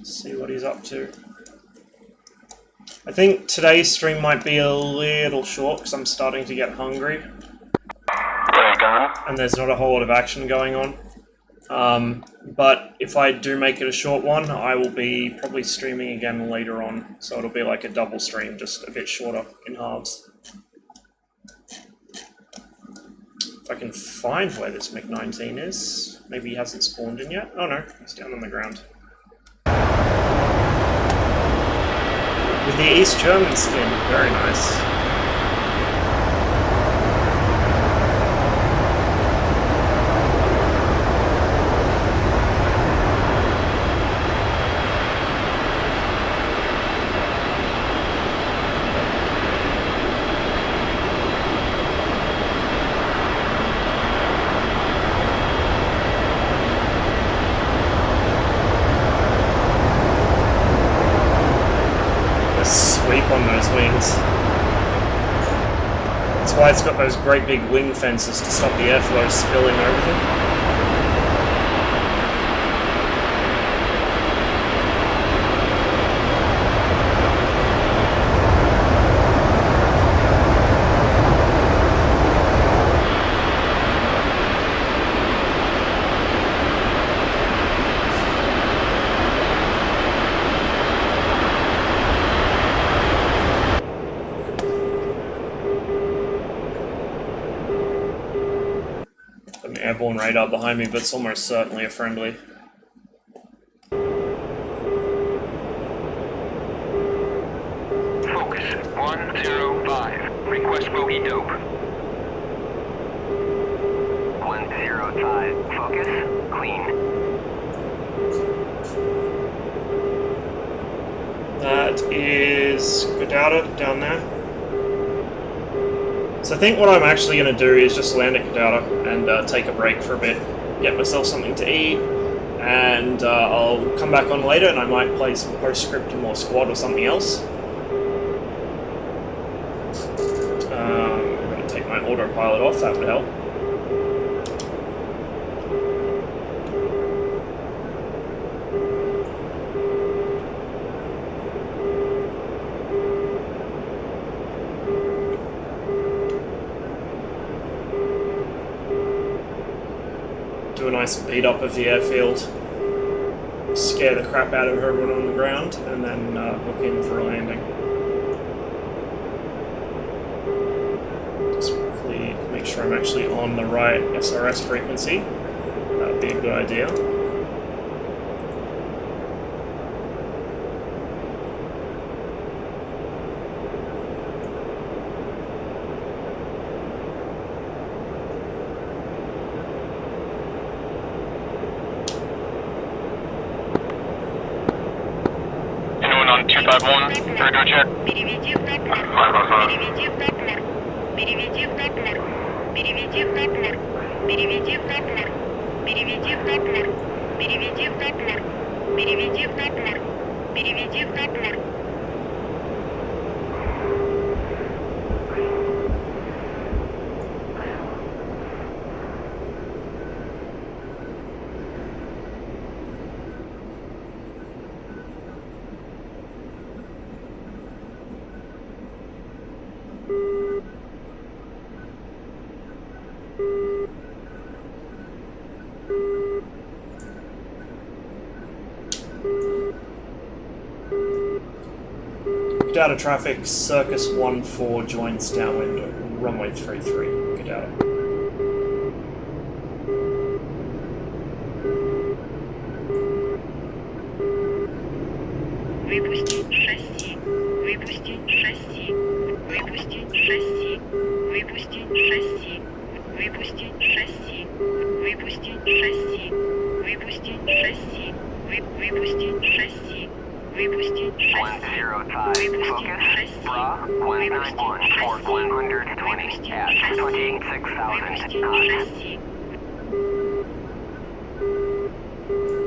See what he's up to. I think today's stream might be a little short because I'm starting to get hungry. Ray gun. And there's not a whole lot of action going on. But if I do make it a short one, I will be probably streaming again later on. So it'll be like a double stream, just a bit shorter in halves. If I can find where this MiG-19 is. Maybe he hasn't spawned in yet. Oh no, he's down on the ground. With the East German skin, very nice. On those wings. That's why it's got those great big wing fences to stop the airflow spilling over them. Airborne radar behind me, but it's almost certainly a friendly. Focus 105. Request bogey dope. 105. Focus. Clean. That is Godauta down there. So I think what I'm actually going to do is just land at Godauta and take a break for a bit, get myself something to eat, and I'll come back on later and I might play some Postscriptum or Squad or something else. I'm going to take my autopilot off, that would help. Do a nice beat up of the airfield, scare the crap out of everyone on the ground, and then hook in for a landing. Just quickly make sure I'm actually on the right SRS frequency. That would be a good idea. on 251, radar check. Переведи в Теплер. Переведи в Теплер. Переведи в Теплер. Переведи в Теплер. Переведи в Теплер. Переведи в Теплер. Переведи в Теплер. Переведи в Теплер. Переведи в Теплер. Godauta traffic, Circus 14 joins downwind, runway 33, Godauta. Выпустить шасси. Выпустить шасси. Выпустить шасси. Выпустить шасси. Выпустить шасси. Выпустить шасси. Выпустить шасси. Выпустить шасси. Выпустить шасси. 105, focus, bra, 191, for 120, at 26,000 knots.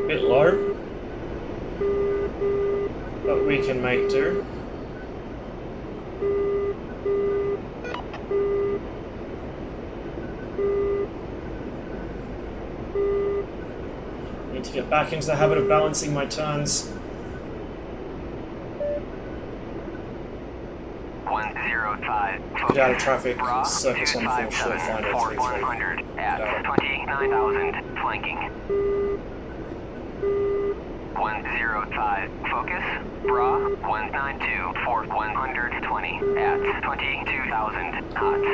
Bit low, but we can make do. Need to get back into the habit of balancing my turns. 105, Godauta traffic, bra, Circus 14 short 257, final for 33. 100, at 29,000, flanking. 105, focus, bra, 192 for 120 at 22,000 knots.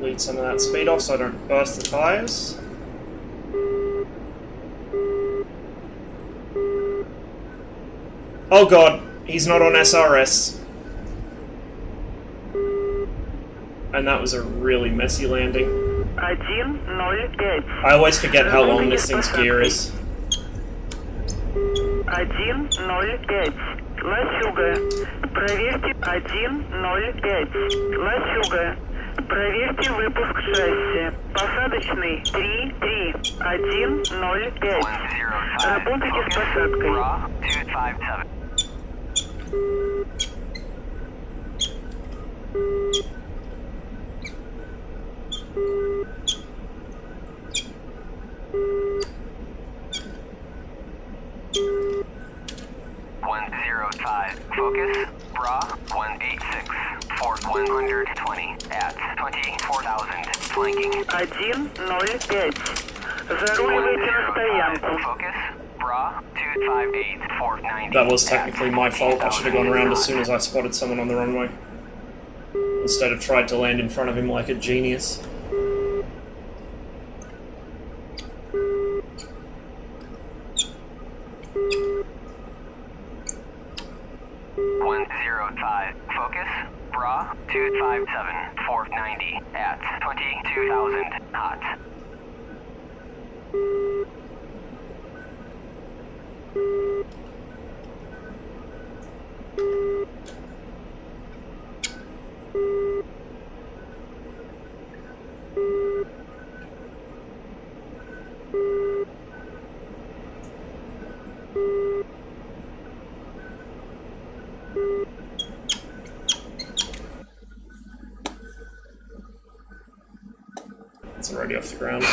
Lead some of that speed off so I don't burst the tires. Oh god, he's not on SRS. And that was a really messy landing. 105. I always forget how long this thing's gear is. 105. Лачуга. Проверьте 105. Лачуга. Проверьте выпуск шасси. Посадочный 3-3. 105. 105, Работайте с focus, посадкой. bra, 257. Focus, bra, 186 for 120 at 24,000 flanking. 105. Заруливайте на стоянку. Focus, bra, 258 for 90. That was technically my fault. I should have gone around as soon as I spotted someone on the runway. Instead of tried to land in front of him like a genius. Focus, bra, 257 for 90 at 22,000 knots. It's already off the ground.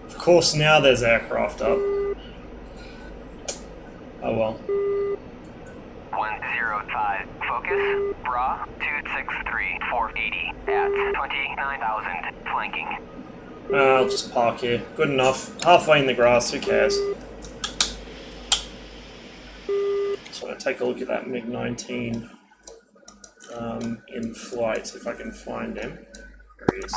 Of course, now there's aircraft up. Oh well. 105, focus, bra, 263 for 80 at 29,000 flanking. I'll just park here. Good enough. Halfway in the grass, who cares? Just want to take a look at that MiG-19 in flight, if I can find him. There he is.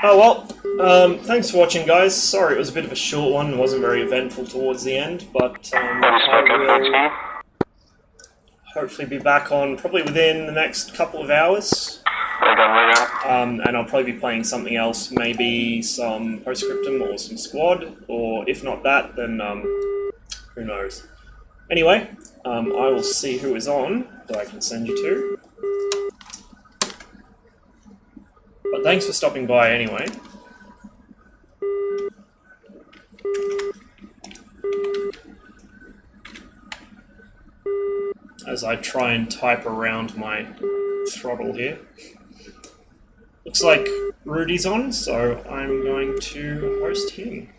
Oh well, thanks for watching, guys. Sorry it was a bit of a short one, it wasn't very eventful towards the end, but I will hopefully be back on probably within the next couple of hours. And I'll probably be playing something else, maybe some Postscriptum or some Squad, or if not that, then Who knows? Anyway, I will see who is on that I can send you to. But thanks for stopping by anyway. As I try and type around my throttle here. Looks like Rudy's on, so I'm going to host him.